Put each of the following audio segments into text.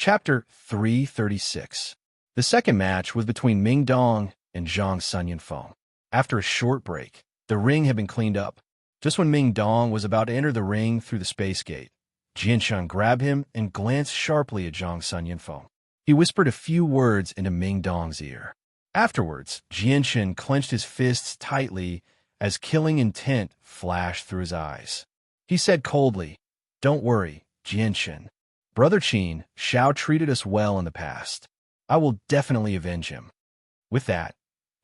Chapter 336. The second match was between Ming Dong and Zhang Sun Yunfeng. After a short break, the ring had been cleaned up. Just when Ming Dong was about to enter the ring through the space gate, Jianshan grabbed him and glanced sharply at Zhang Sun Yunfeng. He whispered a few words into Ming Dong's ear. Afterwards, Jianshan clenched his fists tightly as killing intent flashed through his eyes. He said coldly, "Don't worry, Jianshan. Brother Qin Shao treated us well in the past. I will definitely avenge him." With that,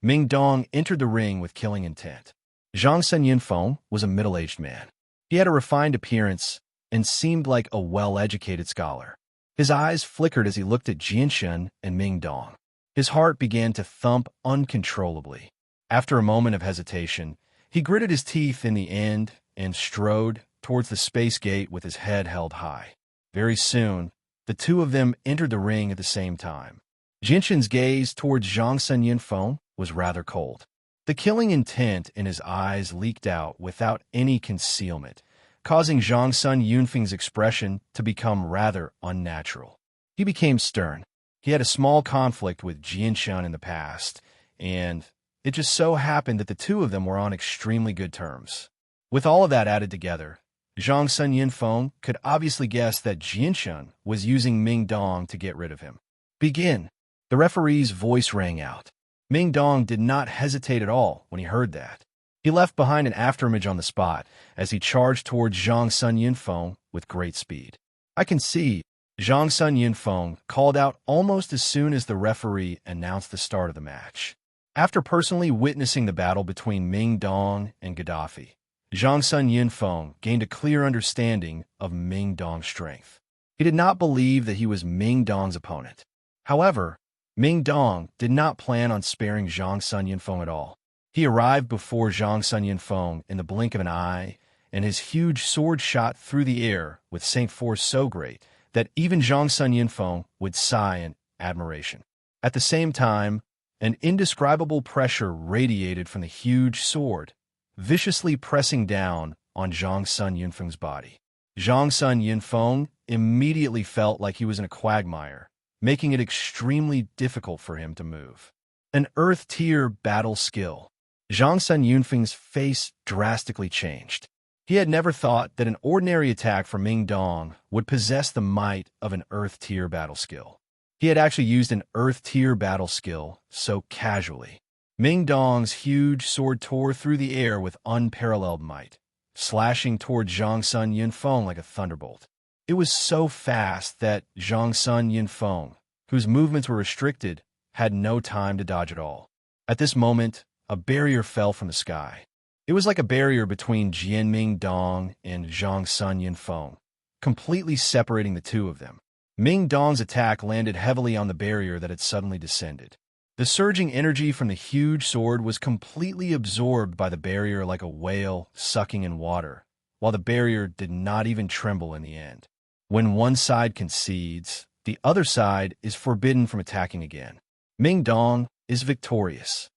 Ming Dong entered the ring with killing intent. Zhang Sun Yunfeng was a middle-aged man. He had a refined appearance and seemed like a well-educated scholar. His eyes flickered as he looked at Jianshan and Ming Dong. His heart began to thump uncontrollably. After a moment of hesitation, he gritted his teeth in the end and strode towards the space gate with his head held high. Very soon, the two of them entered the ring at the same time. Jianshan's gaze towards Zhang Sun Yunfeng was rather cold. The killing intent in his eyes leaked out without any concealment, causing Zhang Sun Yunfeng's expression to become rather unnatural. He became stern. He had a small conflict with Jianshan in the past, and it just so happened that the two of them were on extremely good terms. With all of that added together, Zhang Sun Yunfeng could obviously guess that Jianshan was using Ming Dong to get rid of him. "Begin!" The referee's voice rang out. Ming Dong did not hesitate at all when he heard that. He left behind an afterimage on the spot as he charged towards Zhang Sun Yunfeng with great speed. "I can see," Zhang Sun Yunfeng called out almost as soon as the referee announced the start of the match. After personally witnessing the battle between Ming Dong and Gaddafi, Zhang Sun Yunfeng gained a clear understanding of Ming Dong's strength. He did not believe that he was Ming Dong's opponent. However, Ming Dong did not plan on sparing Zhang Sun Yunfeng at all. He arrived before Zhang Sun Yunfeng in the blink of an eye, and his huge sword shot through the air with Saint force so great that even Zhang Sun Yunfeng would sigh in admiration. At the same time, an indescribable pressure radiated from the huge sword, viciously pressing down on Zhang Sun Yunfeng's body. Zhang Sun Yunfeng immediately felt like he was in a quagmire, making it extremely difficult for him to move. An Earth-tier battle skill. Zhang Sun Yunfeng's face drastically changed. He had never thought that an ordinary attack from Ming Dong would possess the might of an Earth-tier battle skill. He had actually used an Earth-tier battle skill so casually. Ming Dong's huge sword tore through the air with unparalleled might, slashing toward Zhang Sun Yunfeng like a thunderbolt. It was so fast that Zhang Sun Yunfeng, whose movements were restricted, had no time to dodge at all. At this moment, a barrier fell from the sky. It was like a barrier between Ming Dong and Zhang Sun Yunfeng, completely separating the two of them. Ming Dong's attack landed heavily on the barrier that had suddenly descended. The surging energy from the huge sword was completely absorbed by the barrier like a whale sucking in water, while the barrier did not even tremble in the end. When one side concedes, the other side is forbidden from attacking again. Ming Dong is victorious.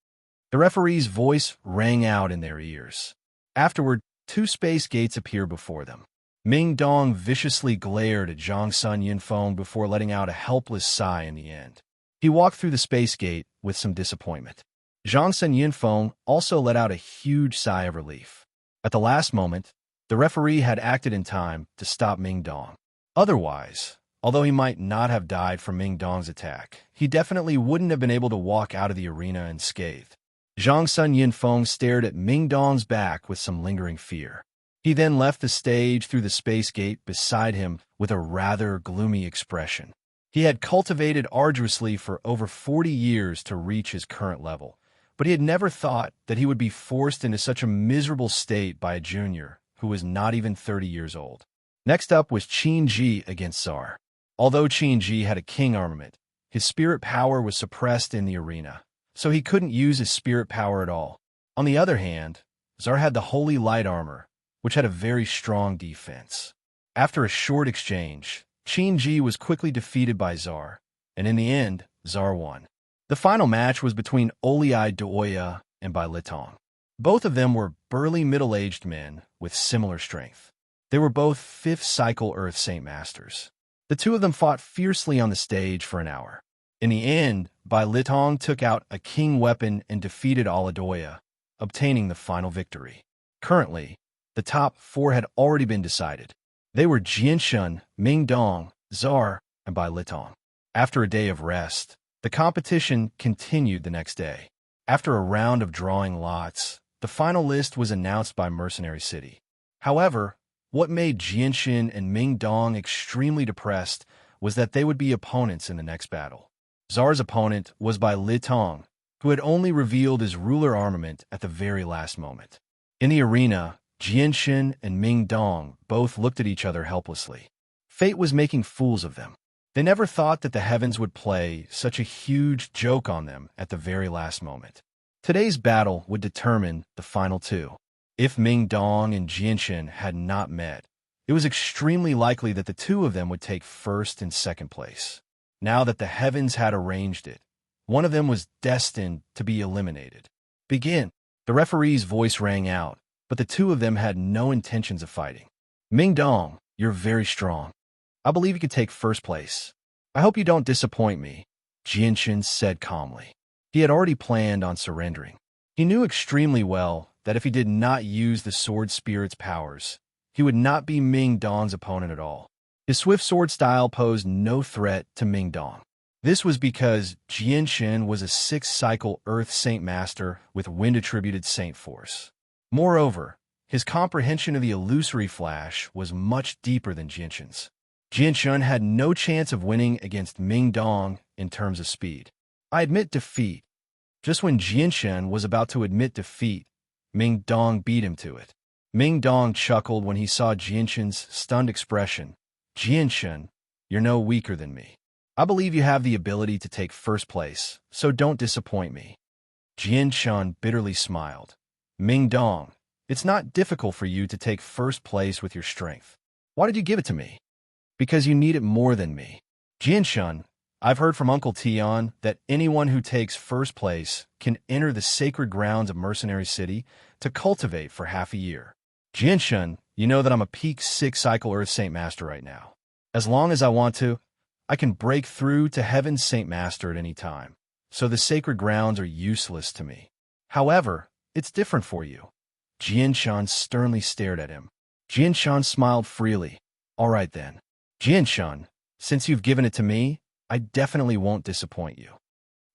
The referee's voice rang out in their ears. Afterward, two space gates appeared before them. Ming Dong viciously glared at Zhang Sun Yunfeng before letting out a helpless sigh in the end. He walked through the space gate with some disappointment. Zhang Sun Yunfeng also let out a huge sigh of relief. At the last moment, the referee had acted in time to stop Ming Dong. Otherwise, although he might not have died from Ming Dong's attack, he definitely wouldn't have been able to walk out of the arena unscathed. Zhang Sun Yunfeng stared at Ming Dong's back with some lingering fear. He then left the stage through the space gate beside him with a rather gloomy expression. He had cultivated arduously for over 40 years to reach his current level, but he had never thought that he would be forced into such a miserable state by a junior who was not even 30 years old. Next up was Qin Ji against Czar. Although Qin Ji had a king armament, his spirit power was suppressed in the arena, so he couldn't use his spirit power at all. On the other hand, Czar had the Holy Light Armor, which had a very strong defense. After a short exchange, Qin Ji was quickly defeated by Czar, and in the end, Czar won. The final match was between Oliai Doya and Bai Litong. Both of them were burly middle-aged men with similar strength. They were both 5th Cycle Earth Saint Masters. The two of them fought fiercely on the stage for an hour. In the end, Bai Litong took out a king weapon and defeated Aladoya, obtaining the final victory. Currently, the top 4 had already been decided. They were Jianshun, Ming Dong, Czar, and Bai Litong. After a day of rest, the competition continued the next day. After a round of drawing lots, the final list was announced by Mercenary City. However, what made Jianxin and Ming Dong extremely depressed was that they would be opponents in the next battle. Czar's opponent was Bai Litong, who had only revealed his ruler armament at the very last moment. In the arena, Jianxin and Ming Dong both looked at each other helplessly. Fate was making fools of them. They never thought that the heavens would play such a huge joke on them at the very last moment. Today's battle would determine the final 2. If Ming Dong and Jianxin had not met, it was extremely likely that the 2 of them would take first and second place. Now that the heavens had arranged it, one of them was destined to be eliminated. Begin. The referee's voice rang out, but the 2 of them had no intentions of fighting. Ming Dong, you're very strong. I believe you could take first place. I hope you don't disappoint me, Jianxin said calmly. He had already planned on surrendering. He knew extremely well that if he did not use the sword spirit's powers, he would not be Ming Dong's opponent at all. His swift sword style posed no threat to Ming Dong. This was because Jianxin was a 6th-cycle Earth Saint Master with wind-attributed Saint Force. Moreover, his comprehension of the illusory flash was much deeper than Jianxin's. Jianxin had no chance of winning against Ming Dong in terms of speed. I admit defeat. Just when Jianxin was about to admit defeat, Ming Dong beat him to it. Ming Dong chuckled when he saw Jianxin's stunned expression. Jianxin, you're no weaker than me. I believe you have the ability to take first place, so don't disappoint me. Jianxin bitterly smiled. Ming Dong, it's not difficult for you to take first place with your strength. Why did you give it to me? Because you need it more than me. Jianxin, I've heard from Uncle Tian that anyone who takes first place can enter the sacred grounds of Mercenary City to cultivate for half a year. Jianxin, you know that I'm a peak 6th-cycle Earth Saint Master right now. As long as I want to, I can break through to Heaven's Saint Master at any time, so the sacred grounds are useless to me. However, it's different for you. Jianxin sternly stared at him. Jianxin smiled freely. All right then. Jianxin, since you've given it to me, I definitely won't disappoint you.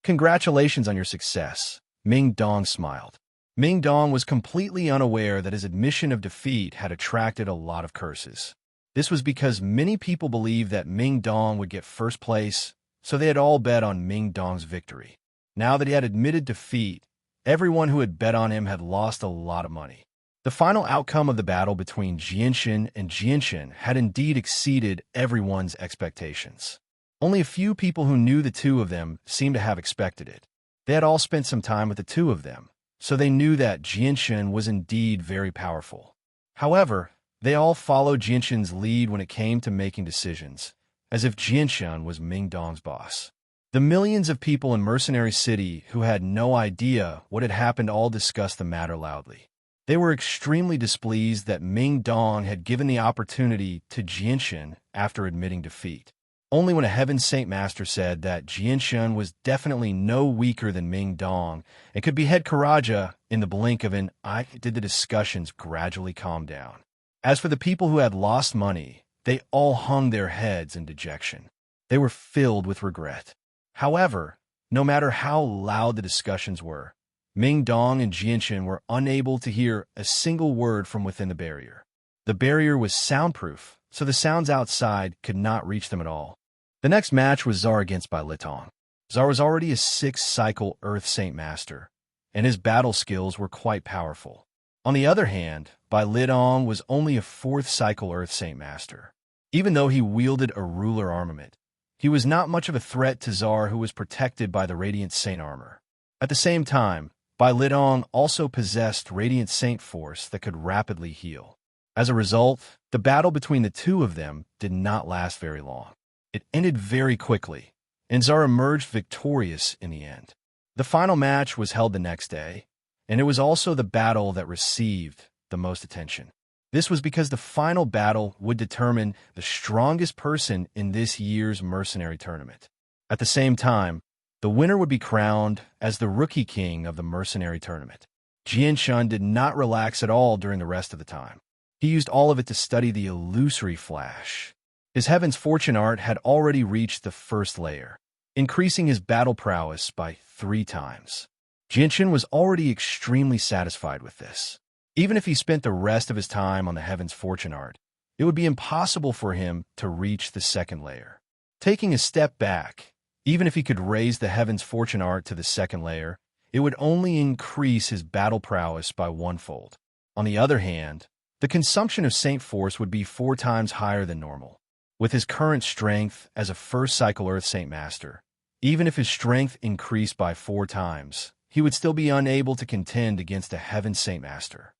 Congratulations on your success, Ming Dong smiled. Ming Dong was completely unaware that his admission of defeat had attracted a lot of curses. This was because many people believed that Ming Dong would get first place, so they had all bet on Ming Dong's victory. Now that he had admitted defeat, everyone who had bet on him had lost a lot of money. The final outcome of the battle between Jianxin and Jianxin had indeed exceeded everyone's expectations. Only a few people who knew the 2 of them seemed to have expected it. They had all spent some time with the 2 of them, so they knew that Jianxin was indeed very powerful. However, they all followed Jianxin's lead when it came to making decisions, as if Jianxin was Ming Dong's boss. The millions of people in Mercenary City who had no idea what had happened all discussed the matter loudly. They were extremely displeased that Ming Dong had given the opportunity to Jianxin after admitting defeat. Only when a Heaven Saint Master said that Jianxin was definitely no weaker than Ming Dong and could behead Karaja in the blink of an eye did the discussions gradually calm down. As for the people who had lost money, they all hung their heads in dejection. They were filled with regret. However, no matter how loud the discussions were, Ming Dong and Jianxin were unable to hear a single word from within the barrier. The barrier was soundproof, so the sounds outside could not reach them at all. The next match was Czar against Bai Litong. Czar was already a 6th-cycle Earth Saint Master, and his battle skills were quite powerful. On the other hand, Bai Litong was only a 4th-cycle Earth Saint Master. Even though he wielded a ruler armament, he was not much of a threat to Czar, who was protected by the Radiant Saint armor. At the same time, Bai Litong also possessed Radiant Saint Force that could rapidly heal. As a result, the battle between the 2 of them did not last very long. It ended very quickly, and Czar emerged victorious in the end. The final match was held the next day, and it was also the battle that received the most attention. This was because the final battle would determine the strongest person in this year's mercenary tournament. At the same time, the winner would be crowned as the rookie king of the mercenary tournament. Jianshun did not relax at all during the rest of the time. He used all of it to study the illusory flash. His Heaven's Fortune art had already reached the first layer, increasing his battle prowess by 3 times. Jianshun was already extremely satisfied with this. Even if he spent the rest of his time on the Heaven's Fortune art, it would be impossible for him to reach the second layer. Taking a step back, even if he could raise the Heaven's Fortune art to the second layer, it would only increase his battle prowess by 1-fold. On the other hand, the consumption of Saint Force would be 4 times higher than normal. With his current strength as a first cycle Earth Saint Master, even if his strength increased by 4 times, he would still be unable to contend against a Heaven Saint Master.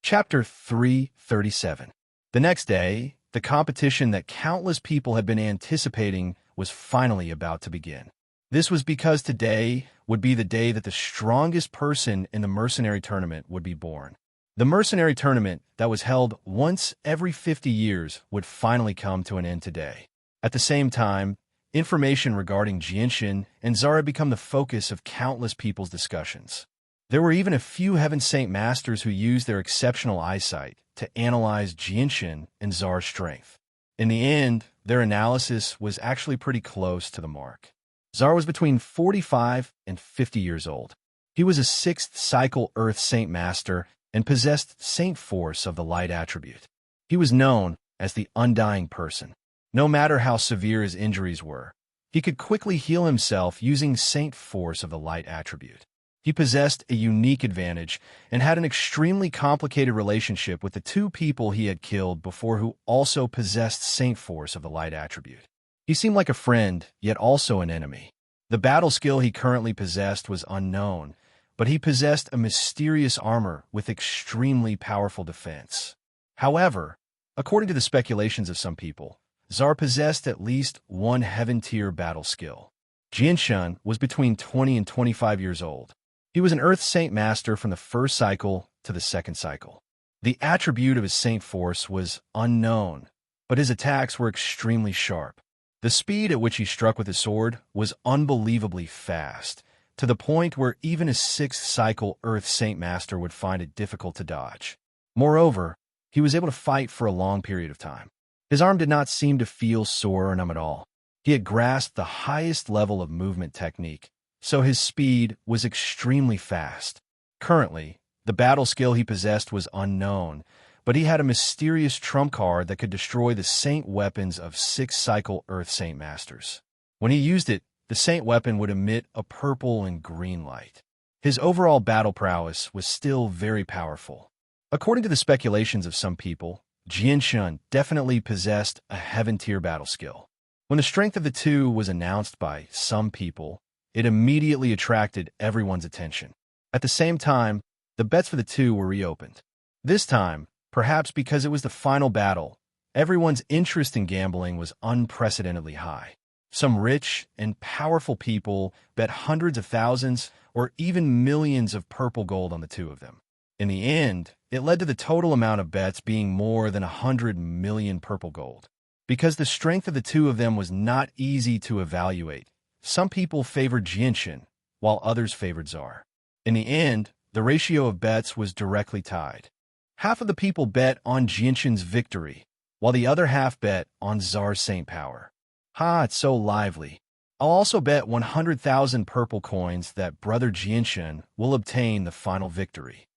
Chapter 337. The next day, the competition that countless people had been anticipating was finally about to begin. This was because today would be the day that the strongest person in the mercenary tournament would be born. The mercenary tournament that was held once every 50 years would finally come to an end today. At the same time, information regarding Jianshun and Zara become the focus of countless people's discussions. There were even a few Heaven Saint Masters who used their exceptional eyesight to analyze Jianshun and Zara's strength. In the end, their analysis was actually pretty close to the mark. Zara was between 45 and 50 years old. He was a 6th cycle Earth Saint Master and possessed Saint Force of the Light attribute. He was known as the Undying Person. No matter how severe his injuries were, he could quickly heal himself using Saint Force of the Light attribute. He possessed a unique advantage and had an extremely complicated relationship with the 2 people he had killed before who also possessed Saint Force of the Light attribute. He seemed like a friend, yet also an enemy. The battle skill he currently possessed was unknown, but he possessed a mysterious armor with extremely powerful defense. However, according to the speculations of some people, Zara possessed at least 1 heaven-tier battle skill. Jianshun was between 20 and 25 years old. He was an Earth Saint Master from the first cycle to the second cycle. The attribute of his Saint Force was unknown, but his attacks were extremely sharp. The speed at which he struck with his sword was unbelievably fast, to the point where even a 6th cycle Earth Saint Master would find it difficult to dodge. Moreover, he was able to fight for a long period of time. His arm did not seem to feel sore or numb at all. He had grasped the highest level of movement technique, so his speed was extremely fast. Currently, the battle skill he possessed was unknown, but he had a mysterious trump card that could destroy the Saint weapons of 6th cycle Earth Saint Masters. When he used it, the Saint weapon would emit a purple and green light. His overall battle prowess was still very powerful. According to the speculations of some people, Jianshun definitely possessed a heaven-tier battle skill. When the strength of the 2 was announced by some people, it immediately attracted everyone's attention. At the same time, the bets for the 2 were reopened. This time, perhaps because it was the final battle, everyone's interest in gambling was unprecedentedly high. Some rich and powerful people bet hundreds of thousands or even millions of purple gold on the 2 of them. In the end, it led to the total amount of bets being more than 100 million purple gold. Because the strength of the 2 of them was not easy to evaluate, some people favored Jianshun, while others favored Zara. In the end, the ratio of bets was directly tied. Half of the people bet on Jianshun's victory, while the other half bet on Zara's Saint power. Ha, it's so lively. I'll also bet 100,000 purple coins that Brother Jianshun will obtain the final victory.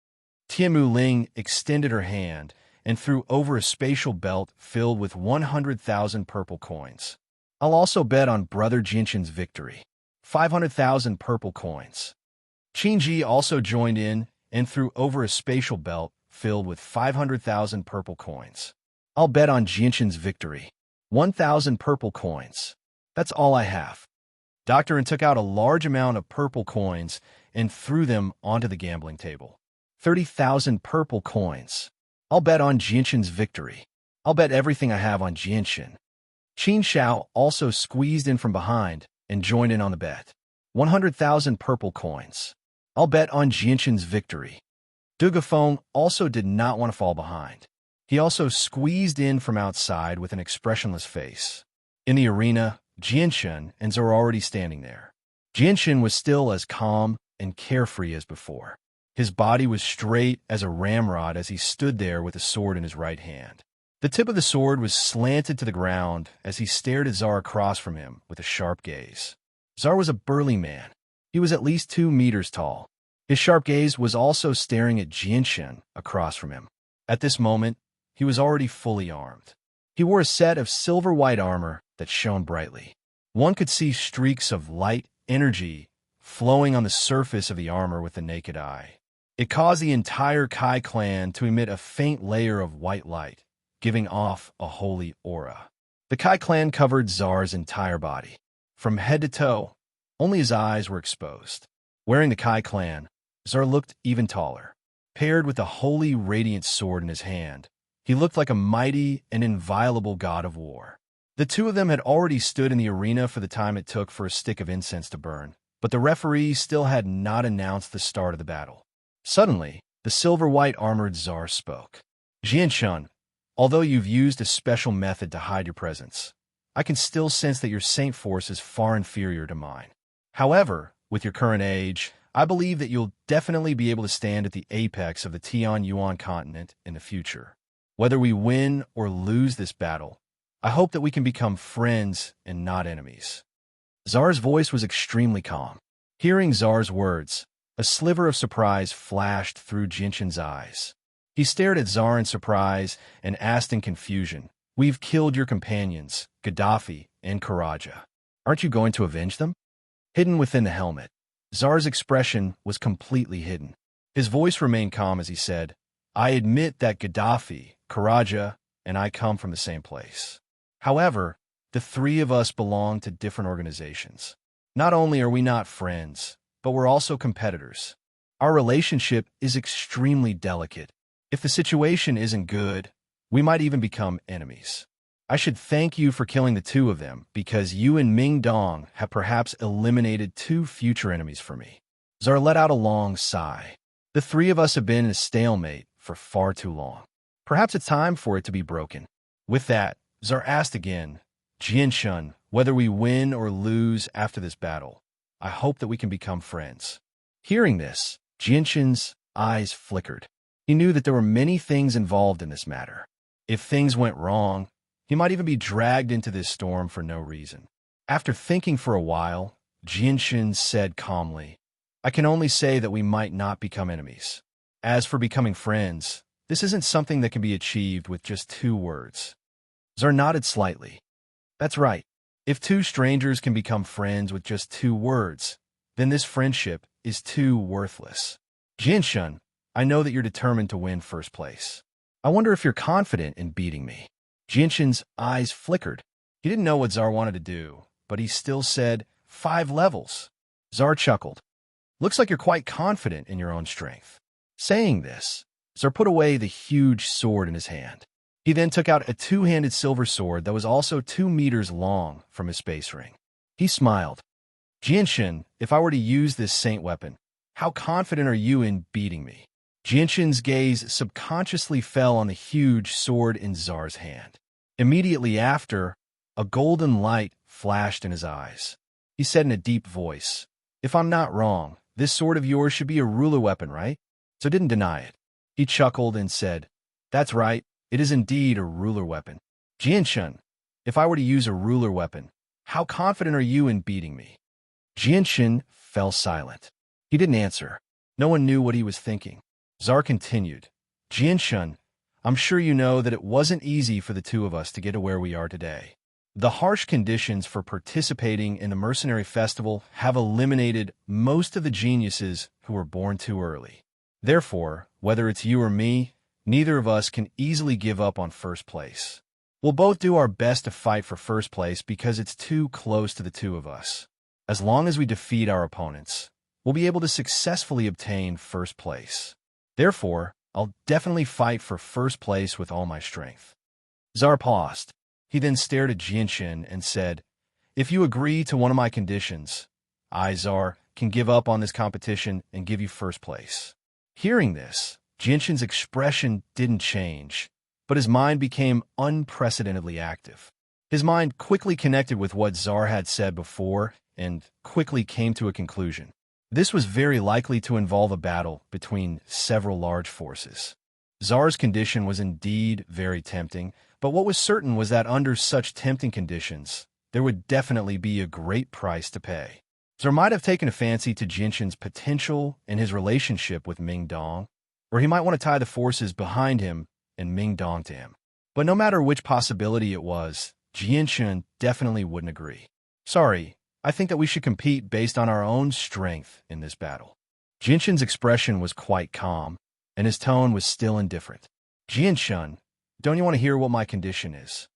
Tianmu Ling extended her hand and threw over a spatial belt filled with 100,000 purple coins. I'll also bet on Brother Jianshun's victory. 500,000 purple coins. Qingji also joined in and threw over a spatial belt filled with 500,000 purple coins. I'll bet on Jianshun's victory. 1,000 purple coins. That's all I have. Dr. N took out a large amount of purple coins and threw them onto the gambling table. 30,000 purple coins. I'll bet on Jianshun's victory. I'll bet everything I have on Jianshun. Qin Shao also squeezed in from behind and joined in on the bet. 100,000 purple coins. I'll bet on Jianshun's victory. Dugafeng also did not want to fall behind. He also squeezed in from outside with an expressionless face. In the arena, Jianshun and Zar were already standing there. Jianshun was still as calm and carefree as before. His body was straight as a ramrod as he stood there with a sword in his right hand. The tip of the sword was slanted to the ground as he stared at Zar across from him with a sharp gaze. Zar was a burly man. He was at least 2 meters tall. His sharp gaze was also staring at Jianshun across from him. At this moment, he was already fully armed. He wore a set of silver-white armor that shone brightly. One could see streaks of light energy flowing on the surface of the armor with the naked eye. It caused the entire Kai clan to emit a faint layer of white light, giving off a holy aura. The Kai clan covered Zar's entire body. From head to toe, only his eyes were exposed. Wearing the Kai clan, Zar looked even taller. Paired with the holy radiant sword in his hand, he looked like a mighty and inviolable god of war. The two of them had already stood in the arena for the time it took for a stick of incense to burn, but the referee still had not announced the start of the battle. Suddenly, the silver-white armored Zar spoke. Jianshun, although you've used a special method to hide your presence, I can still sense that your saint force is far inferior to mine. However, with your current age, I believe that you'll definitely be able to stand at the apex of the Tianyuan continent in the future. Whether we win or lose this battle, I hope that we can become friends and not enemies. Zar's voice was extremely calm. Hearing Zar's words, a sliver of surprise flashed through Jianshun's eyes. He stared at Zar in surprise and asked in confusion, "We've killed your companions, Gaddafi and Karaja. Aren't you going to avenge them?" Hidden within the helmet, Zar's expression was completely hidden. His voice remained calm as he said, "I admit that Gaddafi, Karaja, and I come from the same place. However, the three of us belong to different organizations. Not only are we not friends, but we're also competitors. Our relationship is extremely delicate. If the situation isn't good, we might even become enemies. I should thank you for killing the two of them because you and Ming Dong have perhaps eliminated 2 future enemies for me." Zar let out a long sigh. The three of us have been in a stalemate for far too long. Perhaps it's time for it to be broken. With that, Zar asked again, "Jianshun, whether we win or lose after this battle, I hope that we can become friends." Hearing this, Jianshun's eyes flickered. He knew that there were many things involved in this matter. If things went wrong, he might even be dragged into this storm for no reason. After thinking for a while, Jianshun said calmly, "I can only say that we might not become enemies. As for becoming friends, this isn't something that can be achieved with just 2 words." Zar nodded slightly. "That's right. If 2 strangers can become friends with just 2 words, then this friendship is too worthless. Jianshun, I know that you're determined to win first place. I wonder if you're confident in beating me." Jianshun's eyes flickered. He didn't know what Zar wanted to do, but he still said, 5 levels. Zar chuckled. "Looks like you're quite confident in your own strength." Saying this, Zar put away the huge sword in his hand. He then took out a 2-handed silver sword that was also 2 meters long from his space ring. He smiled. "Jianshun, if I were to use this saint weapon, how confident are you in beating me?" Jianshun's gaze subconsciously fell on the huge sword in Zar's hand. Immediately after, a golden light flashed in his eyes. He said in a deep voice, "If I'm not wrong, this sword of yours should be a ruler weapon, right?" So didn't deny it. He chuckled and said, "That's right. It is indeed a ruler weapon. Jianshun, if I were to use a ruler weapon, how confident are you in beating me?" Jianshun fell silent. He didn't answer. No one knew what he was thinking. Zar continued, "Jianshun, I'm sure you know that it wasn't easy for the 2 of us to get to where we are today. The harsh conditions for participating in the mercenary festival have eliminated most of the geniuses who were born too early. Therefore, whether it's you or me, neither of us can easily give up on first place. We'll both do our best to fight for first place because it's too close to the 2 of us. As long as we defeat our opponents, we'll be able to successfully obtain first place. Therefore, I'll definitely fight for first place with all my strength." Zar paused. He then stared at Jianshun and said, "If you agree to one of my conditions, I, Zar, can give up on this competition and give you first place." Hearing this, Jianshun's expression didn't change, but his mind became unprecedentedly active. His mind quickly connected with what Czar had said before and quickly came to a conclusion. This was very likely to involve a battle between several large forces. Czar's condition was indeed very tempting, but what was certain was that under such tempting conditions, there would definitely be a great price to pay. Czar might have taken a fancy to Jinshin's potential and his relationship with Ming Dong, or he might want to tie the forces behind him and Ming Dong to him. But no matter which possibility it was, Jinshin definitely wouldn't agree. Sorry, I think that we should compete based on our own strength in this battle. Jinshin's expression was quite calm, and his tone was still indifferent. Jinshin, don't you want to hear what my condition is?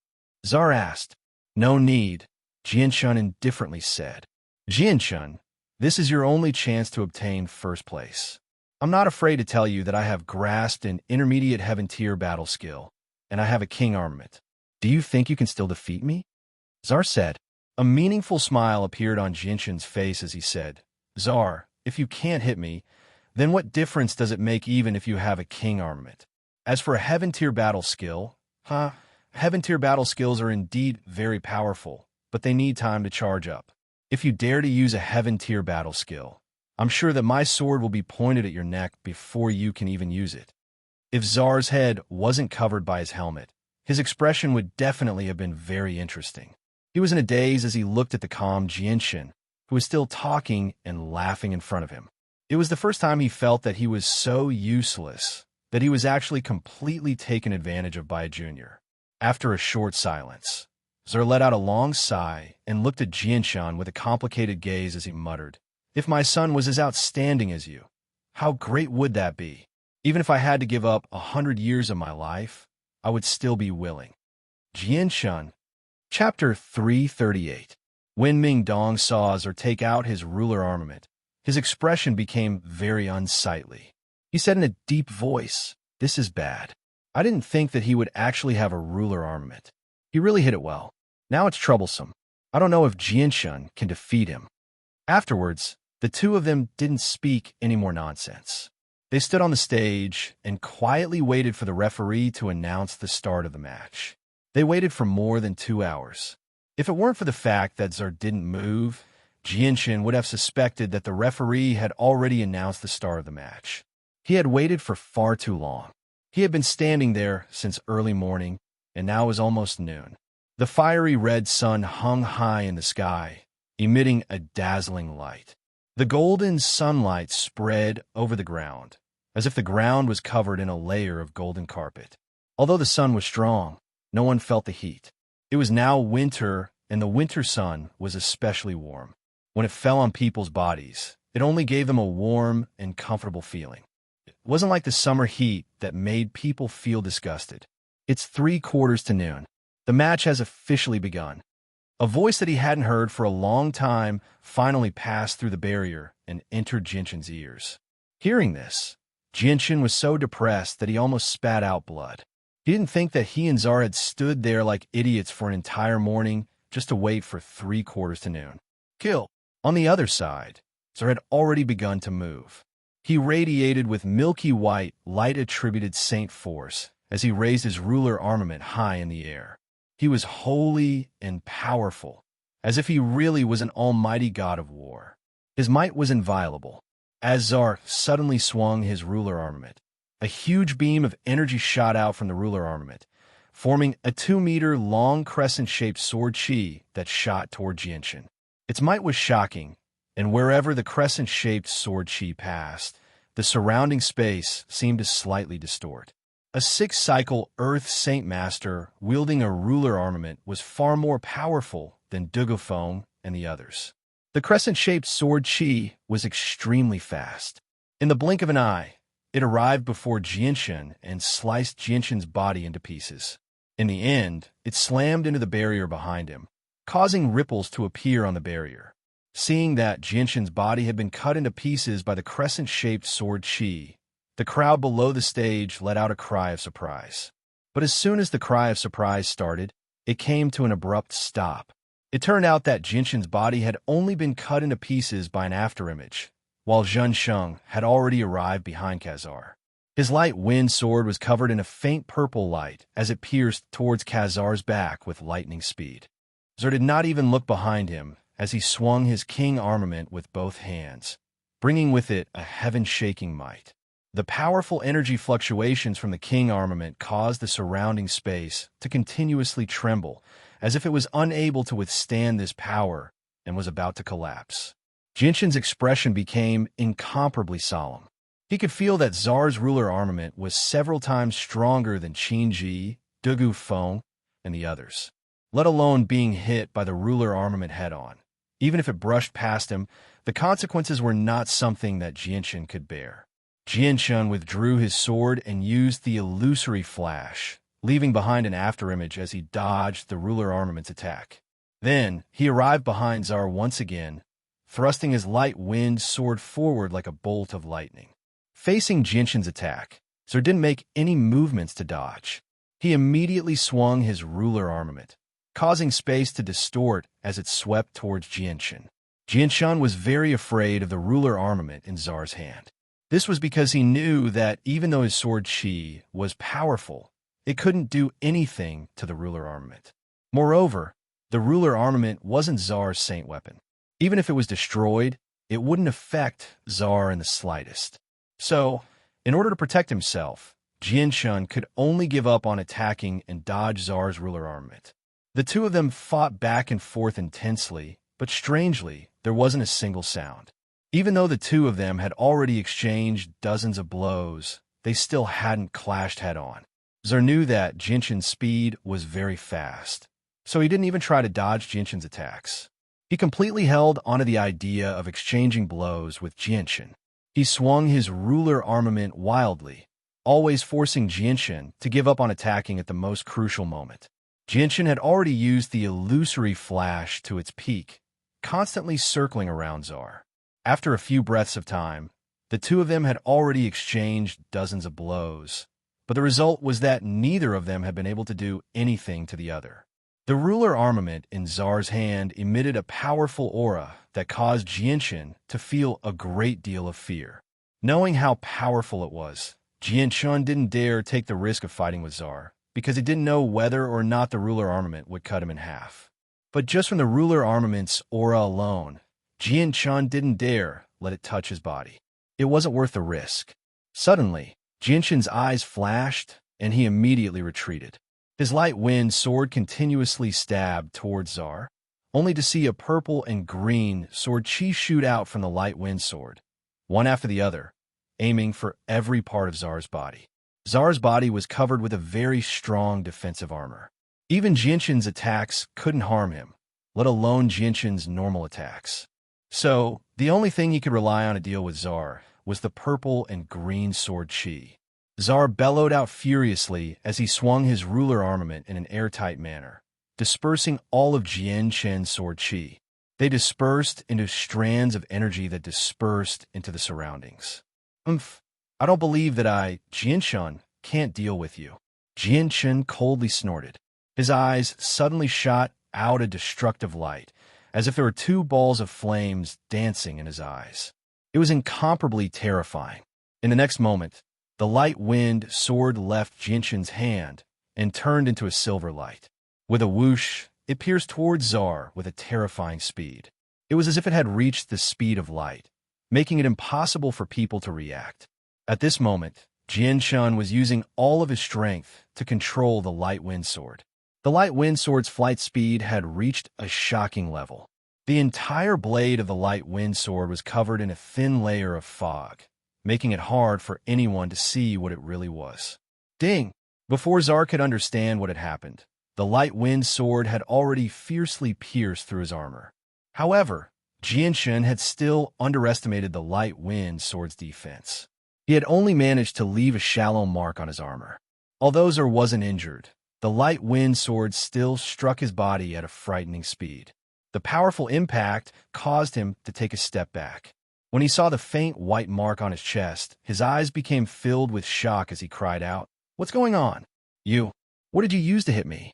Czar asked. No need, Jinshin indifferently said. Jinshin, this is your only chance to obtain first place. I'm not afraid to tell you that I have grasped an intermediate heaven tier battle skill, and I have a king armament. Do you think you can still defeat me? Czar said. A meaningful smile appeared on Jinshin's face as he said, Czar, if you can't hit me, then what difference does it make even if you have a king armament? As for a heaven tier battle skill, heaven tier battle skills are indeed very powerful, but they need time to charge up. If you dare to use a heaven tier battle skill, I'm sure that my sword will be pointed at your neck before you can even use it. If Czar's head wasn't covered by his helmet, his expression would definitely have been very interesting. He was in a daze as he looked at the calm Jinshin, who was still talking and laughing in front of him. It was the first time he felt that he was so useless that he was actually completely taken advantage of by a junior. After a short silence, Czar let out a long sigh and looked at Jinshin with a complicated gaze as he muttered, If my son was as outstanding as you, how great would that be? Even if I had to give up 100 years of my life, I would still be willing. Jinshin. Chapter 338. When Ming Dong saw Czar take out his ruler armament, his expression became very unsightly. He said in a deep voice, This is bad. I didn't think that he would actually have a ruler armament. He really hit it well. Now it's troublesome. I don't know if Jinshin can defeat him. Afterwards, the two of them didn't speak any more nonsense. They stood on the stage and quietly waited for the referee to announce the start of the match. They waited for more than 2 hours. If it weren't for the fact that Czar didn't move, Jinshin would have suspected that the referee had already announced the start of the match. He had waited for far too long. He had been standing there since early morning, and now it was almost noon. The fiery red sun hung high in the sky, emitting a dazzling light. The golden sunlight spread over the ground, as if the ground was covered in a layer of golden carpet. Although the sun was strong, no one felt the heat. It was now winter, and the winter sun was especially warm. When it fell on people's bodies, it only gave them a warm and comfortable feeling. It wasn't like the summer heat that made people feel disgusted. It's 3/4 to noon. The match has officially begun. A voice that he hadn't heard for a long time finally passed through the barrier and entered Jinshin's ears. Hearing this, Jinshin was so depressed that he almost spat out blood. He didn't think that he and Czar had stood there like idiots for an entire morning just to wait for 3/4 to noon. Kill. On the other side, Czar had already begun to move. He radiated with milky white, light-attributed saint force as he raised his ruler armament high in the air. He was holy and powerful, as if he really was an almighty god of war. His might was inviolable. As Czar suddenly swung his ruler armament, a huge beam of energy shot out from the ruler armament, forming a 2-meter long crescent-shaped sword chi that shot toward Jinshin. Its might was shocking, and wherever the crescent-shaped sword chi passed, the surrounding space seemed to slightly distort. A 6-cycle Earth Saint Master wielding a ruler armament was far more powerful than Dugofeng and the others. The crescent-shaped sword chi was extremely fast. In the blink of an eye, it arrived before Jinshin and sliced Jinshin's body into pieces. In the end, it slammed into the barrier behind him, causing ripples to appear on the barrier. Seeing that Jinshin's body had been cut into pieces by the crescent-shaped sword chi, the crowd below the stage let out a cry of surprise. But as soon as the cry of surprise started, it came to an abrupt stop. It turned out that Jinshin's body had only been cut into pieces by an afterimage, while Zhen Sheng had already arrived behind Khazar. His light wind sword was covered in a faint purple light as it pierced towards Khazar's back with lightning speed. Zar did not even look behind him as he swung his king armament with both hands, bringing with it a heaven-shaking might. The powerful energy fluctuations from the king armament caused the surrounding space to continuously tremble, as if it was unable to withstand this power and was about to collapse. Jinshin's expression became incomparably solemn. He could feel that Zar's ruler armament was several times stronger than Qinji, Dugu Feng, and the others, let alone being hit by the ruler armament head-on. Even if it brushed past him, the consequences were not something that Jinshin could bear. Jinshin withdrew his sword and used the illusory flash, leaving behind an afterimage as he dodged the ruler armament's attack. Then, he arrived behind Zar once again, thrusting his light wind sword forward like a bolt of lightning. Facing Jinshin's attack, Zar didn't make any movements to dodge. He immediately swung his ruler armament, causing space to distort as it swept towards Jinshin. Jinshin was very afraid of the ruler armament in Zar's hand. This was because he knew that even though his sword Qi was powerful, it couldn't do anything to the ruler armament. Moreover, the ruler armament wasn't Zar's saint weapon. Even if it was destroyed, it wouldn't affect Zar in the slightest. So, in order to protect himself, Jinshin could only give up on attacking and dodge Zar's ruler armament. The two of them fought back and forth intensely, but strangely, there wasn't a single sound. Even though the two of them had already exchanged dozens of blows, they still hadn't clashed head-on. Zar knew that Jinshin's speed was very fast, so he didn't even try to dodge Jinshin's attacks. He completely held onto the idea of exchanging blows with Jinshin. He swung his ruler armament wildly, always forcing Jinshin to give up on attacking at the most crucial moment. Jinshin had already used the illusory flash to its peak, constantly circling around Zar. After a few breaths of time, the two of them had already exchanged dozens of blows, but the result was that neither of them had been able to do anything to the other. The ruler armament in Zar's hand emitted a powerful aura that caused Jinshin to feel a great deal of fear. Knowing how powerful it was, Jinshin didn't dare take the risk of fighting with Zar, because he didn't know whether or not the ruler armament would cut him in half. But just from the ruler armament's aura alone, Jinshin didn't dare let it touch his body. It wasn't worth the risk. Suddenly, Jinshin's eyes flashed, and he immediately retreated. His light wind sword continuously stabbed towards Zar, only to see a purple and green sword Qi shoot out from the light wind sword, one after the other, aiming for every part of Zar's body. Zar's body was covered with a very strong defensive armor. Even Jinshin's attacks couldn't harm him, let alone Jinshin's normal attacks. So, the only thing he could rely on to deal with Zar was the purple and green sword Qi. Zar bellowed out furiously as he swung his ruler armament in an airtight manner, dispersing all of Jinshin's sword Qi. They dispersed into strands of energy that dispersed into the surroundings. I don't believe that Jinshin, can't deal with you. Jinshin coldly snorted. His eyes suddenly shot out a destructive light, as if there were two balls of flames dancing in his eyes. It was incomparably terrifying. In the next moment, the light wind sword left Jinshin's hand and turned into a silver light. With a whoosh, it pierced towards Zar with a terrifying speed. It was as if it had reached the speed of light, making it impossible for people to react. At this moment, Jinshin was using all of his strength to control the light wind sword. The light wind sword's flight speed had reached a shocking level. The entire blade of the light wind sword was covered in a thin layer of fog, making it hard for anyone to see what it really was. Ding! Before Zar could understand what had happened, the light wind sword had already fiercely pierced through his armor. However, Jinshin had still underestimated the light wind sword's defense. He had only managed to leave a shallow mark on his armor. Although Zar wasn't injured, the light wind sword still struck his body at a frightening speed. The powerful impact caused him to take a step back. When he saw the faint white mark on his chest, his eyes became filled with shock as he cried out, "What's going on? What did you use to hit me?"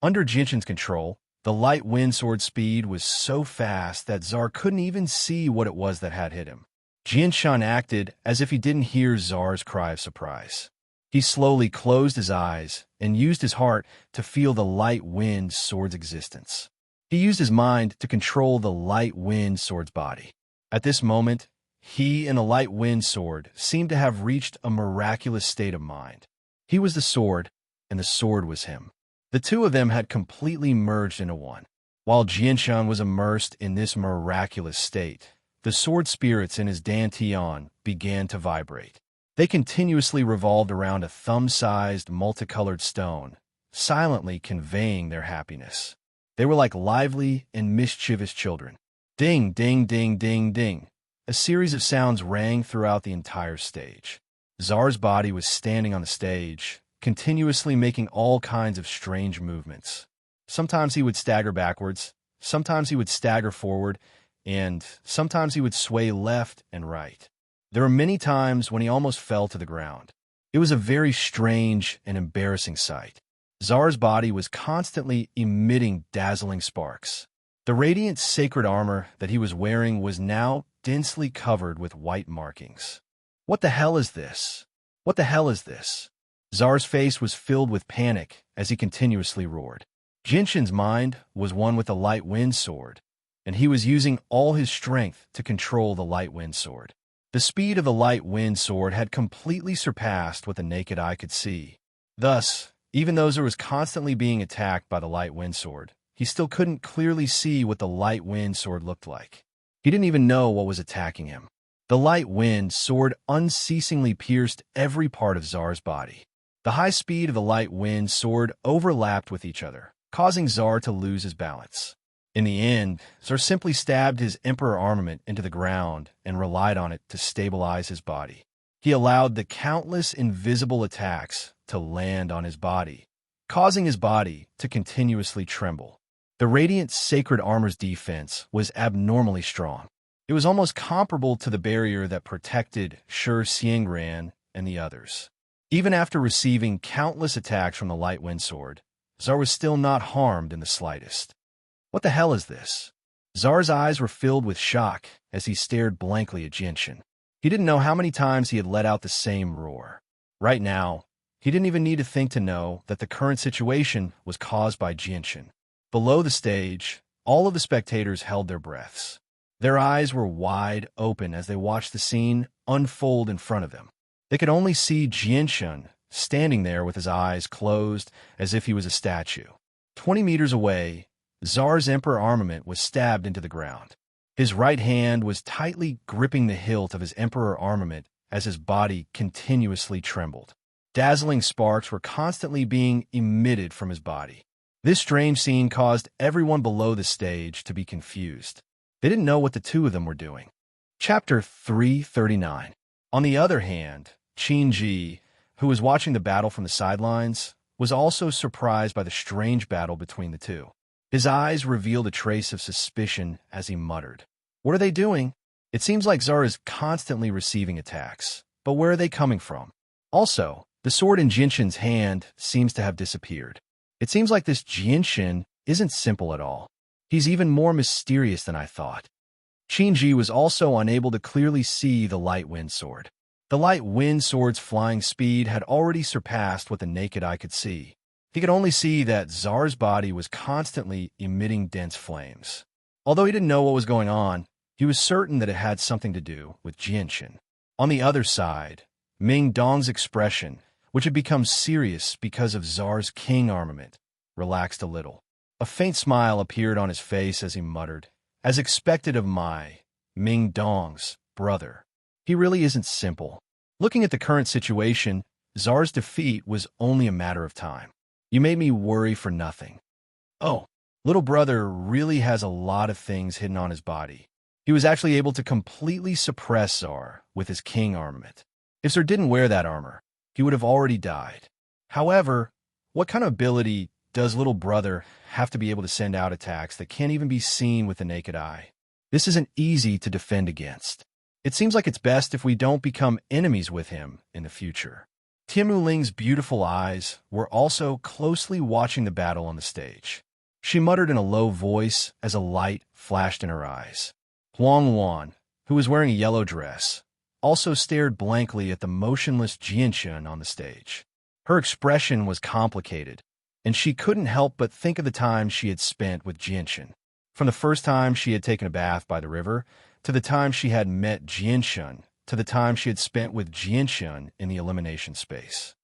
Under Jinshin's control, the light wind sword speed was so fast that Zar couldn't even see what it was that had hit him. Jianshan acted as if he didn't hear Czar's cry of surprise. He slowly closed his eyes and used his heart to feel the light wind sword's existence. He used his mind to control the light wind sword's body. At this moment, he and the light wind sword seemed to have reached a miraculous state of mind. He was the sword, and the sword was him. The two of them had completely merged into one. While Jianshan was immersed in this miraculous state, the sword spirits in his dantian began to vibrate. They continuously revolved around a thumb-sized, multicolored stone, silently conveying their happiness. They were like lively and mischievous children. Ding, ding, ding, ding, ding. A series of sounds rang throughout the entire stage. Czar's body was standing on the stage, continuously making all kinds of strange movements. Sometimes he would stagger backwards, sometimes he would stagger forward, and sometimes he would sway left and right. There were many times when he almost fell to the ground. It was a very strange and embarrassing sight. Czar's body was constantly emitting dazzling sparks. The radiant sacred armor that he was wearing was now densely covered with white markings. What the hell is this? What the hell is this? Czar's face was filled with panic as he continuously roared. Jinshin's mind was one with the light wind sword, and he was using all his strength to control the light wind sword. The speed of the light wind sword had completely surpassed what the naked eye could see. Thus, even though Czar was constantly being attacked by the light wind sword, he still couldn't clearly see what the light wind sword looked like. He didn't even know what was attacking him. The light wind sword unceasingly pierced every part of Czar's body. The high speed of the light wind sword overlapped with each other, causing Czar to lose his balance. In the end, Czar simply stabbed his emperor armament into the ground and relied on it to stabilize his body. He allowed the countless invisible attacks to land on his body, causing his body to continuously tremble. The radiant sacred armor's defense was abnormally strong. It was almost comparable to the barrier that protected Shi Xiangran and the others. Even after receiving countless attacks from the light wind sword, Czar was still not harmed in the slightest. What the hell is this? Czar's eyes were filled with shock as he stared blankly at Jinshin. He didn't know how many times he had let out the same roar. Right now, he didn't even need to think to know that the current situation was caused by Jinshin. Below the stage, all of the spectators held their breaths. Their eyes were wide open as they watched the scene unfold in front of them. They could only see Jinshin standing there with his eyes closed as if he was a statue. 20 meters away, Czar's emperor armament was stabbed into the ground. His right hand was tightly gripping the hilt of his emperor armament as his body continuously trembled. Dazzling sparks were constantly being emitted from his body. This strange scene caused everyone below the stage to be confused. They didn't know what the two of them were doing. Chapter 339. On the other hand, Qin, who was watching the battle from the sidelines, was also surprised by the strange battle between the two. His eyes revealed a trace of suspicion as he muttered, "What are they doing? It seems like Czar is constantly receiving attacks, but where are they coming from? Also, the sword in Jinshin's hand seems to have disappeared. It seems like this Jinshin isn't simple at all. He's even more mysterious than I thought." Qin was also unable to clearly see the light wind sword. The light wind sword's flying speed had already surpassed what the naked eye could see. He could only see that Czar's body was constantly emitting dense flames. Although he didn't know what was going on, he was certain that it had something to do with Jinshin. On the other side, Ming Dong's expression, which had become serious because of Czar's king armament, relaxed a little. A faint smile appeared on his face as he muttered, "As expected of Ming Dong's brother. He really isn't simple." Looking at the current situation, Czar's defeat was only a matter of time. "You made me worry for nothing." Oh, little brother really has a lot of things hidden on his body. He was actually able to completely suppress Czar with his king armament. If Czar didn't wear that armor, he would have already died. However, what kind of ability does little brother have to be able to send out attacks that can't even be seen with the naked eye? This isn't easy to defend against. It seems like it's best if we don't become enemies with him in the future. Tiemu Ling's beautiful eyes were also closely watching the battle on the stage. She muttered in a low voice as a light flashed in her eyes. "Huang Wan, who was wearing a yellow dress, also stared blankly at the motionless Jianshun on the stage. Her expression was complicated, and she couldn't help but think of the time she had spent with Jianshun. From the first time she had taken a bath by the river, to the time she had met Jianshun, to the time she had spent with Jianshun in the elimination space.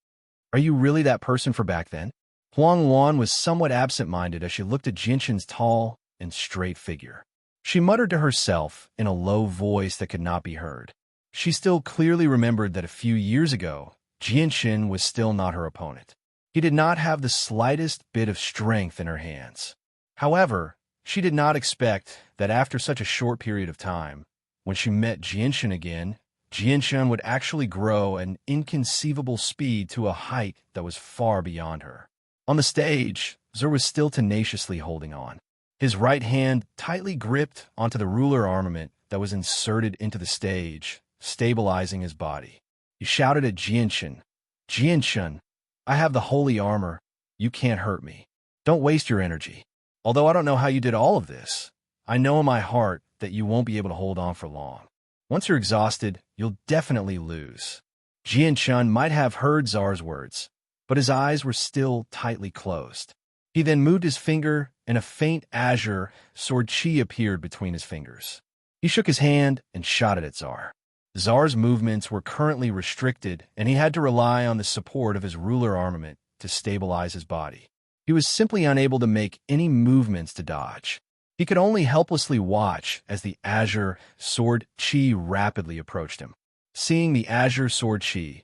Are you really that person for back then? Huang Luan was somewhat absent-minded as she looked at Jianshun's tall and straight figure. She muttered to herself in a low voice that could not be heard. She still clearly remembered that a few years ago, Jianshun was still not her opponent. He did not have the slightest bit of strength in her hands. However, she did not expect that after such a short period of time, when she met Jianshun again, Jianshun would actually grow at an inconceivable speed to a height that was far beyond her. On the stage, Zur was still tenaciously holding on. His right hand tightly gripped onto the ruler armament that was inserted into the stage, stabilizing his body. He shouted at Jianshun, "Jianshun, I have the holy armor. You can't hurt me. Don't waste your energy. Although I don't know how you did all of this, I know in my heart that you won't be able to hold on for long. Once you're exhausted, you'll definitely lose." Jianshun might have heard Zar's words, but his eyes were still tightly closed. He then moved his finger, and a faint azure sword chi appeared between his fingers. He shook his hand and shot it at Zar. Zar's movements were currently restricted, and he had to rely on the support of his ruler armament to stabilize his body. He was simply unable to make any movements to dodge. He could only helplessly watch as the azure sword chi rapidly approached him. Seeing the azure sword chi,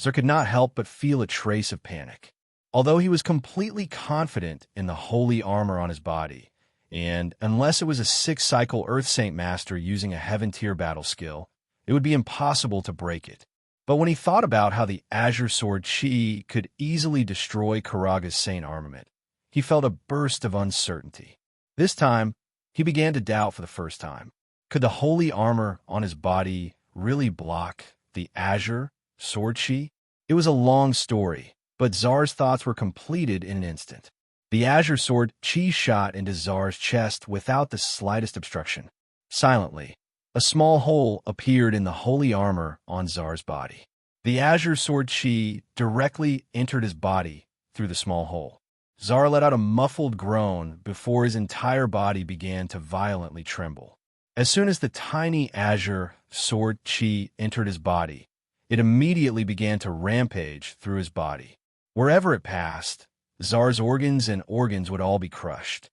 Zur could not help but feel a trace of panic. Although he was completely confident in the holy armor on his body, and unless it was a 6-cycle Earth Saint Master using a Heaven Tier battle skill, it would be impossible to break it. But when he thought about how the azure sword chi could easily destroy Karaga's Saint armament, he felt a burst of uncertainty. This time, he began to doubt for the first time. Could the holy armor on his body really block the azure sword chi? It was a long story, but Zar's thoughts were completed in an instant. The azure sword chi shot into Zar's chest without the slightest obstruction. Silently, a small hole appeared in the holy armor on Zar's body. The azure sword chi directly entered his body through the small hole. Zar let out a muffled groan before his entire body began to violently tremble. As soon as the tiny azure sword chi entered his body, it immediately began to rampage through his body. Wherever it passed, Zar's organs would all be crushed.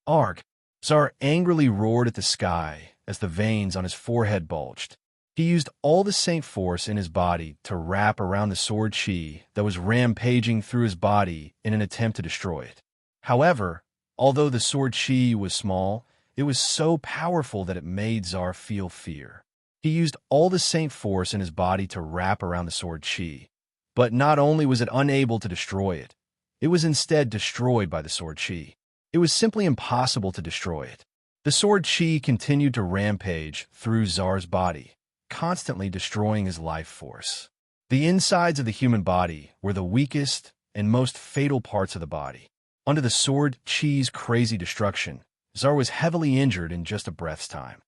Arg! Zar angrily roared at the sky as the veins on his forehead bulged. He used all the saint force in his body to wrap around the sword chi that was rampaging through his body in an attempt to destroy it. However, although the sword chi was small, it was so powerful that it made Zar feel fear. He used all the saint force in his body to wrap around the sword chi, but not only was it unable to destroy it, it was instead destroyed by the sword chi. It was simply impossible to destroy it. The sword chi continued to rampage through Zar's body, constantly destroying his life force. The insides of the human body were the weakest and most fatal parts of the body. Under the sword chi's crazy destruction, Zar was heavily injured in just a breath's time.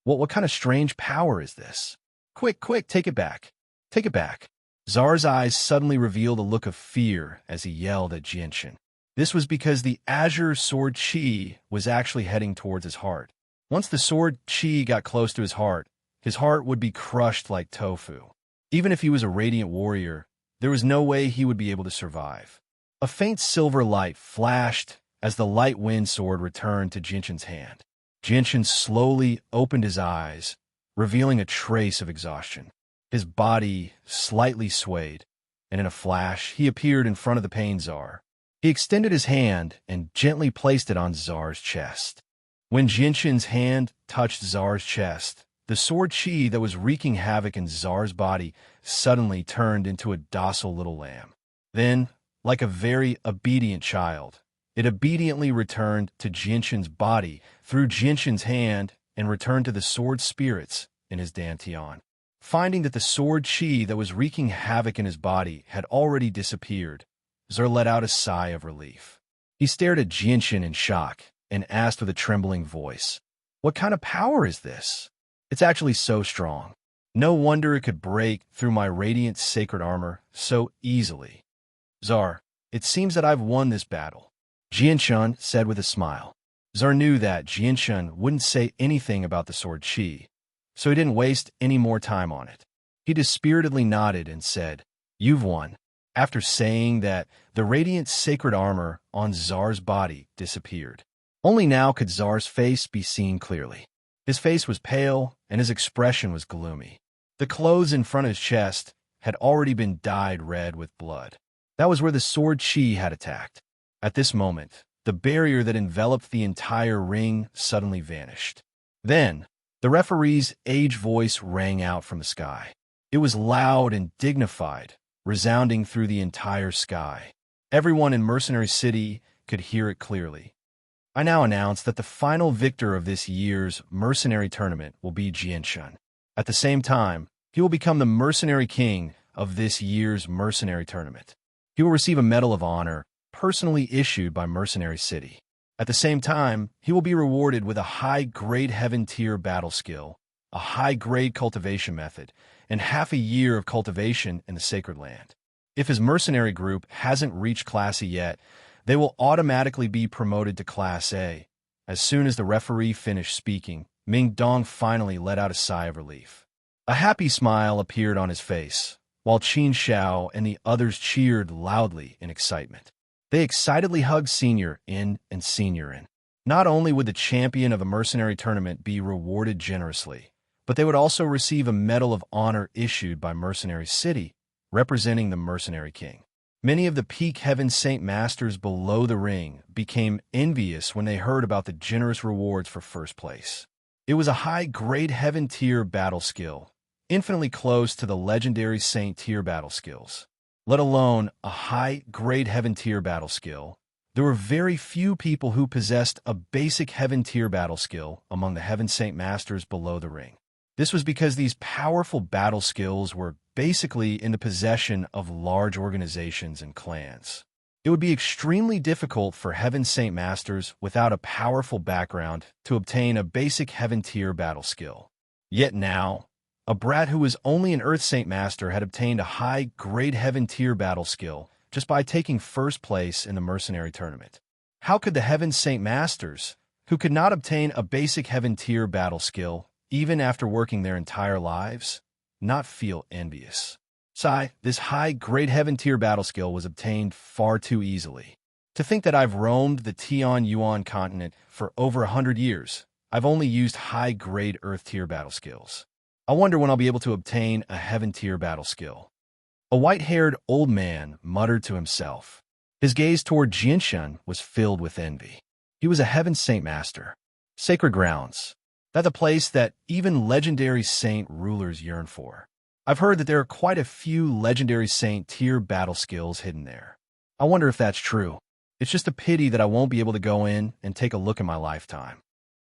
What kind of strange power is this? Quick, take it back. Take it back. Zar's eyes suddenly revealed a look of fear as he yelled at Jianshun. This was because the azure sword chi was actually heading towards his heart. Once the sword chi got close to his heart would be crushed like tofu. Even if he was a radiant warrior, there was no way he would be able to survive. A faint silver light flashed as the light wind sword returned to Jianshun's hand. Jianshun slowly opened his eyes, revealing a trace of exhaustion. His body slightly swayed, and in a flash, he appeared in front of the pain Zar. He extended his hand and gently placed it on Zar's chest. When Jianshun's hand touched Zar's chest, the sword chi that was wreaking havoc in Zar's body suddenly turned into a docile little lamb. Then, like a very obedient child, it obediently returned to Jianshun's body through Jianshun's hand and returned to the sword spirits in his dantian. Finding that the sword chi that was wreaking havoc in his body had already disappeared, Zur let out a sigh of relief. He stared at Jianshun in shock and asked with a trembling voice, "What kind of power is this?" It's actually so strong. No wonder it could break through my radiant sacred armor so easily. Czar, it seems that I've won this battle, Jianshun said with a smile. Czar knew that Jianshun wouldn't say anything about the sword Qi, so he didn't waste any more time on it. He dispiritedly nodded and said, "You've won." After saying that, the radiant sacred armor on Czar's body disappeared. Only now could Czar's face be seen clearly. His face was pale, and his expression was gloomy. The clothes in front of his chest had already been dyed red with blood. That was where the sword Qi had attacked. At this moment, the barrier that enveloped the entire ring suddenly vanished. Then, the referee's aged voice rang out from the sky. It was loud and dignified, resounding through the entire sky. Everyone in Mercenary City could hear it clearly. I now announce that the final victor of this year's Mercenary Tournament will be Jianshun. At the same time, he will become the Mercenary King of this year's Mercenary Tournament. He will receive a Medal of Honor personally issued by Mercenary City. At the same time, he will be rewarded with a high-grade Heaven-tier battle skill, a high-grade cultivation method, and half a year of cultivation in the Sacred Land. If his mercenary group hasn't reached Class E yet, they will automatically be promoted to Class A. As soon as the referee finished speaking, Ming Dong finally let out a sigh of relief. A happy smile appeared on his face, while Qin Xiao and the others cheered loudly in excitement. They excitedly hugged Senior In and Senior In. Not only would the champion of a mercenary tournament be rewarded generously, but they would also receive a Medal of Honor issued by Mercenary City, representing the Mercenary King. Many of the peak Heaven Saint Masters below the ring became envious when they heard about the generous rewards for first place. It was a high-grade Heaven-tier battle skill, infinitely close to the legendary Saint-tier battle skills. Let alone a high-grade Heaven-tier battle skill, there were very few people who possessed a basic Heaven-tier battle skill among the Heaven Saint Masters below the ring. This was because these powerful battle skills were basically in the possession of large organizations and clans. It would be extremely difficult for Heaven Saint Masters without a powerful background to obtain a basic Heaven-tier battle skill. Yet now, a brat who was only an Earth Saint Master had obtained a high-grade Heaven-tier battle skill just by taking first place in the Mercenary Tournament. How could the Heaven Saint Masters, who could not obtain a basic Heaven-tier battle skill, even after working their entire lives, not feel envious? This high-grade Heaven-tier battle skill was obtained far too easily. To think that I've roamed the Tian-Yuan continent for over 100 years, I've only used high-grade Earth-tier battle skills. I wonder when I'll be able to obtain a Heaven-tier battle skill. A white-haired old man muttered to himself. His gaze toward Jianshun was filled with envy. He was a Heaven Saint Master. Sacred grounds. That's a place that even legendary saint rulers yearn for. I've heard that there are quite a few legendary saint-tier battle skills hidden there. I wonder if that's true. It's just a pity that I won't be able to go in and take a look in my lifetime.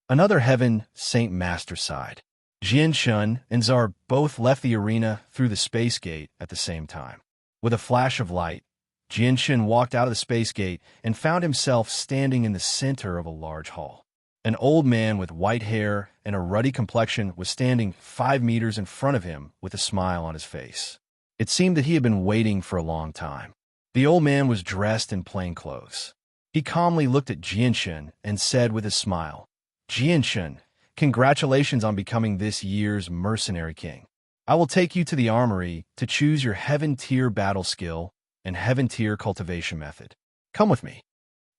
Another Heaven Saint Master sighed. Jianshun and Czar both left the arena through the space gate at the same time. With a flash of light, Jianshun walked out of the space gate and found himself standing in the center of a large hall. An old man with white hair and a ruddy complexion was standing 5 meters in front of him with a smile on his face. It seemed that he had been waiting for a long time. The old man was dressed in plain clothes. He calmly looked at Jianshun and said with a smile, "Jianshun, congratulations on becoming this year's Mercenary King. I will take you to the armory to choose your Heaven-tier battle skill and Heaven-tier cultivation method. Come with me.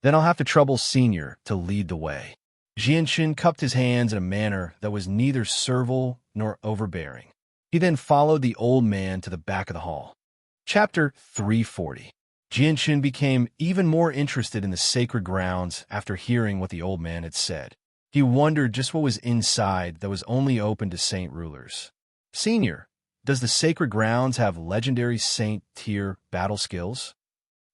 Then I'll have to trouble Senior to lead the way." Jianshun cupped his hands in a manner that was neither servile nor overbearing. He then followed the old man to the back of the hall. Chapter 340. Jianshun became even more interested in the sacred grounds after hearing what the old man had said. He wondered just what was inside that was only open to saint rulers. "Senior, does the sacred grounds have legendary saint-tier battle skills?"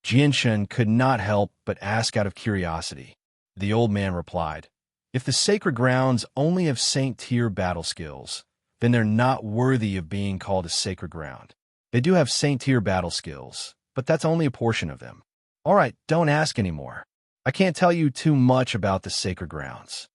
Jianshun could not help but ask out of curiosity. The old man replied, "If the sacred grounds only have saint-tier battle skills, then they're not worthy of being called a sacred ground. They do have saint-tier battle skills, but that's only a portion of them. All right, don't ask anymore. I can't tell you too much about the sacred grounds."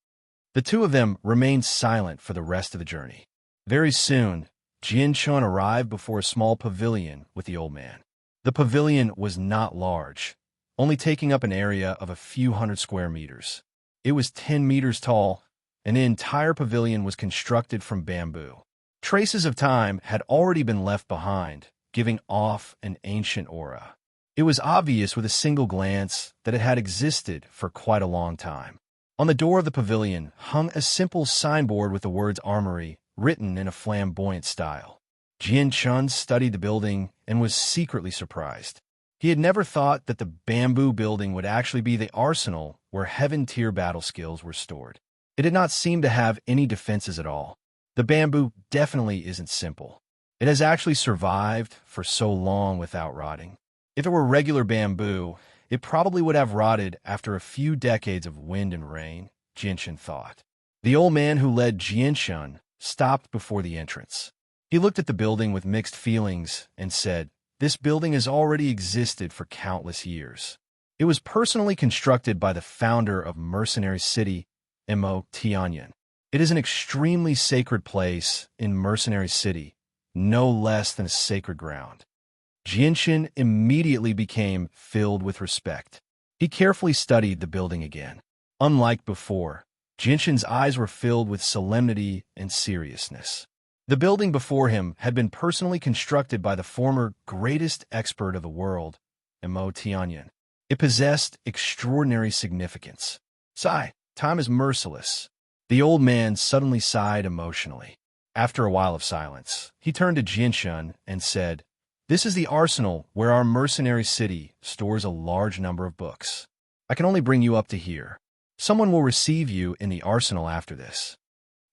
The two of them remained silent for the rest of the journey. Very soon, Jian-chun arrived before a small pavilion with the old man. The pavilion was not large, only taking up an area of a few hundred square meters. It was 10 meters tall, and the entire pavilion was constructed from bamboo. Traces of time had already been left behind, giving off an ancient aura. It was obvious with a single glance that it had existed for quite a long time. On the door of the pavilion hung a simple signboard with the words Armory, written in a flamboyant style. Jian-chun studied the building and was secretly surprised. He had never thought that the bamboo building would actually be the arsenal where heaven-tier battle skills were stored. It did not seem to have any defenses at all. The bamboo definitely isn't simple. It has actually survived for so long without rotting. If it were regular bamboo, it probably would have rotted after a few decades of wind and rain, Jian-chun thought. The old man who led Jian-chun stopped before the entrance. He looked at the building with mixed feelings and said, "This building has already existed for countless years. It was personally constructed by the founder of Mercenary City, Tianyan. It is an extremely sacred place in Mercenary City, no less than a sacred ground." Jian-chun immediately became filled with respect. He carefully studied the building again. Unlike before, Jian-chun's eyes were filled with solemnity and seriousness. The building before him had been personally constructed by the former greatest expert of the world, Tianyan. It possessed extraordinary significance. "Sigh, time is merciless." The old man suddenly sighed emotionally. After a while of silence, he turned to Jian-chun and said, "This is the arsenal where our mercenary city stores a large number of books. I can only bring you up to here. Someone will receive you in the arsenal after this."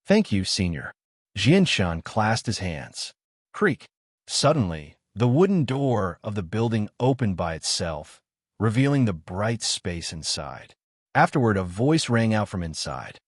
"Thank you, Senior." Jian-chun clasped his hands. Creak. Suddenly, the wooden door of the building opened by itself, revealing the bright space inside. Afterward, a voice rang out from inside.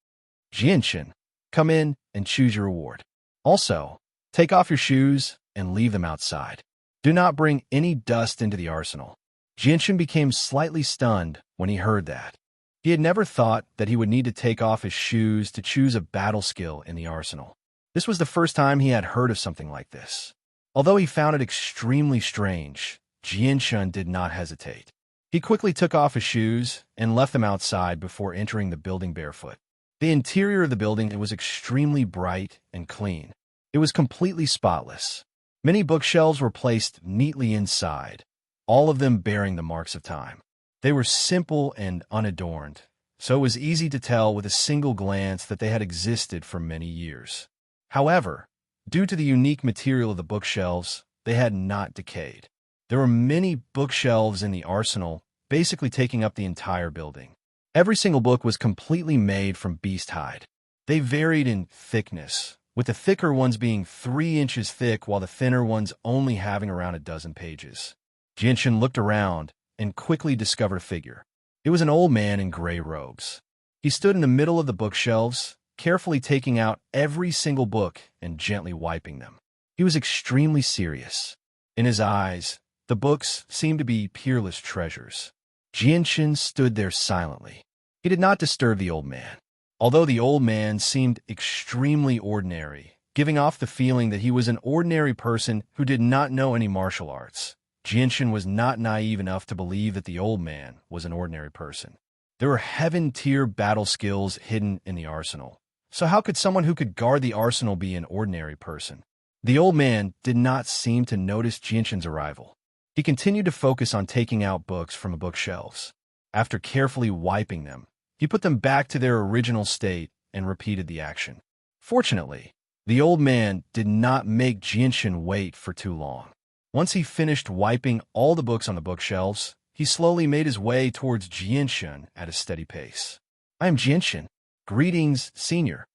"Jian-chun, come in and choose your reward. Also, take off your shoes and leave them outside. Do not bring any dust into the arsenal." Jian-chun became slightly stunned when he heard that. He had never thought that he would need to take off his shoes to choose a battle skill in the arsenal. This was the first time he had heard of something like this. Although he found it extremely strange, Jian-chun did not hesitate. He quickly took off his shoes and left them outside before entering the building barefoot. The interior of the building was extremely bright and clean. It was completely spotless. Many bookshelves were placed neatly inside, all of them bearing the marks of time. They were simple and unadorned, so it was easy to tell with a single glance that they had existed for many years. However, due to the unique material of the bookshelves, they had not decayed. There were many bookshelves in the arsenal, basically taking up the entire building. Every single book was completely made from beast hide. They varied in thickness, with the thicker ones being 3 inches thick while the thinner ones only having around a dozen pages. Jian-chun looked around and quickly discovered a figure. It was an old man in gray robes. He stood in the middle of the bookshelves, carefully taking out every single book and gently wiping them. He was extremely serious. In his eyes, the books seemed to be peerless treasures. Jian-chun stood there silently. He did not disturb the old man. Although the old man seemed extremely ordinary, giving off the feeling that he was an ordinary person who did not know any martial arts, Jian-chun was not naive enough to believe that the old man was an ordinary person. There were heaven-tier battle skills hidden in the arsenal. So how could someone who could guard the arsenal be an ordinary person? The old man did not seem to notice Jian-chun's arrival. He continued to focus on taking out books from the bookshelves. After carefully wiping them, he put them back to their original state and repeated the action. Fortunately, the old man did not make Jian-chun wait for too long. Once he finished wiping all the books on the bookshelves, he slowly made his way towards Jian-chun at a steady pace. "I am Jian-chun. Greetings, Senior."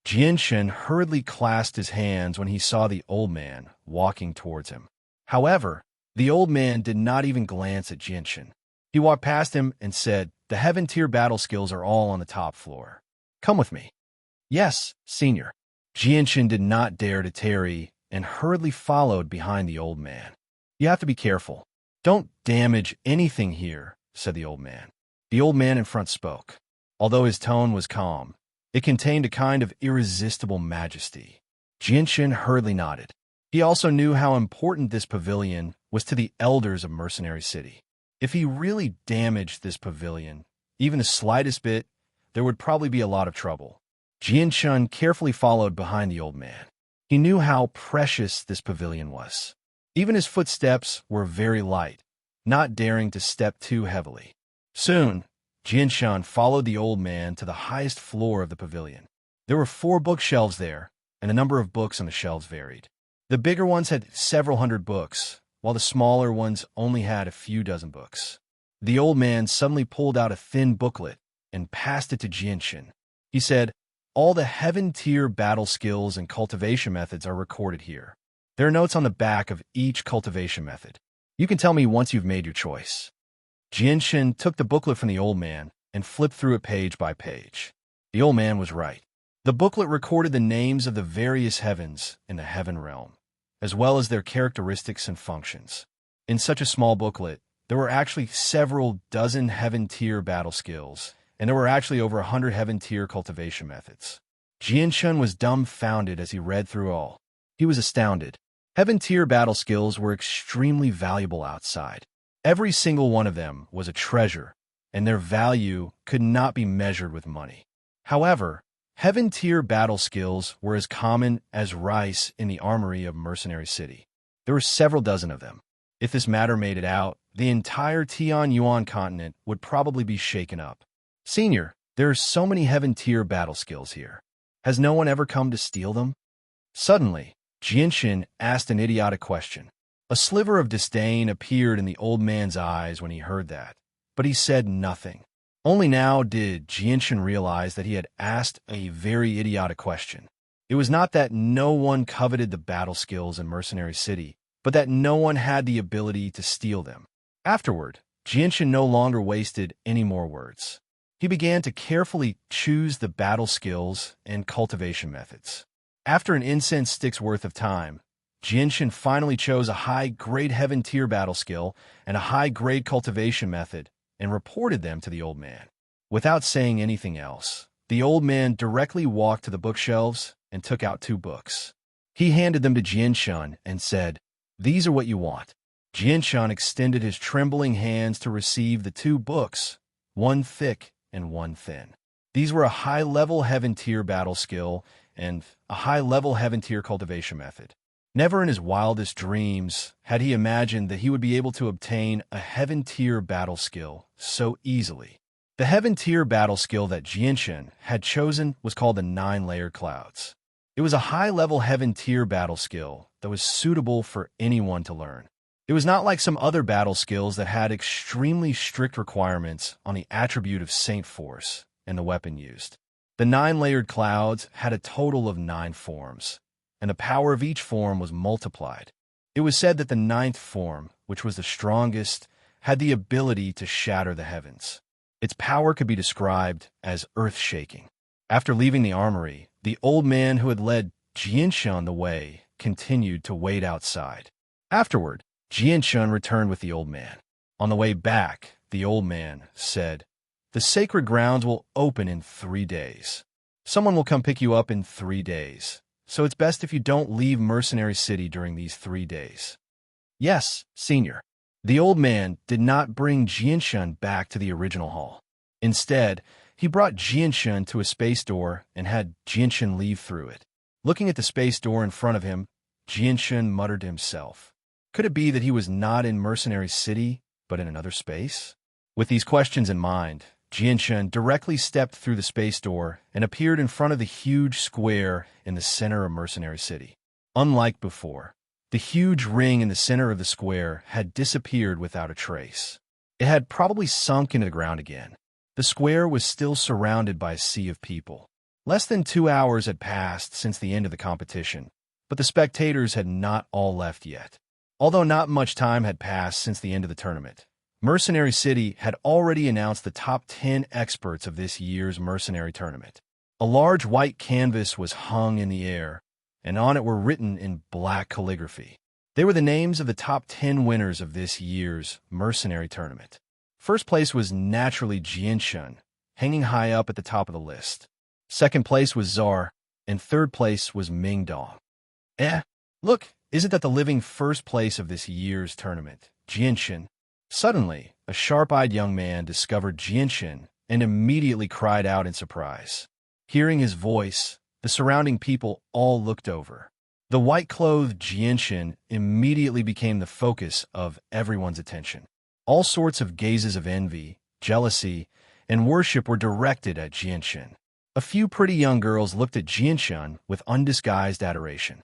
Jian-chun hurriedly clasped his hands when he saw the old man walking towards him. However, the old man did not even glance at Jian-chun. He walked past him and said, "The heaven-tier battle skills are all on the top floor. Come with me." "Yes, Senior." Jian-chun did not dare to tarry and hurriedly followed behind the old man. "You have to be careful. Don't damage anything here," said the old man. The old man in front spoke. Although his tone was calm, It contained a kind of irresistible majesty. Jinshin hurriedly nodded. He also knew how important this pavilion was to the elders of Mercenary City. If he really damaged this pavilion, even the slightest bit, there would probably be a lot of trouble. Jinshin carefully followed behind the old man. He knew how precious this pavilion was. Even his footsteps were very light, not daring to step too heavily. Soon, Jinshin followed the old man to the highest floor of the pavilion. There were 4 bookshelves there, and the number of books on the shelves varied. The bigger ones had several hundred books, while the smaller ones only had a few dozen books. The old man suddenly pulled out a thin booklet and passed it to Jinshin. He said, "All the heaven-tier battle skills and cultivation methods are recorded here. There are notes on the back of each cultivation method. You can tell me once you've made your choice." Jinshin took the booklet from the old man and flipped through it page by page. The old man was right. The booklet recorded the names of the various heavens in the heaven realm, as well as their characteristics and functions. In such a small booklet, there were actually several dozen heaven-tier battle skills, and there were actually over 100 heaven-tier cultivation methods. Jinshin was dumbfounded as he read through all. He was astounded. Heaven-tier battle skills were extremely valuable outside. Every single one of them was a treasure, and their value could not be measured with money. However, heaven-tier battle skills were as common as rice in the armory of Mercenary City. There were several dozen of them. If this matter made it out, the entire Tianyuan continent would probably be shaken up. "Senior, there are so many heaven-tier battle skills here. Has no one ever come to steal them?" Suddenly, Jinshin asked an idiotic question. A sliver of disdain appeared in the old man's eyes when he heard that, but he said nothing. Only now did Jinshin realize that he had asked a very idiotic question. It was not that no one coveted the battle skills in Mercenary City, but that no one had the ability to steal them. Afterward, Jinshin no longer wasted any more words. He began to carefully choose the battle skills and cultivation methods. After an incense stick's worth of time, Jinshin finally chose a high-grade heaven-tier battle skill and a high-grade cultivation method and reported them to the old man. Without saying anything else, the old man directly walked to the bookshelves and took out 2 books. He handed them to Jinshin and said, "These are what you want." Jinshin extended his trembling hands to receive the 2 books, one thick and one thin. These were a high-level heaven-tier battle skill and a high-level heaven-tier cultivation method. Never in his wildest dreams had he imagined that he would be able to obtain a heaven-tier battle skill so easily. The heaven-tier battle skill that Jinshin had chosen was called the 9-layered clouds. It was a high-level heaven-tier battle skill that was suitable for anyone to learn. It was not like some other battle skills that had extremely strict requirements on the attribute of Saint Force and the weapon used. The 9-layered clouds had a total of 9 forms, and the power of each form was multiplied. It was said that the 9th form, which was the strongest, had the ability to shatter the heavens. Its power could be described as earth-shaking. After leaving the armory, the old man who had led Jinshin the way continued to wait outside. Afterward, Jinshin returned with the old man. On the way back, the old man said, "The sacred grounds will open in 3 days. Someone will come pick you up in 3 days. So it's best if you don't leave Mercenary City during these 3 days." "Yes, senior." The old man did not bring Jinshin back to the original hall. Instead, he brought Jinshin to a space door and had Jinshin leave through it. Looking at the space door in front of him, Jinshin muttered to himself, could it be that he was not in Mercenary City, but in another space? With these questions in mind, Jinshin directly stepped through the space door and appeared in front of the huge square in the center of Mercenary City. Unlike before, the huge ring in the center of the square had disappeared without a trace. It had probably sunk into the ground again. The square was still surrounded by a sea of people. Less than 2 hours had passed since the end of the competition, but the spectators had not all left yet. Although not much time had passed since the end of the tournament, Mercenary City had already announced the top 10 experts of this year's Mercenary Tournament. A large white canvas was hung in the air, and on it were written in black calligraphy. They were the names of the top 10 winners of this year's Mercenary Tournament. First place was naturally Jinshin, hanging high up at the top of the list. Second place was Czar, and third place was Ming Dong. Look, isn't that the living first place of this year's tournament, Jianshin? Suddenly, a sharp-eyed young man discovered Jianshin and immediately cried out in surprise. Hearing his voice, the surrounding people all looked over. The white-clothed Jianshin immediately became the focus of everyone's attention. All sorts of gazes of envy, jealousy, and worship were directed at Jianshin. A few pretty young girls looked at Jianshin with undisguised adoration.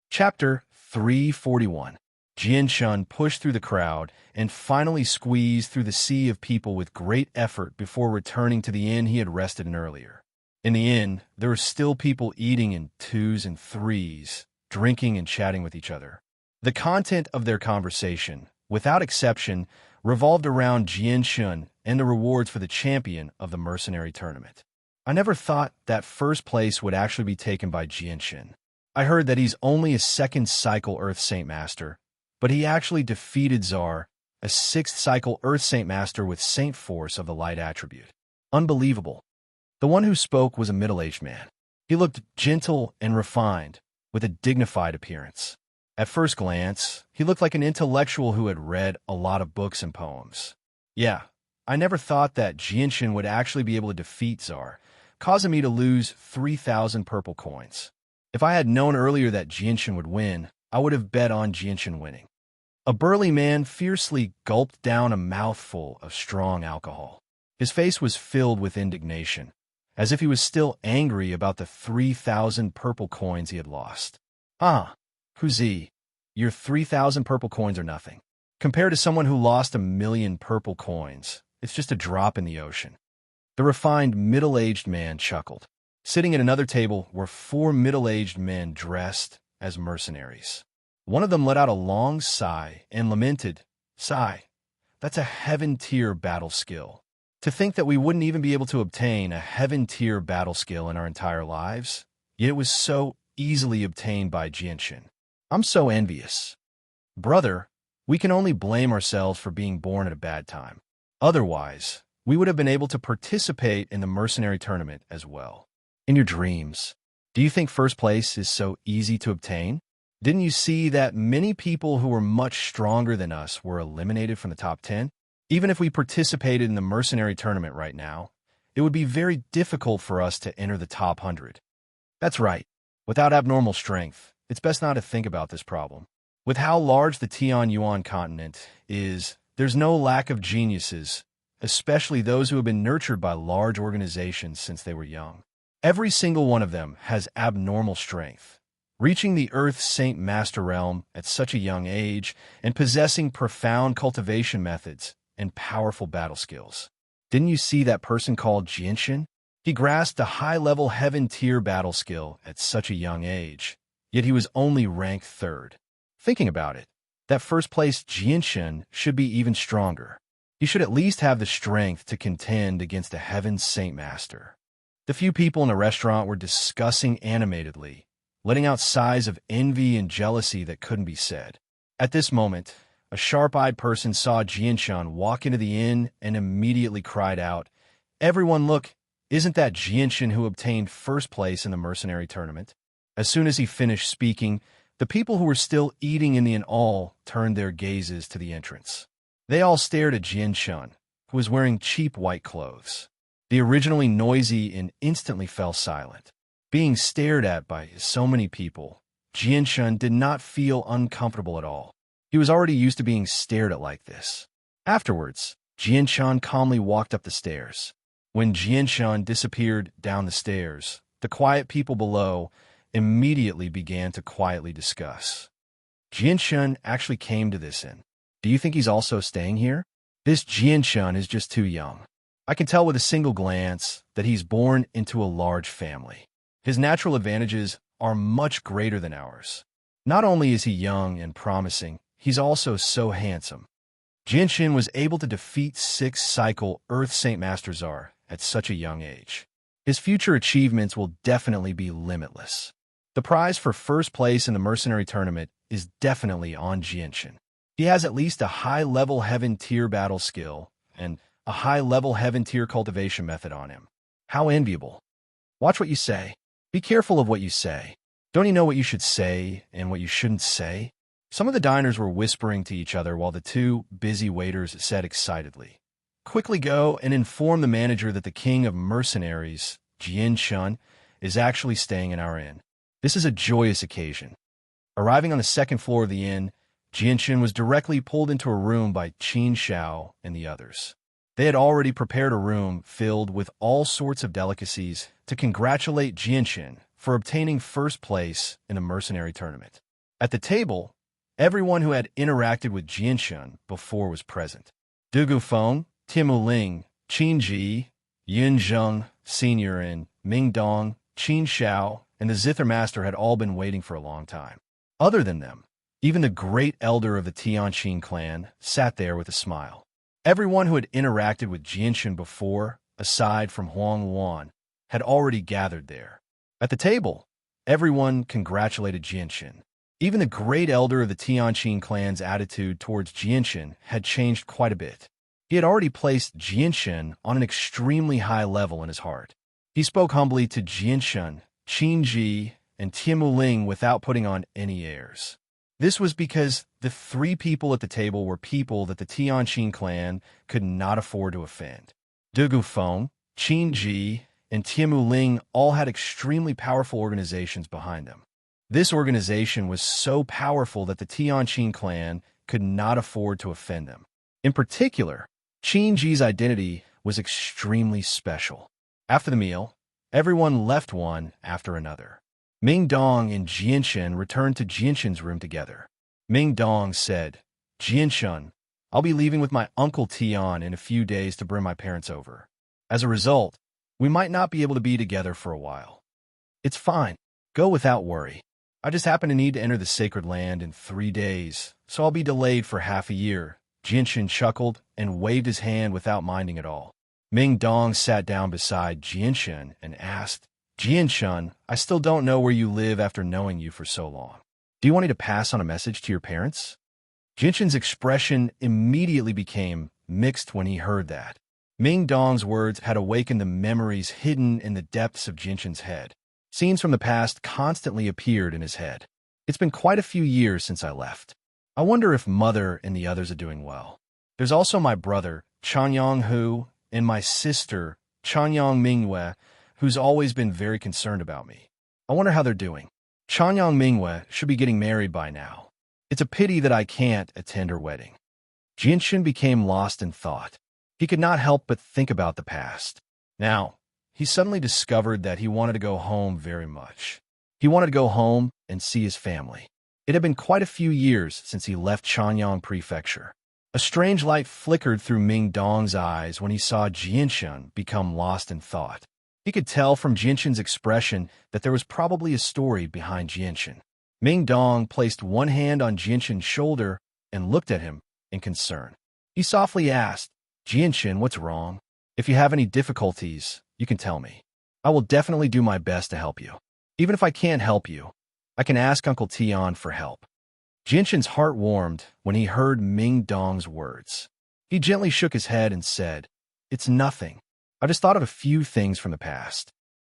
Chapter 341. Jianshin pushed through the crowd and finally squeezed through the sea of people with great effort before returning to the inn he had rested in earlier. In the inn, there were still people eating in twos and threes, drinking and chatting with each other. The content of their conversation, without exception, revolved around Jianshin and the rewards for the champion of the mercenary tournament. I never thought that first place would actually be taken by Jianshin. I heard that he's only a second cycle Earth Saint Master, but he actually defeated Czar, a sixth cycle Earth Saint Master with Saint Force of the Light attribute. Unbelievable. The one who spoke was a middle-aged man. He looked gentle and refined, with a dignified appearance. At first glance, he looked like an intellectual who had read a lot of books and poems. Yeah, I never thought that Jianshin would actually be able to defeat Czar, causing me to lose 3,000 purple coins. If I had known earlier that Jianshin would win, I would have bet on Jianshin winning. A burly man fiercely gulped down a mouthful of strong alcohol. His face was filled with indignation, as if he was still angry about the 3,000 purple coins he had lost. Huzi, your 3,000 purple coins are nothing. Compared to someone who lost 1,000,000 purple coins, it's just a drop in the ocean. The refined middle-aged man chuckled. Sitting at another table were 4 middle-aged men dressed as mercenaries. One of them let out a long sigh and lamented, "Sigh, that's a heaven-tier battle skill. To think that we wouldn't even be able to obtain a heaven-tier battle skill in our entire lives, yet it was so easily obtained by Jianshin. I'm so envious. Brother, we can only blame ourselves for being born at a bad time. Otherwise, we would have been able to participate in the mercenary tournament as well. In your dreams, do you think first place is so easy to obtain? Didn't you see that many people who were much stronger than us were eliminated from the top 10? Even if we participated in the mercenary tournament right now, it would be very difficult for us to enter the top 100. That's right. Without abnormal strength, it's best not to think about this problem. With how large the Tianyuan continent is, there's no lack of geniuses, especially those who have been nurtured by large organizations since they were young. Every single one of them has abnormal strength, reaching the Earth Saint Master Realm at such a young age and possessing profound cultivation methods and powerful battle skills. Didn't you see that person called Jianshin? He grasped a high-level heaven-tier battle skill at such a young age, yet he was only ranked 3rd. Thinking about it, that first-place Jianshin should be even stronger. He should at least have the strength to contend against a Heaven Saint Master. The few people in the restaurant were discussing animatedly, letting out sighs of envy and jealousy that couldn't be said. At this moment, a sharp-eyed person saw Jianshin walk into the inn and immediately cried out, "Everyone look, isn't that Jianshin who obtained first place in the mercenary tournament?" As soon as he finished speaking, the people who were still eating in the inn all turned their gazes to the entrance. They all stared at Jianshin, who was wearing cheap white clothes. The originally noisy and instantly fell silent. Being stared at by so many people, Jianshin did not feel uncomfortable at all. He was already used to being stared at like this. Afterwards, Jianshin calmly walked up the stairs. When Jianshin disappeared down the stairs, the quiet people below immediately began to quietly discuss. Jianshin actually came to this inn. Do you think he's also staying here? This Jianshin is just too young. I can tell with a single glance that he's born into a large family. His natural advantages are much greater than ours. Not only is he young and promising, he's also so handsome. Jianshin was able to defeat 6th cycle Earth Saint Master Czar at such a young age. His future achievements will definitely be limitless. The prize for first place in the mercenary tournament is definitely on Jianshin. He has at least a high-level heaven-tier battle skill and a high-level heaven-tier cultivation method on him. How enviable. Watch what you say. Be careful of what you say. Don't you know what you should say and what you shouldn't say? Some of the diners were whispering to each other while the two busy waiters said excitedly, "Quickly go and inform the manager that the king of mercenaries, Jian Shun, is actually staying in our inn. This is a joyous occasion." Arriving on the second floor of the inn, Jian Shun was directly pulled into a room by Qin Xiao and the others. They had already prepared a room filled with all sorts of delicacies to congratulate Jian Shun for obtaining first place in the mercenary tournament. At the table, everyone who had interacted with Jian Shun before was present. Du Gufeng, Timu Ling, Qin Ji, Yun Zheng, Senior, and Ming Dong, Qin Xiao, and the Zither Master had all been waiting for a long time. Other than them, even the great elder of the Tianqin clan sat there with a smile. Everyone who had interacted with Jian Shun before, aside from Huang Wan, had already gathered there. At the table, everyone congratulated Jian Shun. Even the great elder of the Tianqin clan's attitude towards Jian Shun had changed quite a bit. He had already placed Jian Shun on an extremely high level in his heart. He spoke humbly to Jian Shun, Qin Ji, and Timu Ling without putting on any airs. This was because the three people at the table were people that the Tianqin clan could not afford to offend. Du Gufeng, Qin Ji, and Timu Ling all had extremely powerful organizations behind them. This organization was so powerful that the Tianqin clan could not afford to offend them. In particular, Qin Ji's identity was extremely special. After the meal, everyone left one after another. Ming Dong and Jian Shun returned to Jian Shun's room together. Ming Dong said, "Jian Shun, I'll be leaving with my uncle Tian in a few days to bring my parents over. As a result, we might not be able to be together for a while. It's fine. Go without worry. I just happen to need to enter the sacred land in 3 days, so I'll be delayed for half a year." Jian Shun chuckled and waved his hand without minding at all. Ming Dong sat down beside Jian Shun and asked, "Jian Shun, I still don't know where you live after knowing you for so long. Do you want me to pass on a message to your parents?" Jian Shun's expression immediately became mixed when he heard that. Ming Dong's words had awakened the memories hidden in the depths of Jian Shun's head. Scenes from the past constantly appeared in his head. "It's been quite a few years since I left. I wonder if Mother and the others are doing well. There's also my brother, Chanyang Hu, and my sister, Chanyang Mingwei, who's always been very concerned about me. I wonder how they're doing. Chanyang Mingwei should be getting married by now. It's a pity that I can't attend her wedding." Jian Shun became lost in thought. He could not help but think about the past. Now, he suddenly discovered that he wanted to go home very much. He wanted to go home and see his family. It had been quite a few years since he left Chanyang Prefecture. A strange light flickered through Ming Dong's eyes when he saw Jian Shun become lost in thought. He could tell from Jian Shun's expression that there was probably a story behind Jian Shun. Ming Dong placed one hand on Jian Shun's shoulder and looked at him in concern. He softly asked, "Jian Shun, what's wrong? If you have any difficulties, you can tell me. I will definitely do my best to help you. Even if I can't help you, I can ask Uncle Tian for help." Jian Shun's heart warmed when he heard Ming Dong's words. He gently shook his head and said, "It's nothing. I just thought of a few things from the past."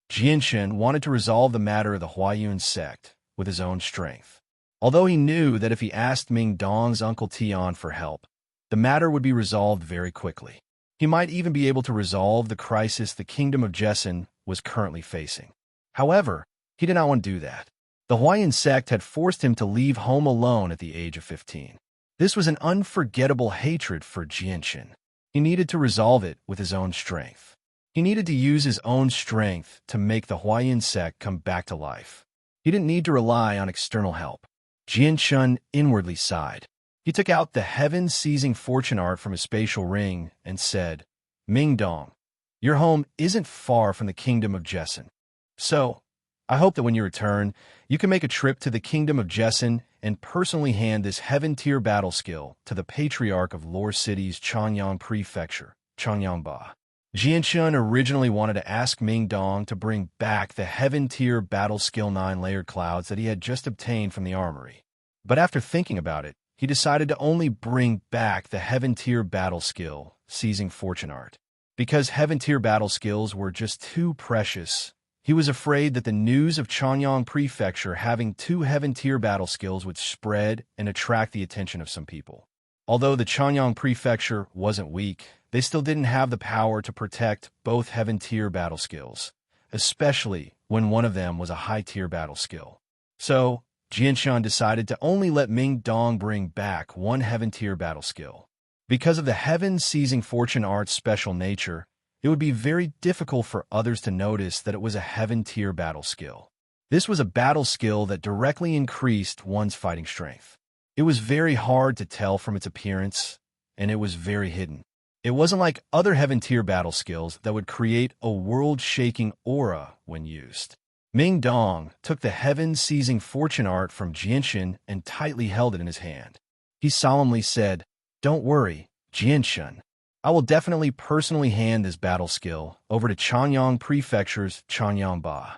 Jian Shun wanted to resolve the matter of the Huayun sect with his own strength. Although he knew that if he asked Ming Dong's Uncle Tian for help, the matter would be resolved very quickly. He might even be able to resolve the crisis the kingdom of Jesson was currently facing. However, he did not want to do that. The Huayun sect had forced him to leave home alone at the age of 15. This was an unforgettable hatred for Jian Shun. He needed to resolve it with his own strength. He needed to use his own strength to make the Huayun sect come back to life. He didn't need to rely on external help. Jian Shun inwardly sighed. He took out the heaven-seizing fortune art from his spatial ring and said, "Ming Dong, your home isn't far from the kingdom of Jesson. So, I hope that when you return, you can make a trip to the kingdom of Jesson and personally hand this heaven-tier battle skill to the patriarch of Lore City's Chanyang Prefecture, Chanyang Ba." Jian Shun originally wanted to ask Ming Dong to bring back the heaven-tier battle skill 9-layered clouds that he had just obtained from the armory. But after thinking about it, he decided to only bring back the heaven-tier battle skill, seizing fortune art. Because heaven-tier battle skills were just too precious, He was afraid that the news of Chanyang Prefecture having 2 heaven-tier battle skills would spread and attract the attention of some people. Although the Chanyang Prefecture wasn't weak, they still didn't have the power to protect both heaven-tier battle skills, especially when one of them was a high-tier battle skill. So, Jianshan decided to only let Ming Dong bring back 1 heaven-tier battle skill. Because of the heaven-seizing fortune art's special nature, it would be very difficult for others to notice that it was a heaven-tier battle skill. This was a battle skill that directly increased one's fighting strength. It was very hard to tell from its appearance, and it was very hidden. It wasn't like other heaven-tier battle skills that would create a world-shaking aura when used. Ming Dong took the heaven-seizing fortune art from Jianshan and tightly held it in his hand. He solemnly said, "Don't worry, Jianshan. I will definitely personally hand this battle skill over to Chanyang Prefecture's Chanyang Ba.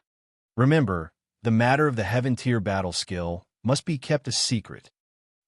Remember, the matter of the heaven-tier battle skill must be kept a secret."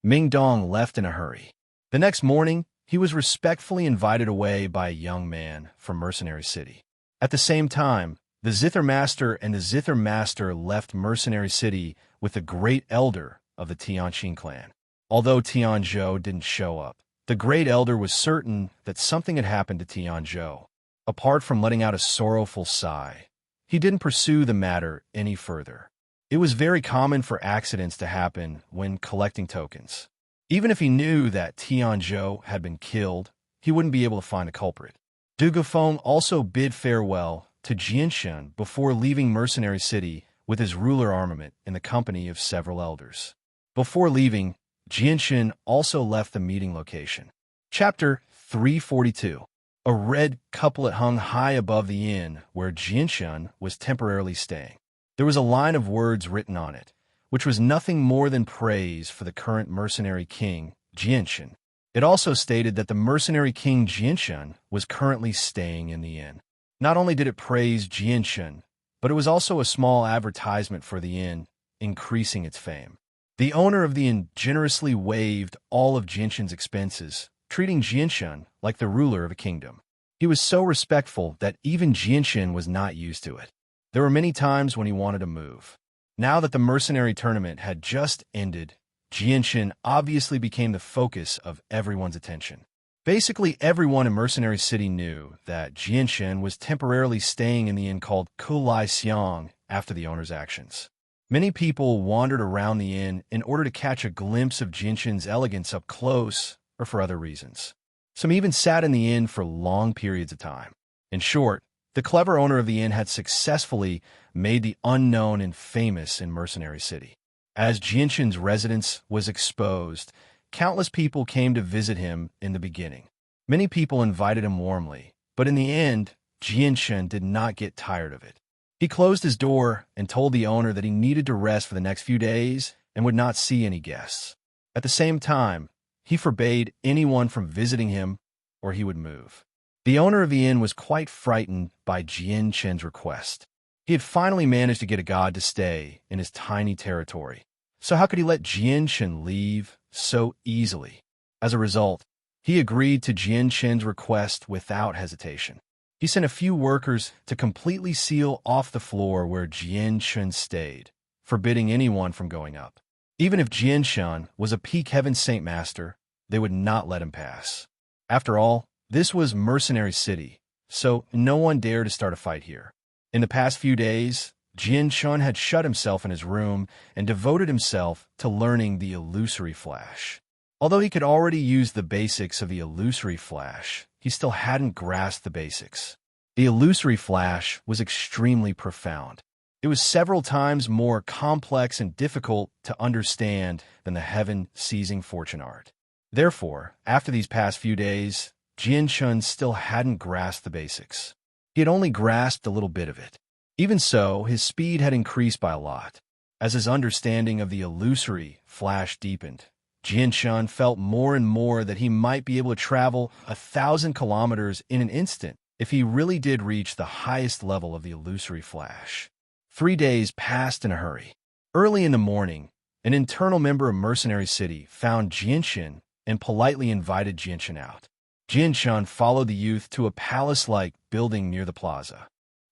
Ming Dong left in a hurry. The next morning, he was respectfully invited away by a young man from Mercenary City. At the same time, the Zither Master and the Zither Master left Mercenary City with the Great Elder of the Tianqing clan. Although Tianzhou didn't show up, the Great Elder was certain that something had happened to Tianzhou. Apart from letting out a sorrowful sigh, he didn't pursue the matter any further. It was very common for accidents to happen when collecting tokens. Even if he knew that Tianzhou had been killed, he wouldn't be able to find a culprit. Du Gufeng also bid farewell to Jianshan before leaving Mercenary City with his ruler armament in the company of several elders. Before leaving, Jianshan also left the meeting location. Chapter 342. A red couplet hung high above the inn where Jianshan was temporarily staying. There was a line of words written on it, which was nothing more than praise for the current mercenary king, Jianshan. It also stated that the mercenary king Jianshan was currently staying in the inn. Not only did it praise Jianshan, but it was also a small advertisement for the inn, increasing its fame. The owner of the inn generously waived all of Jianshan's expenses, treating Jianshan like the ruler of a kingdom. He was so respectful that even Jianshan was not used to it. There were many times when he wanted to move. Now that the mercenary tournament had just ended, Jianshan obviously became the focus of everyone's attention. Basically, everyone in Mercenary City knew that Jianshan was temporarily staying in the inn called Kulai Xiang after the owner's actions. Many people wandered around the inn in order to catch a glimpse of Jianshan's elegance up close or for other reasons. Some even sat in the inn for long periods of time. In short, the clever owner of the inn had successfully made the unknown and famous in Mercenary City. As Jianshan's residence was exposed, countless people came to visit him in the beginning. Many people invited him warmly, but in the end, Jianshan did not get tired of it. He closed his door and told the owner that he needed to rest for the next few days and would not see any guests. At the same time, he forbade anyone from visiting him or he would move. The owner of the inn was quite frightened by Jianshan's request. He had finally managed to get a god to stay in his tiny territory. So how could he let Jianshan leave so easily? As a result, he agreed to Jianshan's request without hesitation. He sent a few workers to completely seal off the floor where Jianshan stayed, forbidding anyone from going up. Even if Jianshan was a peak heaven saint master, they would not let him pass. After all, this was Mercenary City, so no one dared to start a fight here. In the past few days, Jianshan had shut himself in his room and devoted himself to learning the illusory flash. Although he could already use the basics of the illusory flash, he still hadn't grasped the basics. The illusory flash was extremely profound. It was several times more complex and difficult to understand than the heaven-seizing fortune art. Therefore, after these past few days, Jianshan still hadn't grasped the basics. He had only grasped a little bit of it. Even so, his speed had increased by a lot. As his understanding of the illusory flash deepened, Jianshan felt more and more that he might be able to travel 1,000 kilometers in an instant if he really did reach the highest level of the illusory flash. 3 days passed in a hurry. Early in the morning, an internal member of Mercenary City found Jianshan and politely invited Jianshan out. Jianshan followed the youth to a palace-like building near the plaza.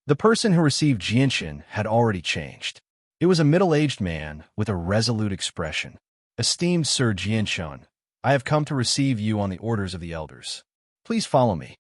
The person who received Jianxin had already changed. It was a middle-aged man with a resolute expression. "Esteemed Sir Jianxin, I have come to receive you on the orders of the elders. Please follow me."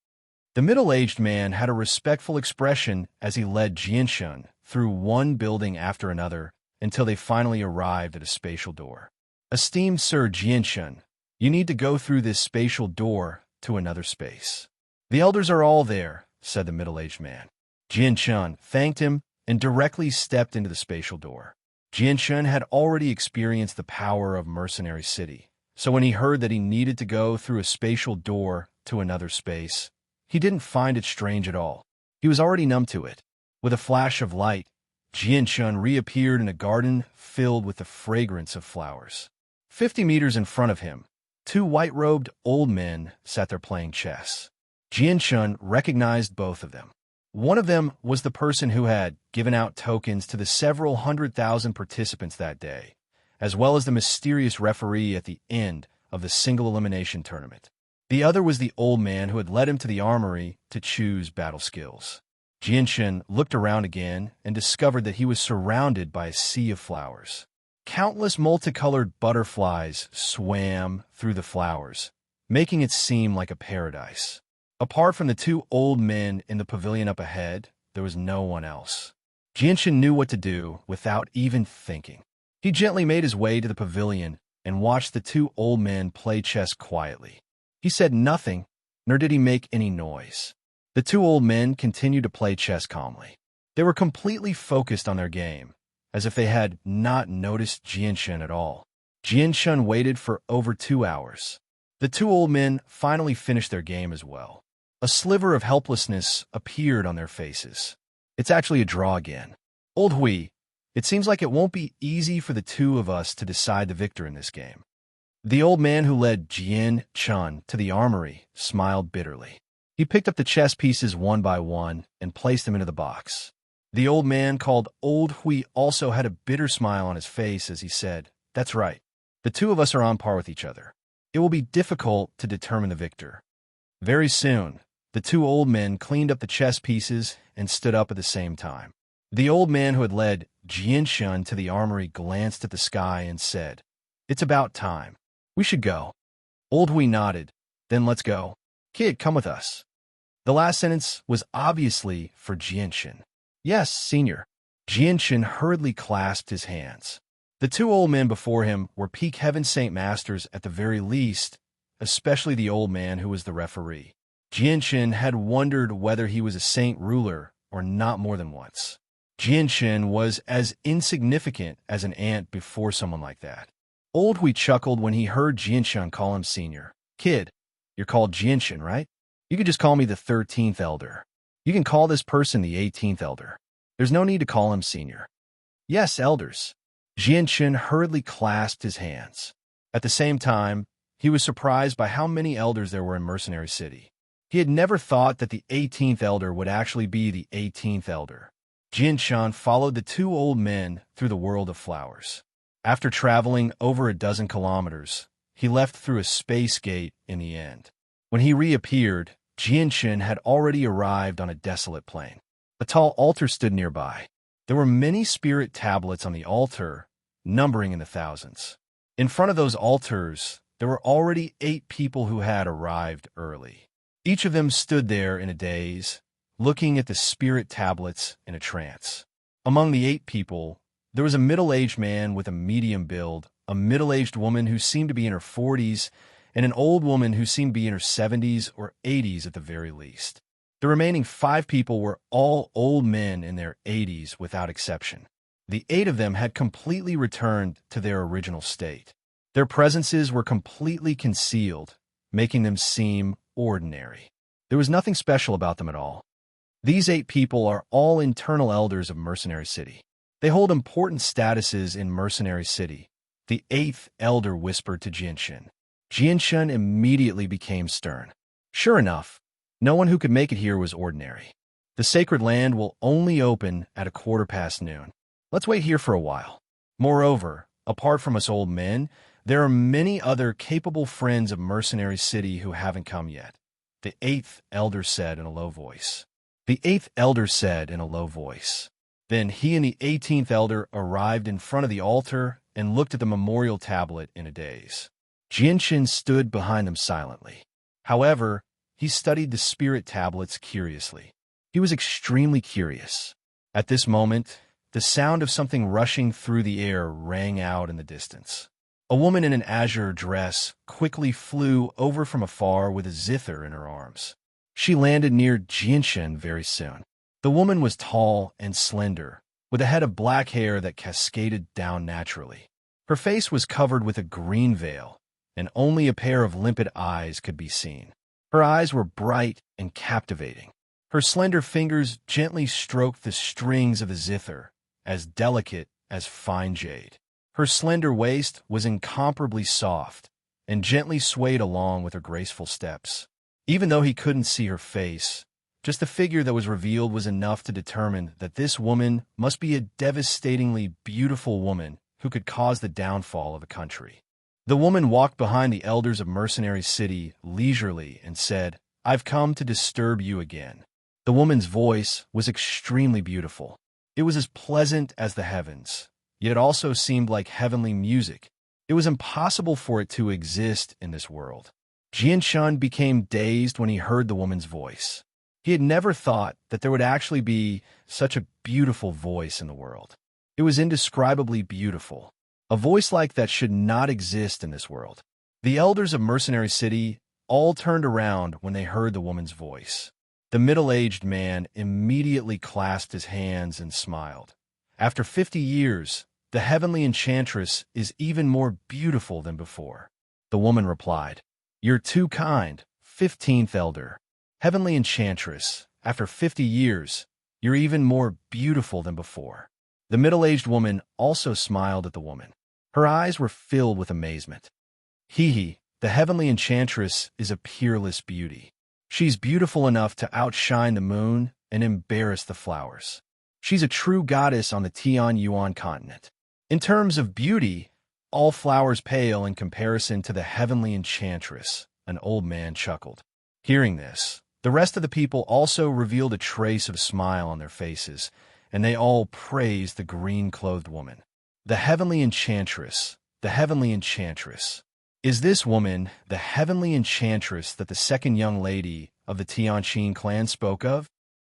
The middle-aged man had a respectful expression as he led Jianxin through one building after another until they finally arrived at a spatial door. "Esteemed Sir Jianxin, you need to go through this spatial door to another space." "The elders are all there," said the middle-aged man. Jianxin thanked him and directly stepped into the spatial door. Jianxin had already experienced the power of Mercenary City, so when he heard that he needed to go through a spatial door to another space, he didn't find it strange at all. He was already numb to it. With a flash of light, Jianxin reappeared in a garden filled with the fragrance of flowers. 50 meters in front of him, two white-robed old men sat there playing chess. Jianxin recognized both of them. One of them was the person who had given out tokens to the several 100,000 participants that day, as well as the mysterious referee at the end of the single elimination tournament. The other was the old man who had led him to the armory to choose battle skills. Jianxin looked around again and discovered that he was surrounded by a sea of flowers. Countless multicolored butterflies swam through the flowers, making it seem like a paradise. Apart from the two old men in the pavilion up ahead, there was no one else. Jianxin knew what to do without even thinking. He gently made his way to the pavilion and watched the two old men play chess quietly. He said nothing, nor did he make any noise. The two old men continued to play chess calmly. They were completely focused on their game, as if they had not noticed Jianxin at all. Jianxin waited for over 2 hours. The two old men finally finished their game as well. A sliver of helplessness appeared on their faces. "It's actually a draw again. Old Hui, it seems like it won't be easy for the two of us to decide the victor in this game." The old man who led Jianxin to the armory smiled bitterly. He picked up the chess pieces one by one and placed them into the box. The old man called Old Hui also had a bitter smile on his face as he said, "That's right. The two of us are on par with each other. It will be difficult to determine the victor." Very soon, the two old men cleaned up the chess pieces and stood up at the same time. The old man who had led Jianxin to the armory glanced at the sky and said, "It's about time. We should go." Old Hui nodded. "Then let's go. Kid, come with us." The last sentence was obviously for Jianxin. "Yes, senior." Jianxin hurriedly clasped his hands. The two old men before him were peak Heaven Saint Masters at the very least, especially the old man who was the referee. Jianxin had wondered whether he was a saint ruler or not more than once. Jianxin was as insignificant as an ant before someone like that. Old Hui chuckled when he heard Jianxin call him senior. "Kid, you're called Jianxin, right? You could just call me the 13th elder. You can call this person the 18th elder. There's no need to call him senior." "Yes, elders." Jianxin hurriedly clasped his hands. At the same time, he was surprised by how many elders there were in Mercenary City. He had never thought that the 18th elder would actually be the 18th elder. Jianxin followed the two old men through the world of flowers. After traveling over a dozen kilometers, he left through a space gate in the end. When he reappeared, Jianxin had already arrived on a desolate plain. A tall altar stood nearby. There were many spirit tablets on the altar, numbering in the thousands. In front of those altars, there were already 8 people who had arrived early. Each of them stood there in a daze, looking at the spirit tablets in a trance. Among the 8 people, there was a middle-aged man with a medium build, a middle-aged woman who seemed to be in her 40s, and an old woman who seemed to be in her 70s or 80s at the very least. The remaining 5 people were all old men in their 80s without exception. The 8 of them had completely returned to their original state. Their presences were completely concealed, making them seem ordinary. There was nothing special about them at all. These 8 people are all internal elders of Mercenary City. They hold important statuses in Mercenary City. The 8th elder whispered to Jianxin. Jianxin immediately became stern. Sure enough, no one who could make it here was ordinary. The sacred land will only open at noon. Let's wait here for a while. Moreover, apart from us old men, there are many other capable friends of Mercenary City who haven't come yet, the 8th elder said in a low voice. the 8th elder said in a low voice. Then he and the 18th elder arrived in front of the altar and looked at the memorial tablet in a daze. Jianchen stood behind them silently. However, he studied the spirit tablets curiously. He was extremely curious. At this moment, the sound of something rushing through the air rang out in the distance. A woman in an azure dress quickly flew over from afar with a zither in her arms. She landed near Jianchen very soon. The woman was tall and slender, with a head of black hair that cascaded down naturally. Her face was covered with a green veil, and only a pair of limpid eyes could be seen. Her eyes were bright and captivating. Her slender fingers gently stroked the strings of the zither, as delicate as fine jade. Her slender waist was incomparably soft and gently swayed along with her graceful steps. Even though he couldn't see her face, just the figure that was revealed was enough to determine that this woman must be a devastatingly beautiful woman who could cause the downfall of a country. The woman walked behind the elders of Mercenary City leisurely and said, "I've come to disturb you again." The woman's voice was extremely beautiful. It was as pleasant as the heavens, yet it also seemed like heavenly music. It was impossible for it to exist in this world. Jianchen became dazed when he heard the woman's voice. He had never thought that there would actually be such a beautiful voice in the world. It was indescribably beautiful. A voice like that should not exist in this world. The elders of Mercenary City all turned around when they heard the woman's voice. The middle-aged man immediately clasped his hands and smiled. After 50 years, the heavenly enchantress is even more beautiful than before. The woman replied, "You're too kind, 15th elder. Heavenly enchantress, after 50 years, you're even more beautiful than before." The middle-aged woman also smiled at the woman. Her eyes were filled with amazement. "Hee, the heavenly enchantress is a peerless beauty. She's beautiful enough to outshine the moon and embarrass the flowers. She's a true goddess on the Tianyuan continent. In terms of beauty, all flowers pale in comparison to the heavenly enchantress," an old man chuckled. Hearing this, the rest of the people also revealed a trace of smile on their faces, and they all praised the green-clothed woman. The heavenly enchantress, the heavenly enchantress. Is this woman the heavenly enchantress that the second young lady of the Tianqin clan spoke of?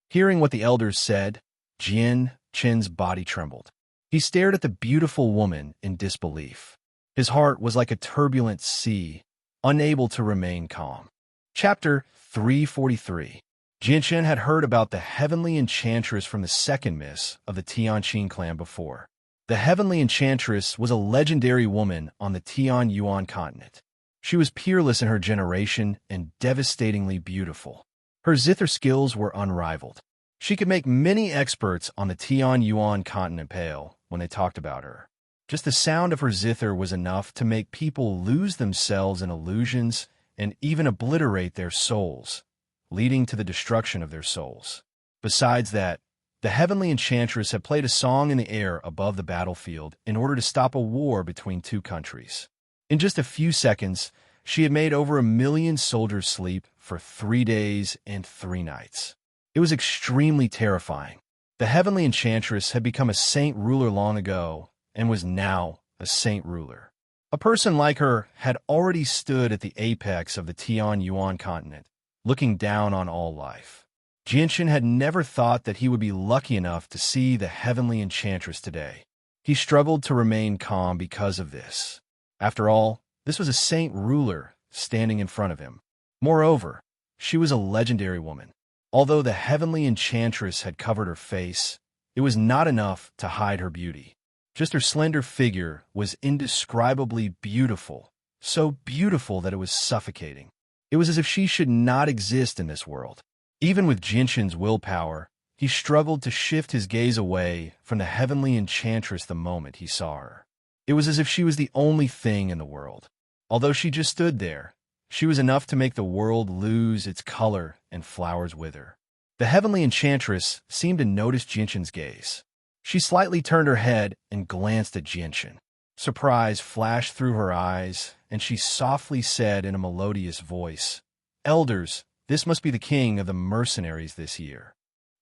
Hearing what the elders said, Jianchen's body trembled. He stared at the beautiful woman in disbelief. His heart was like a turbulent sea, unable to remain calm. Chapter 343. Jianchen had heard about the heavenly enchantress from the second miss of the Tianqin clan before. The heavenly enchantress was a legendary woman on the Tianyuan continent. She was peerless in her generation and devastatingly beautiful. Her zither skills were unrivaled. She could make many experts on the Tianyuan continent pale when they talked about her. Just the sound of her zither was enough to make people lose themselves in illusions and even obliterate their souls, leading to the destruction of their souls. Besides that, the heavenly enchantress had played a song in the air above the battlefield in order to stop a war between two countries. In just a few seconds, she had made over 1 million soldiers sleep for 3 days and 3 nights. It was extremely terrifying. The heavenly enchantress had become a saint ruler long ago and was now a saint ruler. A person like her had already stood at the apex of the Tianyuan continent, looking down on all life. Jianchen had never thought that he would be lucky enough to see the heavenly enchantress today. He struggled to remain calm because of this. After all, this was a saint ruler standing in front of him. Moreover, she was a legendary woman. Although the heavenly enchantress had covered her face, it was not enough to hide her beauty. Just her slender figure was indescribably beautiful, so beautiful that it was suffocating. It was as if she should not exist in this world. Even with Jianchen's willpower, he struggled to shift his gaze away from the heavenly enchantress the moment he saw her. It was as if she was the only thing in the world. Although she just stood there, she was enough to make the world lose its color and flowers wither. The heavenly enchantress seemed to notice Jianchen's gaze. She slightly turned her head and glanced at Jianchen. Surprise flashed through her eyes, and she softly said in a melodious voice, "Elders, this must be the king of the mercenaries this year."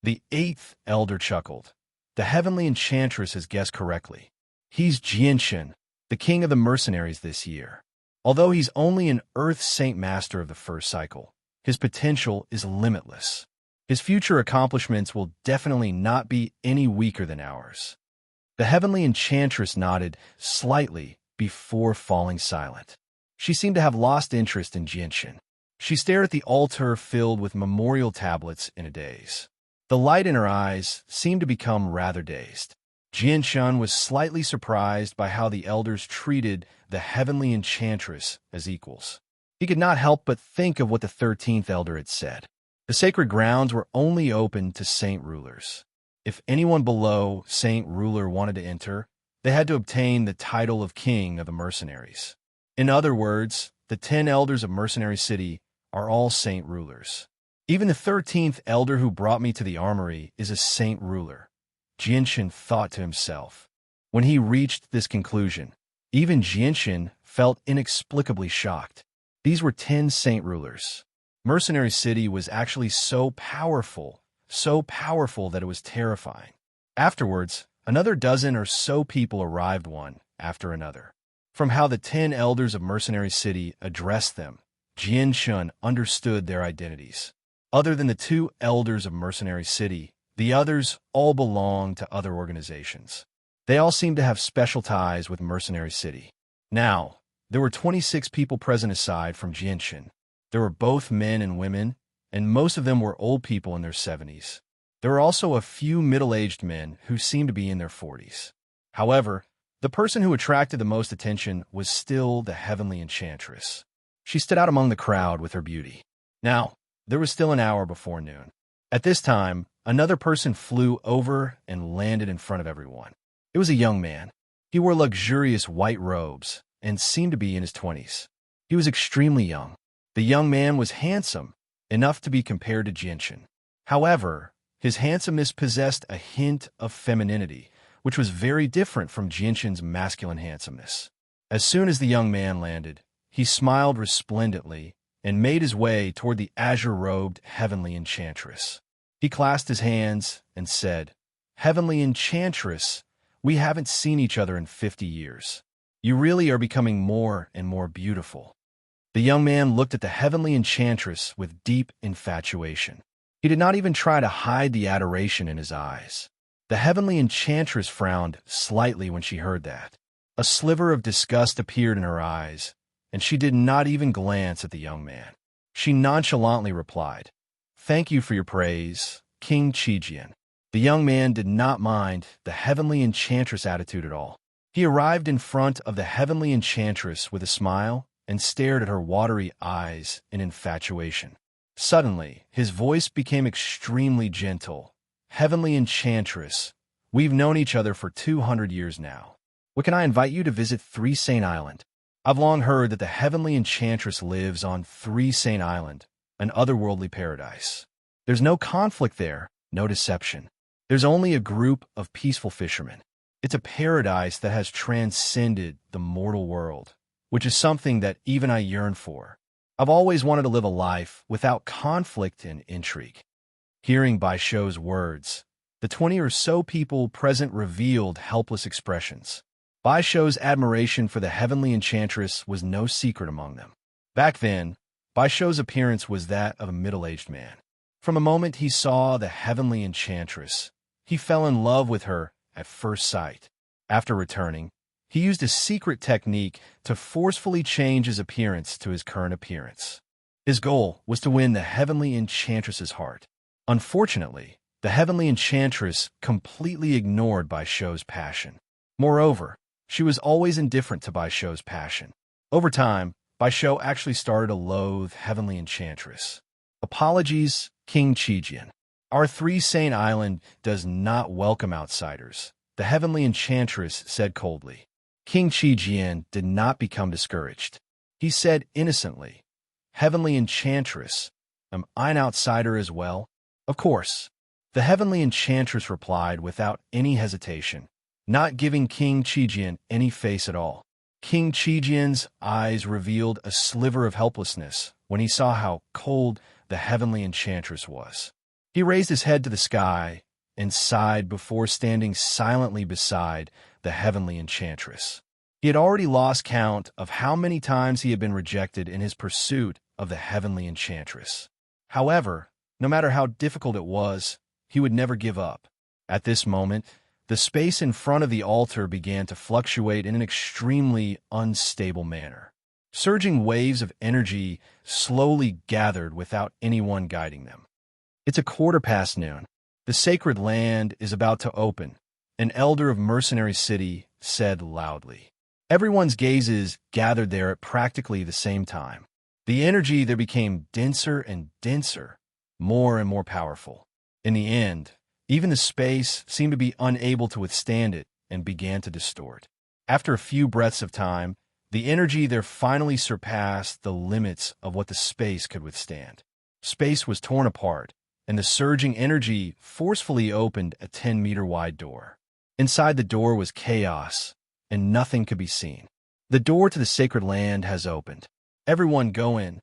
The eighth elder chuckled. The heavenly enchantress has guessed correctly. He's Jianshan, the king of the mercenaries this year. Although he's only an Earth Saint Master of the first cycle, his potential is limitless. His future accomplishments will definitely not be any weaker than ours. The heavenly enchantress nodded slightly before falling silent. She seemed to have lost interest in Jianshan. She stared at the altar filled with memorial tablets in a daze. The light in her eyes seemed to become rather dazed. Jianshan was slightly surprised by how the elders treated the heavenly enchantress as equals. He could not help but think of what the 13th elder had said. The sacred grounds were only open to saint rulers. If anyone below saint ruler wanted to enter, they had to obtain the title of king of the mercenaries. In other words, the 10 elders of Mercenary City are all saint rulers. Even the 13th elder who brought me to the armory is a saint ruler, Jianshan thought to himself. When he reached this conclusion, even Jianshan felt inexplicably shocked. These were 10 saint rulers. Mercenary City was actually so powerful that it was terrifying. Afterwards, another dozen or so people arrived one after another. From how the 10 elders of Mercenary City addressed them, Jianshan understood their identities. Other than the 2 elders of Mercenary City, the others all belonged to other organizations. They all seemed to have special ties with Mercenary City. Now, there were 26 people present aside from Jianshan. There were both men and women, and most of them were old people in their 70s. There were also a few middle-aged men who seemed to be in their 40s. However, the person who attracted the most attention was still the heavenly enchantress. She stood out among the crowd with her beauty. Now, there was still an hour before noon. At this time, another person flew over and landed in front of everyone. It was a young man. He wore luxurious white robes and seemed to be in his 20s. He was extremely young. The young man was handsome, enough to be compared to Jianshan. However, his handsomeness possessed a hint of femininity, which was very different from Jianshan's masculine handsomeness. As soon as the young man landed, he smiled resplendently and made his way toward the azure-robed heavenly enchantress. He clasped his hands and said, "Heavenly enchantress, we haven't seen each other in 50 years. You really are becoming more and more beautiful." The young man looked at the heavenly enchantress with deep infatuation. He did not even try to hide the adoration in his eyes. The heavenly enchantress frowned slightly when she heard that. A sliver of disgust appeared in her eyes, and she did not even glance at the young man. She nonchalantly replied, "Thank you for your praise, King Qijian." The young man did not mind the heavenly enchantress attitude at all. He arrived in front of the heavenly enchantress with a smile and stared at her watery eyes in infatuation. Suddenly, his voice became extremely gentle. "Heavenly enchantress, we've known each other for 200 years now. What can I invite you to visit 3 Saint Island? I've long heard that the heavenly enchantress lives on 3 Saint Island, an otherworldly paradise. There's no conflict there, no deception. There's only a group of peaceful fishermen. It's a paradise that has transcended the mortal world, which is something that even I yearn for. I've always wanted to live a life without conflict and intrigue." Hearing Bai Shou's words, the 20 or so people present revealed helpless expressions. Bai Shou's admiration for the heavenly enchantress was no secret among them. Back then, Bai Shou's appearance was that of a middle-aged man. From the moment he saw the heavenly enchantress, he fell in love with her at first sight. After returning, he used a secret technique to forcefully change his appearance to his current appearance. His goal was to win the heavenly enchantress's heart. Unfortunately, the heavenly enchantress completely ignored Bai Shou's passion. Moreover, she was always indifferent to Bai Shou's passion. Over time, Bai Shou actually started to loathe heavenly enchantress. "Apologies, King Qijian. Our 3 Saint Island does not welcome outsiders," the heavenly enchantress said coldly. King Qijian did not become discouraged. He said innocently, "Heavenly enchantress, am I an outsider as well?" "Of course." The heavenly enchantress replied without any hesitation, not giving King Qijian any face at all. King Qijian's eyes revealed a sliver of helplessness when he saw how cold the heavenly enchantress was. He raised his head to the sky and sighed before standing silently beside the heavenly enchantress. He had already lost count of how many times he had been rejected in his pursuit of the heavenly enchantress. However, no matter how difficult it was, he would never give up. At this moment, the space in front of the altar began to fluctuate in an extremely unstable manner. Surging waves of energy slowly gathered without anyone guiding them. It's 1:15 noon. The sacred land is about to open, an elder of Mercenary City said loudly. Everyone's gazes gathered there at practically the same time. The energy there became denser and denser, more and more powerful. In the end, even the space seemed to be unable to withstand it and began to distort. After a few breaths of time, the energy there finally surpassed the limits of what the space could withstand. Space was torn apart, and the surging energy forcefully opened a 10-meter-wide door. Inside the door was chaos, and nothing could be seen. The door to the sacred land has opened. Everyone go in.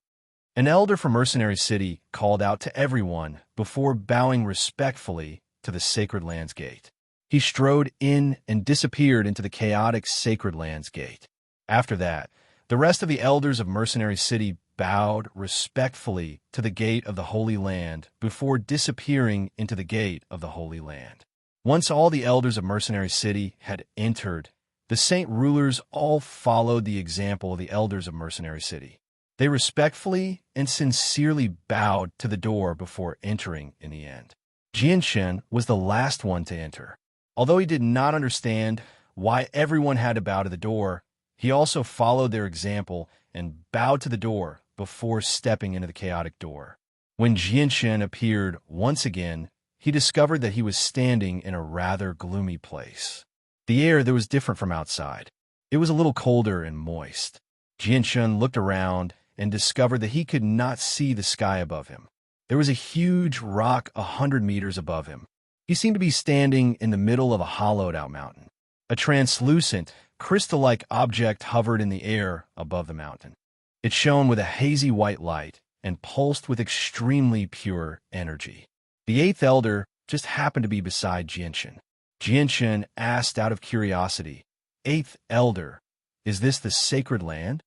An elder from Mercenary City called out to everyone before bowing respectfully to the sacred land's gate. He strode in and disappeared into the chaotic sacred land's gate. After that, the rest of the elders of Mercenary City bowed respectfully to the gate of the Holy Land before disappearing into the gate of the Holy Land. Once all the elders of Mercenary City had entered, the saint rulers all followed the example of the elders of Mercenary City. They respectfully and sincerely bowed to the door before entering in the end. Jianshen was the last one to enter. Although he did not understand why everyone had to bow to the door, he also followed their example and bowed to the door before stepping into the chaotic door. When Jianshen appeared once again, he discovered that he was standing in a rather gloomy place. The air there was different from outside. It was a little colder and moist. Jianshen looked around and discovered that he could not see the sky above him. There was a huge rock 100 meters above him. He seemed to be standing in the middle of a hollowed-out mountain. A translucent, crystal-like object hovered in the air above the mountain. It shone with a hazy white light and pulsed with extremely pure energy. The eighth elder just happened to be beside Jianshen. Jianshen asked out of curiosity, "Eighth elder, is this the sacred land?"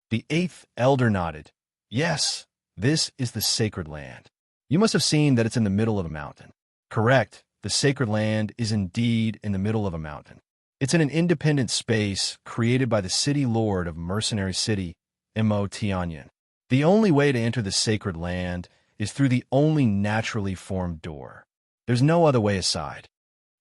The eighth elder nodded. "Yes, this is the sacred land. You must have seen that it's in the middle of a mountain." "Correct. The sacred land is indeed in the middle of a mountain. It's in an independent space created by the city lord of Mercenary City, Mo Tianyan. The only way to enter the sacred land is through the only naturally formed door. There's no other way aside."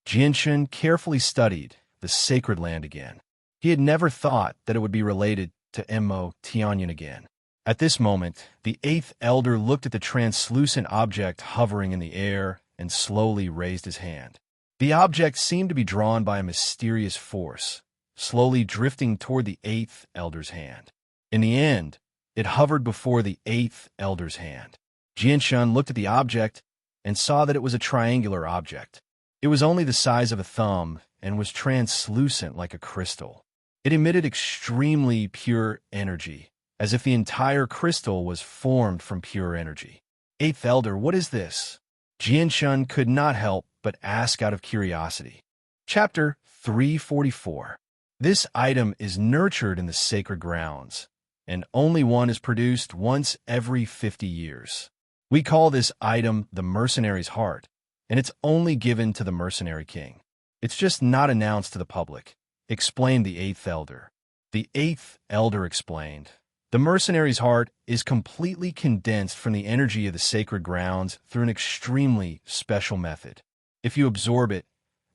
Jianshen carefully studied the sacred land again. He had never thought that it would be related to Mo Tianyan again. At this moment, the eighth elder looked at the translucent object hovering in the air and slowly raised his hand. The object seemed to be drawn by a mysterious force, slowly drifting toward the eighth elder's hand. In the end, it hovered before the eighth elder's hand. Jianshen looked at the object and saw that it was a triangular object. It was only the size of a thumb and was translucent like a crystal. It emitted extremely pure energy, as if the entire crystal was formed from pure energy. "Eighth elder, what is this?" Jianshen could not help but ask out of curiosity. Chapter 344. This item is nurtured in the sacred grounds, and only one is produced once every 50 years. We call this item the mercenary's heart, and it's only given to the mercenary king. It's just not announced to the public, explained the eighth elder. The eighth elder explained, "The mercenary's heart is completely condensed from the energy of the sacred grounds through an extremely special method. If you absorb it,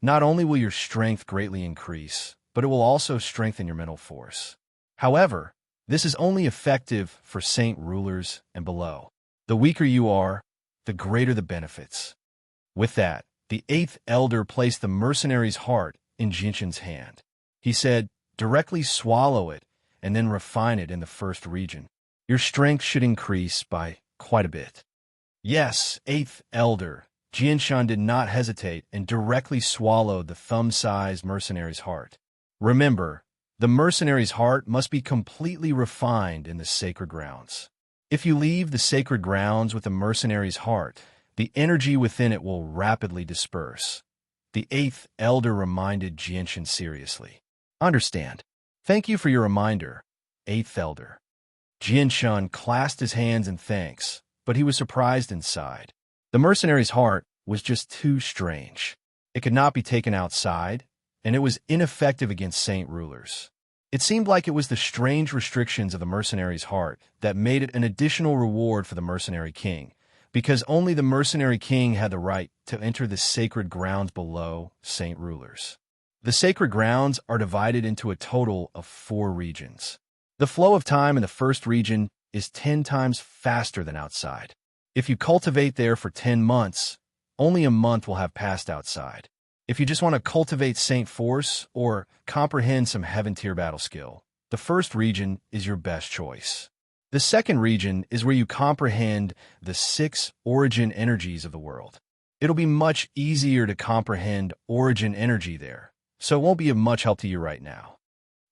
not only will your strength greatly increase, but it will also strengthen your mental force. However, this is only effective for saint rulers and below. The weaker you are, the greater the benefits." With that, the eighth elder placed the mercenary's heart in Jianshen's hand. He said, "Directly swallow it and then refine it in the first region. Your strength should increase by quite a bit." "Yes, eighth elder." Jianshen did not hesitate and directly swallowed the thumb-sized mercenary's heart. Remember, the mercenary's heart must be completely refined in the sacred grounds. If you leave the sacred grounds with the mercenary's heart, The energy within it will rapidly disperse. The eighth elder reminded Jianshan seriously. Understand. Thank you for your reminder, eighth elder. Jianshan clasped his hands in thanks, but he was surprised inside. The mercenary's heart was just too strange. It could not be taken outside, and it was ineffective against saint rulers. It seemed like it was the strange restrictions of the mercenary's heart that made it an additional reward for the mercenary king, because only the mercenary king had the right to enter the sacred grounds below saint rulers. The sacred grounds are divided into a total of 4 regions. The flow of time in the first region is 10 times faster than outside. If you cultivate there for 10 months, only a month will have passed outside. If you just want to cultivate Saint Force or comprehend some Heaven tier battle skill, the first region is your best choice. The second region is where you comprehend the 6 origin energies of the world. It'll be much easier to comprehend origin energy there, so it won't be of much help to you right now.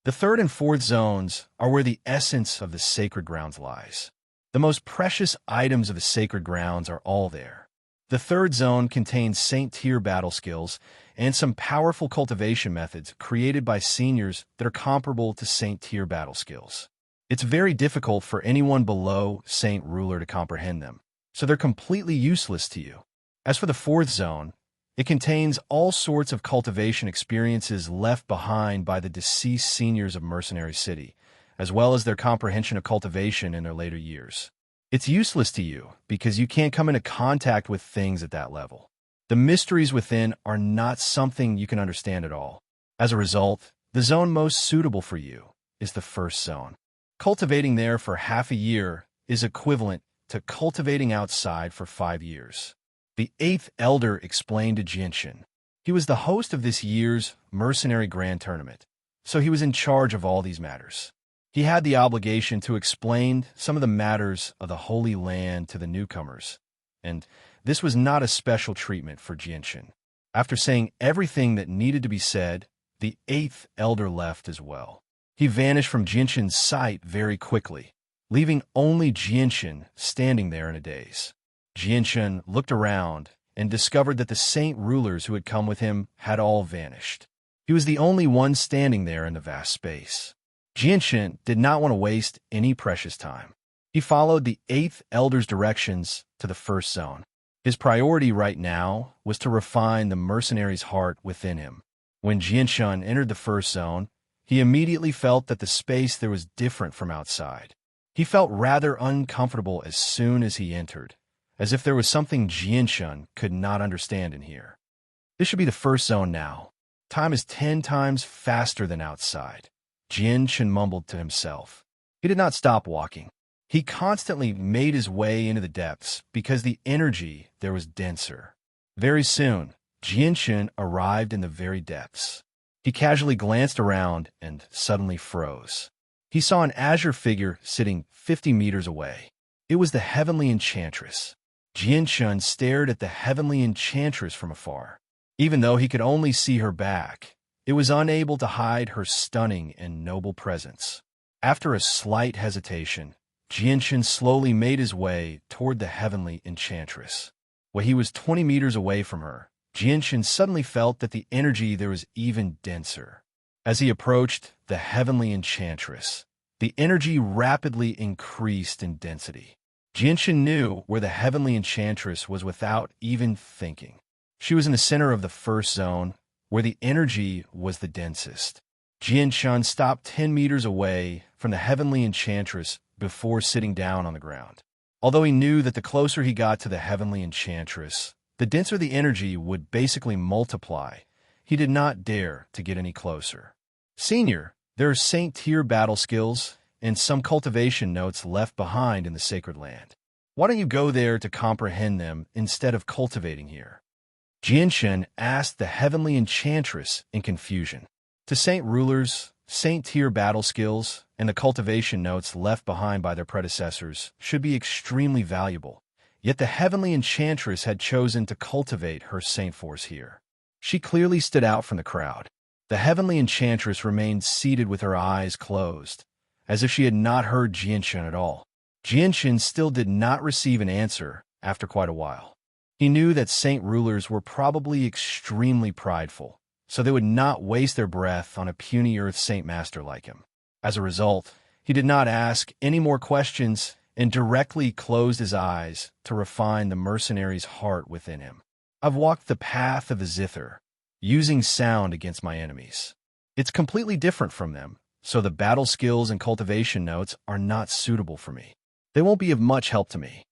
The third and fourth zones are where the essence of the sacred grounds lies. The most precious items of the sacred grounds are all there. The third zone contains Saint tier battle skills and some powerful cultivation methods created by seniors that are comparable to Saint tier battle skills. It's very difficult for anyone below Saint Ruler to comprehend them, so they're completely useless to you. As for the fourth zone, it contains all sorts of cultivation experiences left behind by the deceased seniors of Mercenary City, as well as their comprehension of cultivation in their later years. It's useless to you because you can't come into contact with things at that level. The mysteries within are not something you can understand at all. As a result, the zone most suitable for you is the first zone. Cultivating there for half a year is equivalent to cultivating outside for 5 years. The eighth elder explained to Jianshan. He was the host of this year's Mercenary Grand Tournament, so he was in charge of all these matters. He had the obligation to explain some of the matters of the Holy Land to the newcomers, and this was not a special treatment for Jianshan. After saying everything that needed to be said, the eighth elder left as well. He vanished from Jianshan's sight very quickly, leaving only Jianshan standing there in a daze. Jianshan looked around and discovered that the saint rulers who had come with him had all vanished. He was the only one standing there in the vast space. Jianshan did not want to waste any precious time. He followed the eighth elder's directions to the first zone. His priority right now was to refine the mercenary's heart within him. When Jianshan entered the first zone, he immediately felt that the space there was different from outside. He felt rather uncomfortable as soon as he entered, as if there was something Jianshan could not understand in here. This should be the first zone now. Time is 10 times faster than outside. Jianshan mumbled to himself. He did not stop walking. He constantly made his way into the depths because the energy there was denser. Very soon, Jianshan arrived in the very depths. He casually glanced around and suddenly froze. He saw an azure figure sitting 50 meters away. It was the heavenly enchantress. Jianshan stared at the heavenly enchantress from afar. Even though he could only see her back, it was unable to hide her stunning and noble presence. After a slight hesitation, Jianshan slowly made his way toward the heavenly enchantress. When he was 20 meters away from her, Jianshan suddenly felt that the energy there was even denser. As he approached the heavenly enchantress, the energy rapidly increased in density. Jianshan knew where the heavenly enchantress was without even thinking. She was in the center of the first zone, where the energy was the densest. Jianshan stopped 10 meters away from the heavenly enchantress before sitting down on the ground. Although he knew that the closer he got to the heavenly enchantress, the denser the energy would basically multiply, he did not dare to get any closer. Senior, there are Saint tier battle skills and some cultivation notes left behind in the sacred land. Why don't you go there to comprehend them instead of cultivating here? Jianshan asked the heavenly enchantress in confusion. To saint rulers, Saint tier battle skills and the cultivation notes left behind by their predecessors should be extremely valuable, yet the heavenly enchantress had chosen to cultivate her saint force here. She clearly stood out from the crowd. The heavenly enchantress remained seated with her eyes closed, as if she had not heard Jianshan at all. Jianshan still did not receive an answer after quite a while. He knew that saint rulers were probably extremely prideful, so they would not waste their breath on a puny earth saint master like him. As a result, he did not ask any more questions and directly closed his eyes to refine the mercenary's heart within him. I've walked the path of the zither, using sound against my enemies. It's completely different from them, so the battle skills and cultivation notes are not suitable for me. They won't be of much help to me.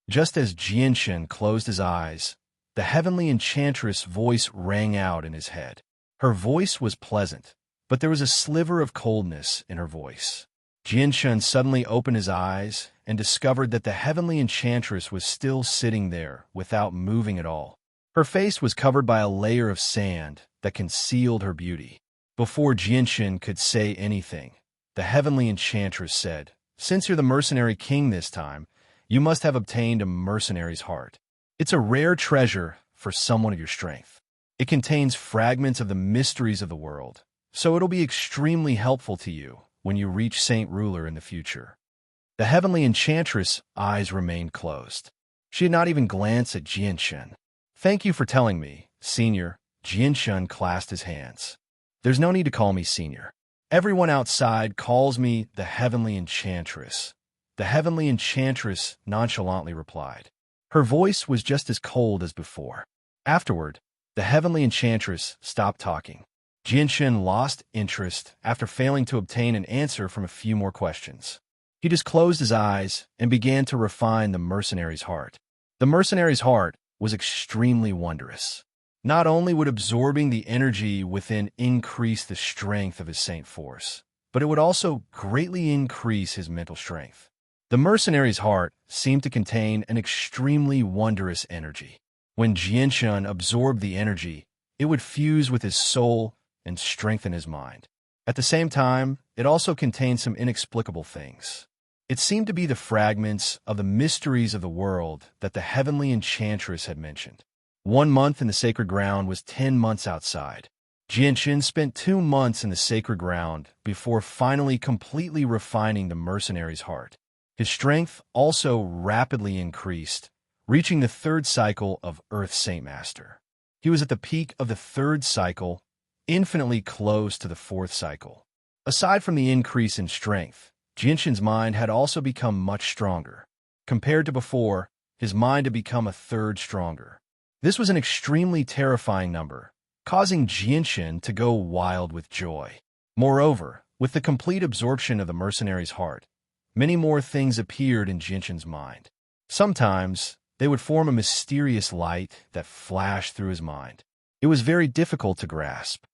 Just as Jianshan closed his eyes, the heavenly enchantress' voice rang out in his head. Her voice was pleasant, but there was a sliver of coldness in her voice. Jianshan suddenly opened his eyes and discovered that the heavenly enchantress was still sitting there without moving at all. Her face was covered by a layer of sand that concealed her beauty. Before Jianshan could say anything, the heavenly enchantress said, "Since you're the mercenary king this time, you must have obtained a mercenary's heart. It's a rare treasure for someone of your strength. It contains fragments of the mysteries of the world, so it'll be extremely helpful to you when you reach Saint Ruler in the future." The heavenly enchantress' eyes remained closed. She had not even glanced at Jianshan. "Thank you for telling me, Senior." Jianshan clasped his hands. "There's no need to call me Senior. Everyone outside calls me the heavenly enchantress." The heavenly enchantress nonchalantly replied. Her voice was just as cold as before. Afterward, the heavenly enchantress stopped talking. Jianshan lost interest after failing to obtain an answer from a few more questions. He just closed his eyes and began to refine the mercenary's heart. The mercenary's heart was extremely wondrous. Not only would absorbing the energy within increase the strength of his saint force, but it would also greatly increase his mental strength. The mercenary's heart seemed to contain an extremely wondrous energy. When Jianshan absorbed the energy, it would fuse with his soul and strengthen his mind. At the same time, it also contained some inexplicable things. It seemed to be the fragments of the mysteries of the world that the heavenly enchantress had mentioned. 1 month in the sacred ground was 10 months outside. Jianshan spent 2 months in the sacred ground before finally completely refining the mercenary's heart. His strength also rapidly increased, reaching the 3rd cycle of Earth Saint Master. He was at the peak of the 3rd cycle, infinitely close to the 4th cycle. Aside from the increase in strength, Jianshan's mind had also become much stronger. Compared to before, his mind had become a third stronger. This was an extremely terrifying number, causing Jianshan to go wild with joy. Moreover, with the complete absorption of the mercenary's heart, many more things appeared in Jianshan's mind. Sometimes, they would form a mysterious light that flashed through his mind. It was very difficult to grasp.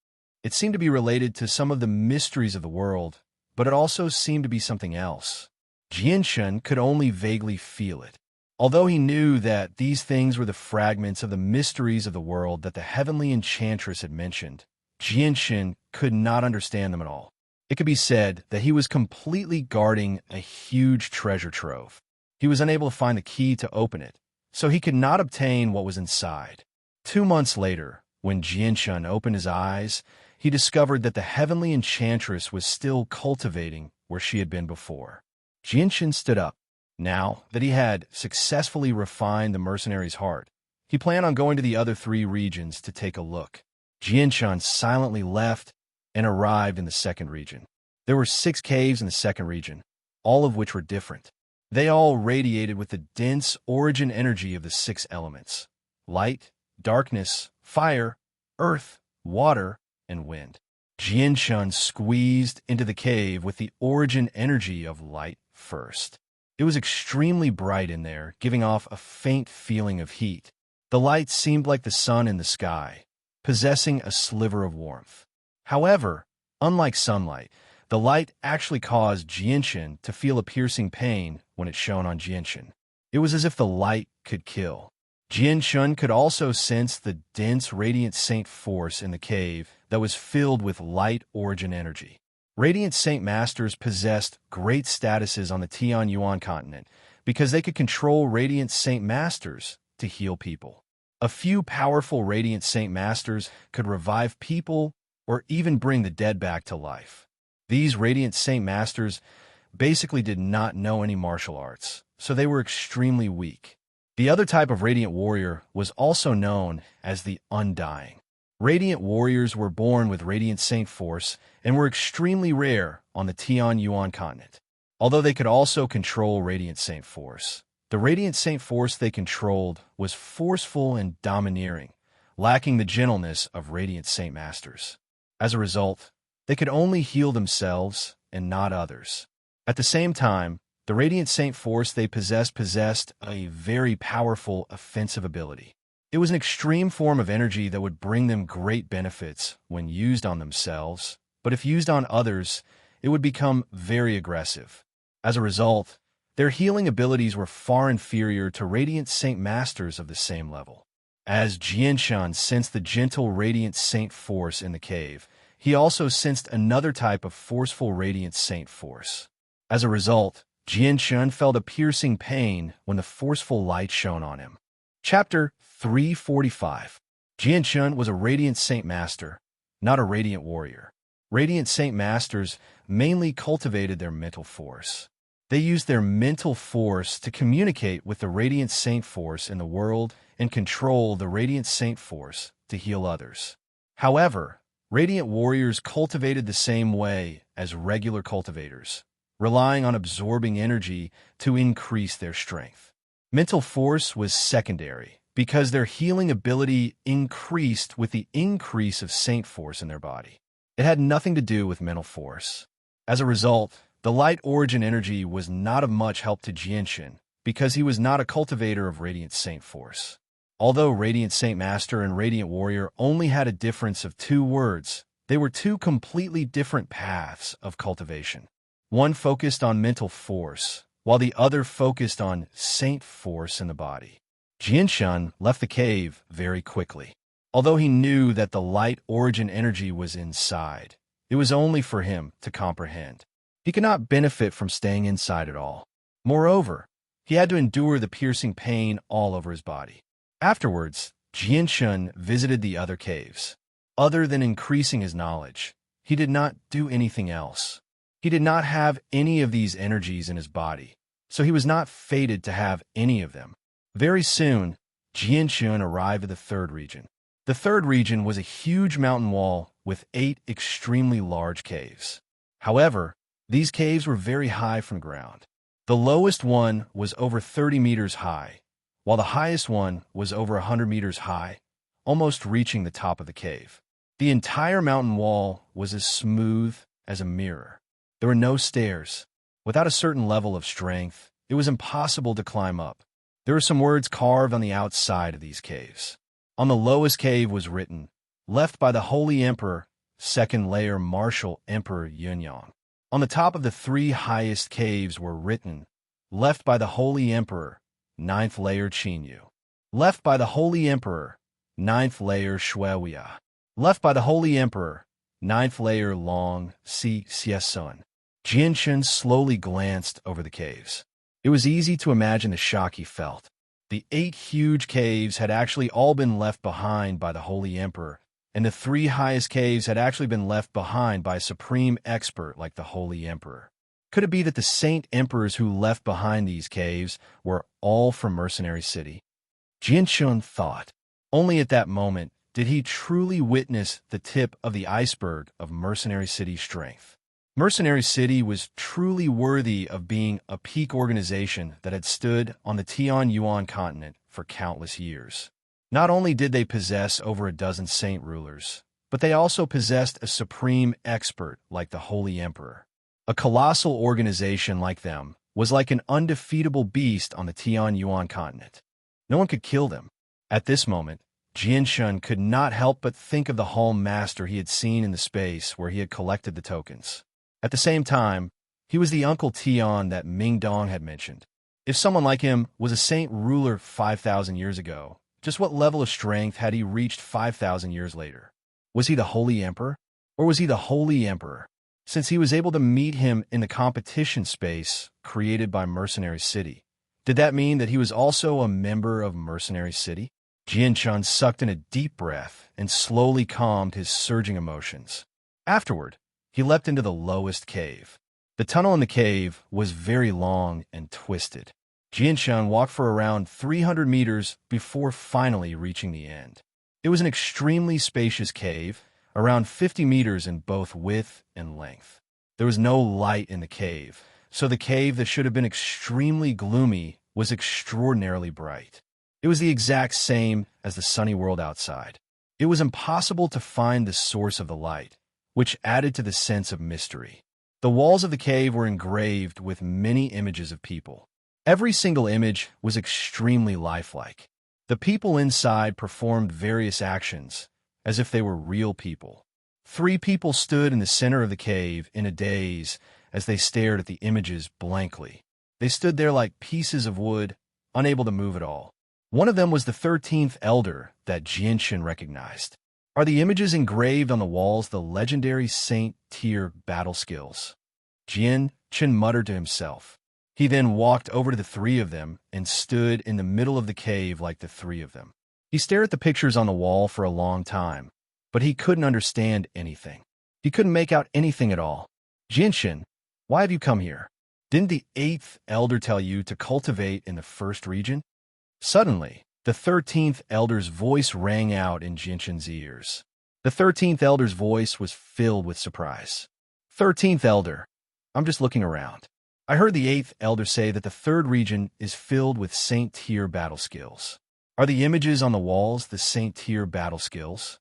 It seemed to be related to some of the mysteries of the world, but it also seemed to be something else. Jianshan could only vaguely feel it. Although he knew that these things were the fragments of the mysteries of the world that the heavenly enchantress had mentioned, Jianshan could not understand them at all. It could be said that he was completely guarding a huge treasure trove. He was unable to find the key to open it, so he could not obtain what was inside. 2 months later, when Jianshan opened his eyes, he discovered that the heavenly enchantress was still cultivating where she had been before. Jianshan stood up. Now that he had successfully refined the mercenary's heart, he planned on going to the other 3 regions to take a look. Jianshan silently left and arrived in the 2nd region. There were 6 caves in the 2nd region, all of which were different. They all radiated with the dense origin energy of the 6 elements: light, darkness, fire, earth, water, and wind. Jianshan squeezed into the cave with the origin energy of light first. It was extremely bright in there, giving off a faint feeling of heat. The light seemed like the sun in the sky, possessing a sliver of warmth. However, unlike sunlight, the light actually caused Jianshan to feel a piercing pain when it shone on Jianshan. It was as if the light could kill. Jianshan could also sense the dense radiant saint force in the cave that was filled with light origin energy. Radiant Saint Masters possessed great statuses on the Tianyuan continent because they could control Radiant Saint Masters to heal people. A few powerful Radiant Saint Masters could revive people or even bring the dead back to life. These Radiant Saint Masters basically did not know any martial arts, so they were extremely weak. The other type of Radiant Warrior was also known as the Undying. Radiant Warriors were born with Radiant Saint Force and were extremely rare on the Tian-Yuan continent. Although they could also control Radiant Saint Force, the Radiant Saint Force they controlled was forceful and domineering, lacking the gentleness of Radiant Saint Masters. As a result, they could only heal themselves and not others. At the same time, the Radiant Saint Force they possessed a very powerful offensive ability. It was an extreme form of energy that would bring them great benefits when used on themselves, but if used on others, it would become very aggressive. As a result, their healing abilities were far inferior to Radiant Saint Masters of the same level. As Jianshan sensed the gentle Radiant Saint Force in the cave, he also sensed another type of forceful Radiant Saint Force. As a result, Jianshan felt a piercing pain when the forceful light shone on him. Chapter 345. Jianshan was a Radiant Saint Master, not a Radiant Warrior. Radiant Saint Masters mainly cultivated their mental force. They used their mental force to communicate with the Radiant Saint Force in the world and control the Radiant Saint Force to heal others. However, Radiant Warriors cultivated the same way as regular cultivators, relying on absorbing energy to increase their strength. Mental force was secondary because their healing ability increased with the increase of Saint Force in their body. It had nothing to do with mental force. As a result, the light origin energy was not of much help to Jianshan because he was not a cultivator of Radiant Saint Force. Although Radiant Saint Master and Radiant Warrior only had a difference of 2 words, they were 2 completely different paths of cultivation. One focused on mental force, while the other focused on Saint Force in the body. Jianshan left the cave very quickly. Although he knew that the light origin energy was inside, it was only for him to comprehend. He could not benefit from staying inside at all. Moreover, he had to endure the piercing pain all over his body. Afterwards, Jianshan visited the other caves. Other than increasing his knowledge, he did not do anything else. He did not have any of these energies in his body, so he was not fated to have any of them. Very soon, Jianshan arrived at the 3rd region. The 3rd region was a huge mountain wall with 8 extremely large caves. However, these caves were very high from ground. The lowest one was over 30 meters high, while the highest one was over 100 meters high, almost reaching the top of the cave. The entire mountain wall was as smooth as a mirror. There were no stairs. Without a certain level of strength, it was impossible to climb up. There were some words carved on the outside of these caves. On the lowest cave was written, "Left by the Holy Emperor, 2nd layer Martial Emperor Yunyang." On the top of the 3 highest caves were written, "Left by the Holy Emperor, 9th layer Qinyu." Left by the Holy Emperor, 9th layer Shuiwia. Left by the Holy Emperor, 9th layer Long Si Xiesun. Jianshan slowly glanced over the caves. It was easy to imagine the shock he felt. The 8 huge caves had actually all been left behind by the Holy Emperor, and the 3 highest caves had actually been left behind by a supreme expert like the Holy Emperor. Could it be that the Saint Emperors who left behind these caves were all from Mercenary City? Jianshan thought. Only at that moment did he truly witness the tip of the iceberg of Mercenary City's strength. Mercenary City was truly worthy of being a peak organization that had stood on the Tian-Yuan continent for countless years. Not only did they possess over a dozen saint rulers, but they also possessed a supreme expert like the Holy Emperor. A colossal organization like them was like an undefeatable beast on the Tian-Yuan continent. No one could kill them. At this moment, Jianshan could not help but think of the Hall Master he had seen in the space where he had collected the tokens. At the same time, he was the Uncle Tian that Ming Dong had mentioned. If someone like him was a saint ruler 5,000 years ago, just what level of strength had he reached 5,000 years later? Was he the Holy Emperor? Or was he the Holy Emperor? Since he was able to meet him in the competition space created by Mercenary City, did that mean that he was also a member of Mercenary City? Jianshan sucked in a deep breath and slowly calmed his surging emotions. Afterward, he leapt into the lowest cave. The tunnel in the cave was very long and twisted. Jianshan walked for around 300 meters before finally reaching the end. It was an extremely spacious cave, around 50 meters in both width and length. There was no light in the cave, so the cave that should have been extremely gloomy was extraordinarily bright. It was the exact same as the sunny world outside. It was impossible to find the source of the light, which added to the sense of mystery. The walls of the cave were engraved with many images of people. Every single image was extremely lifelike. The people inside performed various actions, as if they were real people. 3 people stood in the center of the cave in a daze as they stared at the images blankly. They stood there like pieces of wood, unable to move at all. One of them was the 13th elder that Jianshan recognized. Are the images engraved on the walls the legendary Saint Tier battle skills? Jianshan muttered to himself. He then walked over to the 3 of them and stood in the middle of the cave like the 3 of them. He stared at the pictures on the wall for a long time, but he couldn't understand anything. He couldn't make out anything at all. Jianshan, why have you come here? Didn't the 8th elder tell you to cultivate in the 1st region? Suddenly, the 13th elder's voice rang out in Jianshan's ears. The 13th elder's voice was filled with surprise. 13th elder, I'm just looking around. I heard the 8th elder say that the 3rd region is filled with Saint Tier battle skills. Are the images on the walls the Saint Tier battle skills?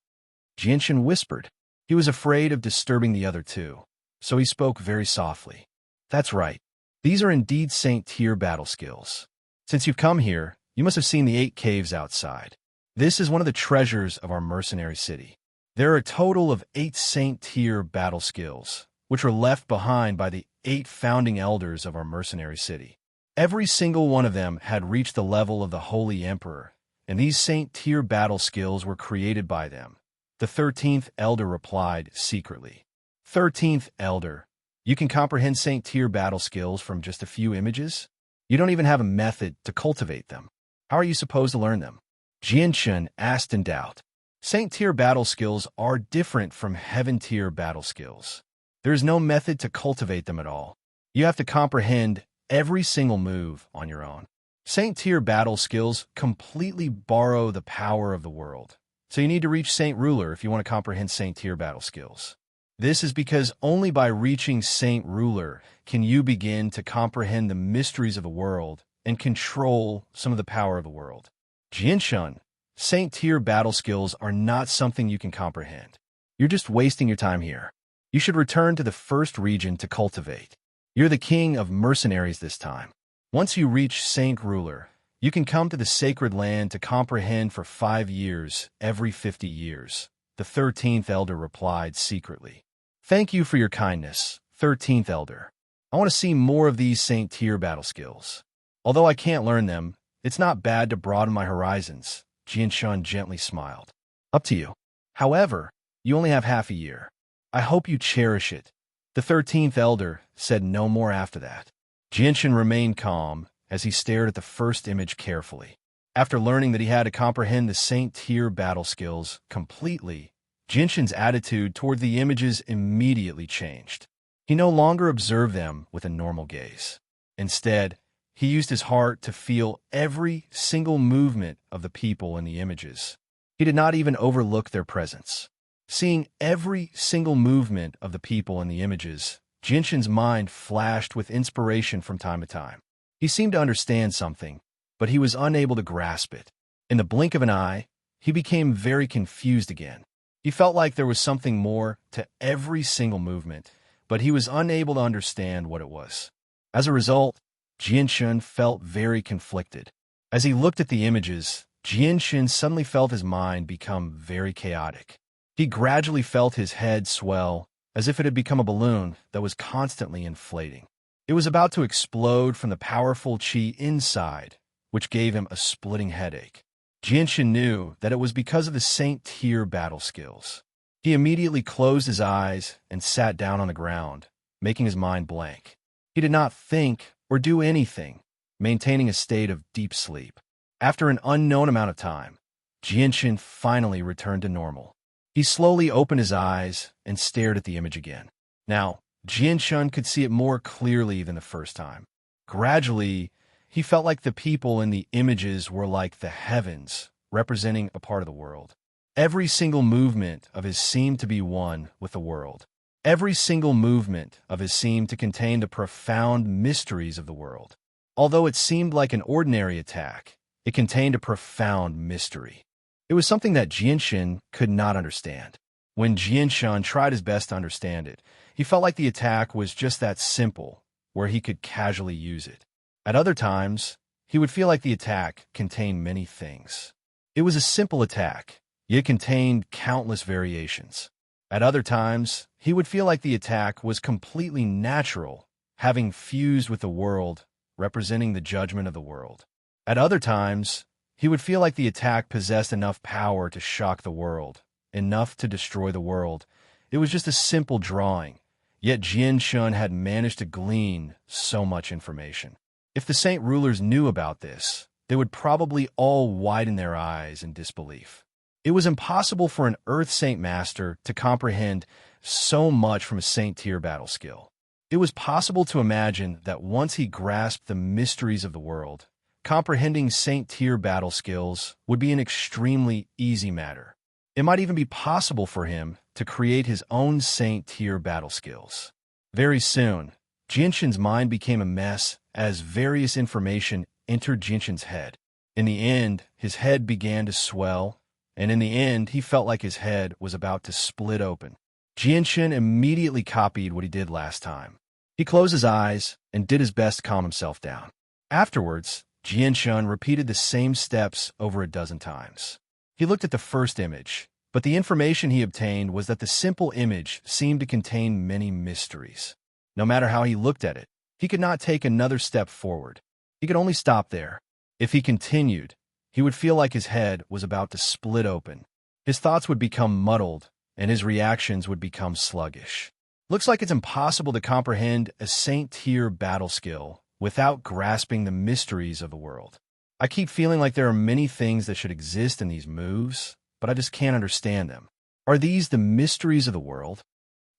Jianshan whispered. He was afraid of disturbing the other 2, so he spoke very softly. That's right. These are indeed Saint Tier battle skills. Since you've come here, you must have seen the 8 caves outside. This is one of the treasures of our mercenary city. There are a total of 8 Saint Tier battle skills, which were left behind by the 8 founding elders of our mercenary city. Every single one of them had reached the level of the Holy Emperor, and these Saint Tier battle skills were created by them. The 13th elder replied secretly. 13th elder, you can comprehend Saint Tier battle skills from just a few images? You don't even have a method to cultivate them. How are you supposed to learn them? Jianshan asked in doubt. Saint Tier battle skills are different from Heaven Tier battle skills. There is no method to cultivate them at all. You have to comprehend every single move on your own. Saint Tier battle skills completely borrow the power of the world. So you need to reach Saint Ruler if you want to comprehend Saint Tier battle skills. This is because only by reaching Saint Ruler can you begin to comprehend the mysteries of the world and control some of the power of the world. Jianshan, Saint Tier battle skills are not something you can comprehend. You're just wasting your time here. You should return to the 1st region to cultivate. You're the king of mercenaries this time. Once you reach Saint Ruler, you can come to the sacred land to comprehend for 5 years every 50 years. The 13th elder replied secretly. Thank you for your kindness, 13th elder. I want to see more of these Saint Tier battle skills. Although I can't learn them, it's not bad to broaden my horizons. Jianshan gently smiled. Up to you. However, you only have half a year. I hope you cherish it. The 13th elder said no more after that. Jianshan remained calm as he stared at the 1st image carefully. After learning that he had to comprehend the Saint Tier battle skills completely, Jianshan's attitude toward the images immediately changed. He no longer observed them with a normal gaze. Instead, he used his heart to feel every single movement of the people in the images. He did not even overlook their presence. Seeing every single movement of the people in the images, Jianshan's mind flashed with inspiration from time to time. He seemed to understand something, but he was unable to grasp it. In the blink of an eye, he became very confused again. He felt like there was something more to every single movement, but he was unable to understand what it was. As a result, Jianshan felt very conflicted. As he looked at the images, Jianshan suddenly felt his mind become very chaotic. He gradually felt his head swell, as if it had become a balloon that was constantly inflating. It was about to explode from the powerful qi inside, which gave him a splitting headache. Jianshan knew that it was because of the Saint Tier battle skills. He immediately closed his eyes and sat down on the ground, making his mind blank. He did not think or do anything, maintaining a state of deep sleep. After an unknown amount of time, Jianshan finally returned to normal. He slowly opened his eyes and stared at the image again. Now, Jianshan could see it more clearly than the first time. Gradually, he felt like the people in the images were like the heavens, representing a part of the world. Every single movement of his seemed to be one with the world. Every single movement of his seemed to contain the profound mysteries of the world. Although it seemed like an ordinary attack, it contained a profound mystery. It was something that Jianshan could not understand. When Jianshan tried his best to understand it, he felt like the attack was just that simple, where he could casually use it. At other times, he would feel like the attack contained many things. It was a simple attack, yet contained countless variations. At other times, he would feel like the attack was completely natural, having fused with the world, representing the judgment of the world. At other times, he would feel like the attack possessed enough power to shock the world, enough to destroy the world. It was just a simple drawing, yet Jianshan had managed to glean so much information. If the saint rulers knew about this, they would probably all widen their eyes in disbelief. It was impossible for an Earth Saint Master to comprehend so much from a Saint tier battle skill. It was possible to imagine that once he grasped the mysteries of the world, comprehending Saint tier battle skills would be an extremely easy matter. It might even be possible for him to create his own Saint tier battle skills. Very soon, Jianshan's mind became a mess as various information entered Jianshan's head. In the end, his head began to swell, and in the end, he felt like his head was about to split open. Jianshan immediately copied what he did last time. He closed his eyes and did his best to calm himself down. Afterwards, Jianshan repeated the same steps over a dozen times. He looked at the first image, but the information he obtained was that the simple image seemed to contain many mysteries. No matter how he looked at it, he could not take another step forward. He could only stop there. If he continued, he would feel like his head was about to split open. His thoughts would become muddled, and his reactions would become sluggish. Looks like it's impossible to comprehend a Saint tier battle skill without grasping the mysteries of the world. I keep feeling like there are many things that should exist in these moves, but I just can't understand them. Are these the mysteries of the world?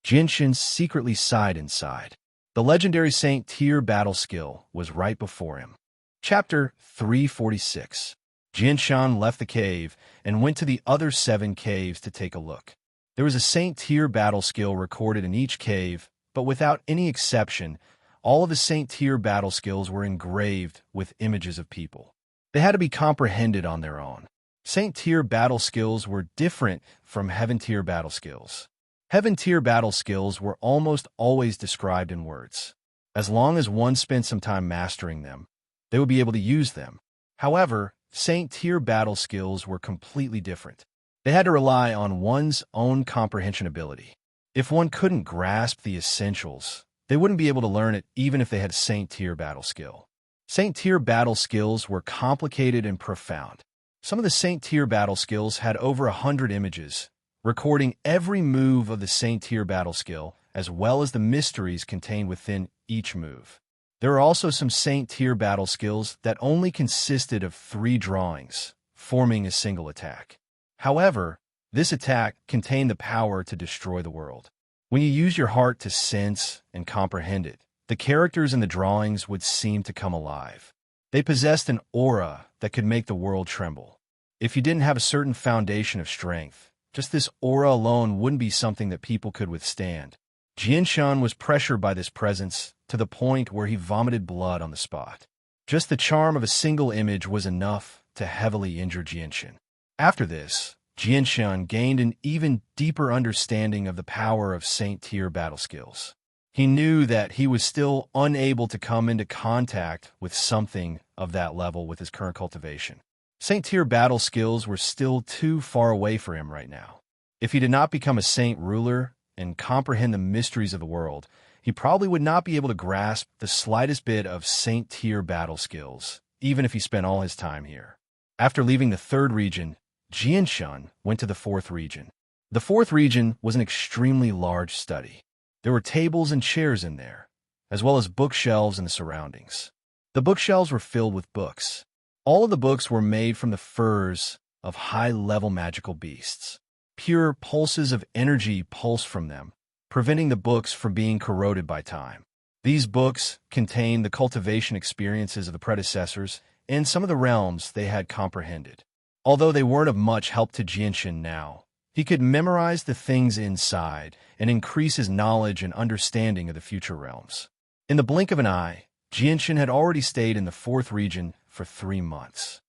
Jianshan secretly sighed inside. The legendary Saint tier battle skill was right before him. Chapter 346. Jianshan left the cave and went to the other 7 caves to take a look. There was a Saint tier battle skill recorded in each cave, but without any exception, all of the Saint tier battle skills were engraved with images of people. They had to be comprehended on their own. Saint tier battle skills were different from Heaven tier battle skills. Heaven tier battle skills were almost always described in words. As long as one spent some time mastering them, they would be able to use them. However, Saint tier battle skills were completely different. They had to rely on one's own comprehension ability. If one couldn't grasp the essentials, they wouldn't be able to learn it even if they had Saint tier battle skill. Saint tier battle skills were complicated and profound. Some of the Saint tier battle skills had over 100 images, recording every move of the Saint tier battle skill, as well as the mysteries contained within each move. There are also some Saint tier battle skills that only consisted of 3 drawings, forming a single attack. However, this attack contained the power to destroy the world. When you use your heart to sense and comprehend it, the characters in the drawings would seem to come alive. They possessed an aura that could make the world tremble. If you didn't have a certain foundation of strength, just this aura alone wouldn't be something that people could withstand. Jianshan was pressured by this presence to the point where he vomited blood on the spot. Just the charm of a single image was enough to heavily injure Jianshan. After this, Jianshan gained an even deeper understanding of the power of Saint tier battle skills. He knew that he was still unable to come into contact with something of that level with his current cultivation. Saint tier battle skills were still too far away for him right now. If he did not become a saint ruler and comprehend the mysteries of the world, he probably would not be able to grasp the slightest bit of Saint tier battle skills, even if he spent all his time here. After leaving the 3rd region, Jianshan went to the 4th region. The 4th region was an extremely large study. There were tables and chairs in there, as well as bookshelves in the surroundings. The bookshelves were filled with books. All of the books were made from the furs of high-level magical beasts. Pure pulses of energy pulsed from them, preventing the books from being corroded by time. These books contain the cultivation experiences of the predecessors and some of the realms they had comprehended. Although they weren't of much help to Jianshan now, he could memorize the things inside and increase his knowledge and understanding of the future realms. In the blink of an eye, Jianshan had already stayed in the 4th region for 3 months.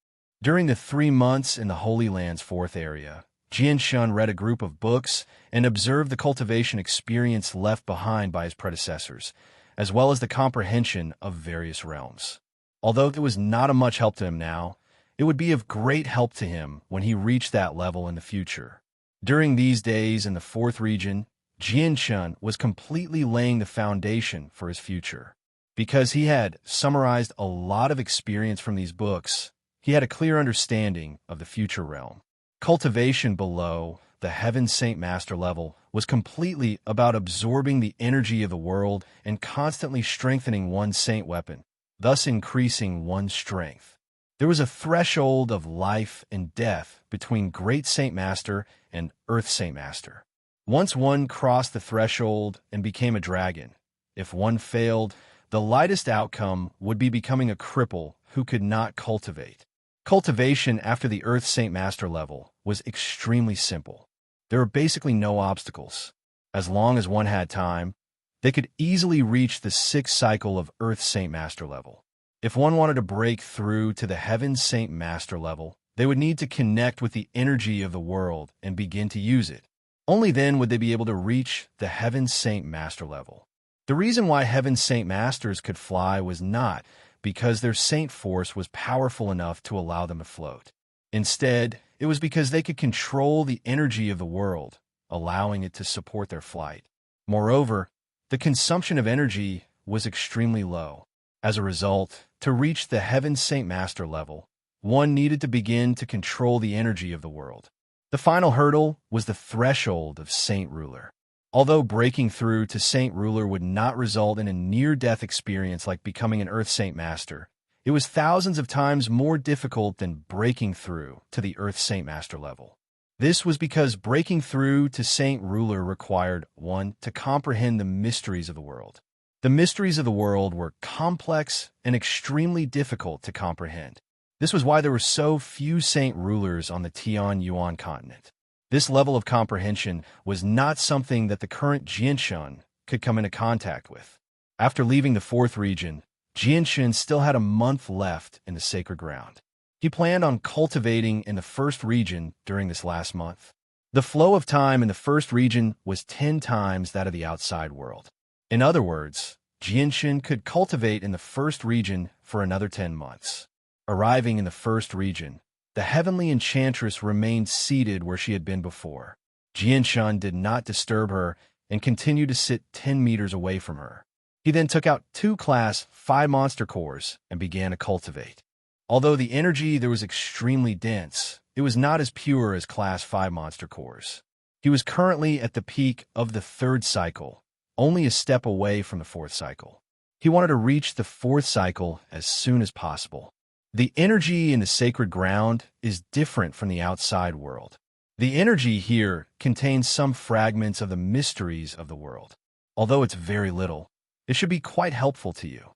During the 3 months in the Holy Land's 4th area, Jianshan read a group of books and observed the cultivation experience left behind by his predecessors, as well as the comprehension of various realms. Although it was not of much help to him now, it would be of great help to him when he reached that level in the future. During these days in the 4th region, Jianshan was completely laying the foundation for his future. Because he had summarized a lot of experience from these books, he had a clear understanding of the future realm. Cultivation below the Heaven Saint Master level was completely about absorbing the energy of the world and constantly strengthening one's saint weapon, thus increasing one's strength. There was a threshold of life and death between Great Saint Master and Earth Saint Master. Once one crossed the threshold and became a dragon, if one failed, the lightest outcome would be becoming a cripple who could not cultivate. Cultivation after the Earth Saint Master level was extremely simple. There were basically no obstacles. As long as one had time, they could easily reach the 6th cycle of Earth Saint Master level. If one wanted to break through to the Heaven Saint Master level, they would need to connect with the energy of the world and begin to use it. Only then would they be able to reach the Heaven Saint Master level. The reason why Heaven Saint Masters could fly was not because their saint force was powerful enough to allow them to float. Instead, it was because they could control the energy of the world, allowing it to support their flight. Moreover, the consumption of energy was extremely low. As a result, to reach the Heaven Saint Master level, one needed to begin to control the energy of the world. The final hurdle was the threshold of Saint Ruler. Although breaking through to Saint Ruler would not result in a near-death experience like becoming an Earth Saint Master, it was thousands of times more difficult than breaking through to the Earth Saint Master level. This was because breaking through to Saint Ruler required one to comprehend the mysteries of the world. The mysteries of the world were complex and extremely difficult to comprehend. This was why there were so few Saint Rulers on the Tian-Yuan continent. This level of comprehension was not something that the current Jianshan could come into contact with. After leaving the 4th region, Jianshan still had a month left in the sacred ground. He planned on cultivating in the 1st region during this last month. The flow of time in the 1st region was 10 times that of the outside world. In other words, Jianshan could cultivate in the 1st region for another 10 months. Arriving in the 1st region, the heavenly enchantress remained seated where she had been before. Jianshan did not disturb her and continued to sit 10 meters away from her. He then took out 2 Class 5 monster cores and began to cultivate. Although the energy there was extremely dense, it was not as pure as Class 5 monster cores. He was currently at the peak of the 3rd cycle, only a step away from the 4th cycle. He wanted to reach the 4th cycle as soon as possible. The energy in the sacred ground is different from the outside world. The energy here contains some fragments of the mysteries of the world. Although it's very little, it should be quite helpful to you.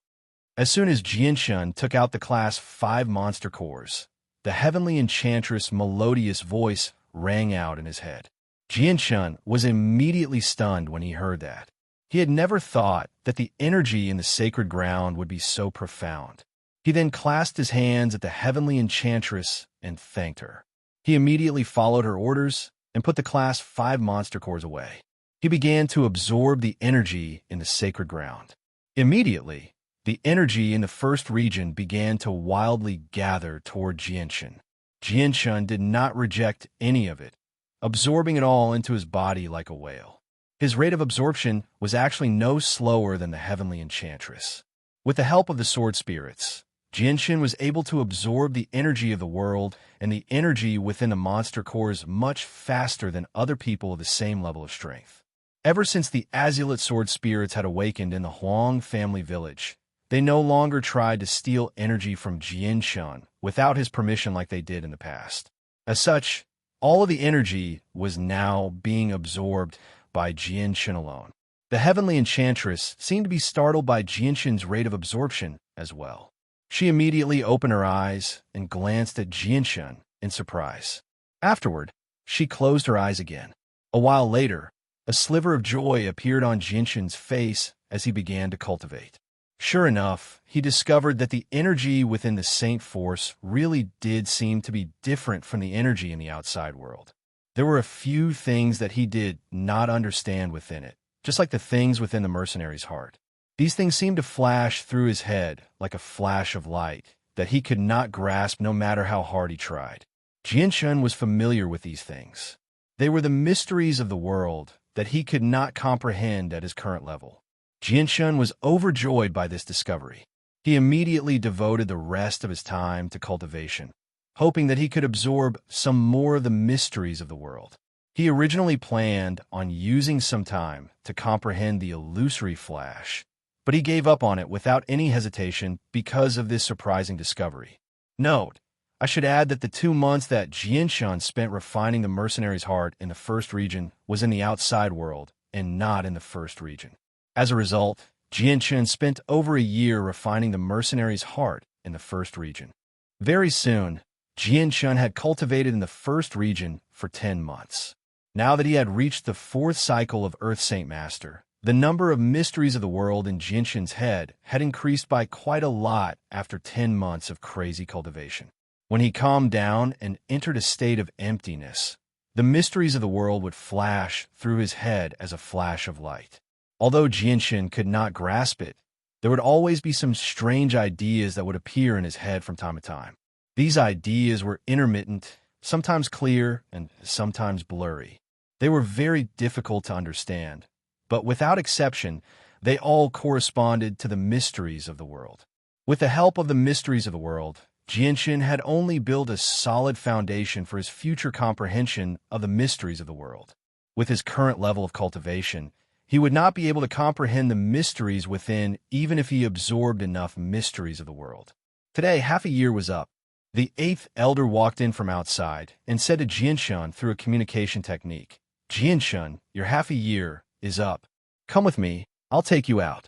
As soon as Jianshan took out the Class 5 monster cores, the heavenly enchantress' melodious voice rang out in his head. Jianshan was immediately stunned when he heard that. He had never thought that the energy in the sacred ground would be so profound. He then clasped his hands at the heavenly enchantress and thanked her. He immediately followed her orders and put the Class 5 monster cores away. He began to absorb the energy in the sacred ground. Immediately, the energy in the 1st region began to wildly gather toward Jianshan. Jianshan did not reject any of it, absorbing it all into his body like a whale. His rate of absorption was actually no slower than the heavenly enchantress. With the help of the sword spirits, Jianshan was able to absorb the energy of the world and the energy within the monster cores much faster than other people of the same level of strength. Ever since the Azulate sword spirits had awakened in the Huang family village, they no longer tried to steal energy from Jianshan without his permission like they did in the past. As such, all of the energy was now being absorbed by Jianshan alone. The heavenly enchantress seemed to be startled by Jianshan's rate of absorption as well. She immediately opened her eyes and glanced at Jianshan in surprise. Afterward, she closed her eyes again. A while later, a sliver of joy appeared on Jianshan's face as he began to cultivate. Sure enough, he discovered that the energy within the Saint Force really did seem to be different from the energy in the outside world. There were a few things that he did not understand within it, just like the things within the mercenary's heart. These things seemed to flash through his head like a flash of light that he could not grasp no matter how hard he tried. Jianshan was familiar with these things. They were the mysteries of the world that he could not comprehend at his current level. Jianshan was overjoyed by this discovery. He immediately devoted the rest of his time to cultivation, hoping that he could absorb some more of the mysteries of the world. He originally planned on using some time to comprehend the illusory flash, but he gave up on it without any hesitation because of this surprising discovery. Note, I should add that the 2 months that Jianshan spent refining the mercenary's heart in the first region was in the outside world and not in the first region. As a result, Jianshan spent over a year refining the mercenary's heart in the first region. Very soon, Jianshan had cultivated in the first region for 10 months. Now that he had reached the 4th cycle of Earth Saint Master, the number of mysteries of the world in Jianshan's head had increased by quite a lot after 10 months of crazy cultivation. When he calmed down and entered a state of emptiness, the mysteries of the world would flash through his head as a flash of light. Although Jianshan could not grasp it, there would always be some strange ideas that would appear in his head from time to time. These ideas were intermittent, sometimes clear, and sometimes blurry. They were very difficult to understand, but without exception, they all corresponded to the mysteries of the world. With the help of the mysteries of the world, Jianshan had only built a solid foundation for his future comprehension of the mysteries of the world. With his current level of cultivation, he would not be able to comprehend the mysteries within even if he absorbed enough mysteries of the world. Today, half a year was up. The 8th elder walked in from outside and said to Jianshan through a communication technique, "Jianshan, your half a year is up. Come with me, I'll take you out."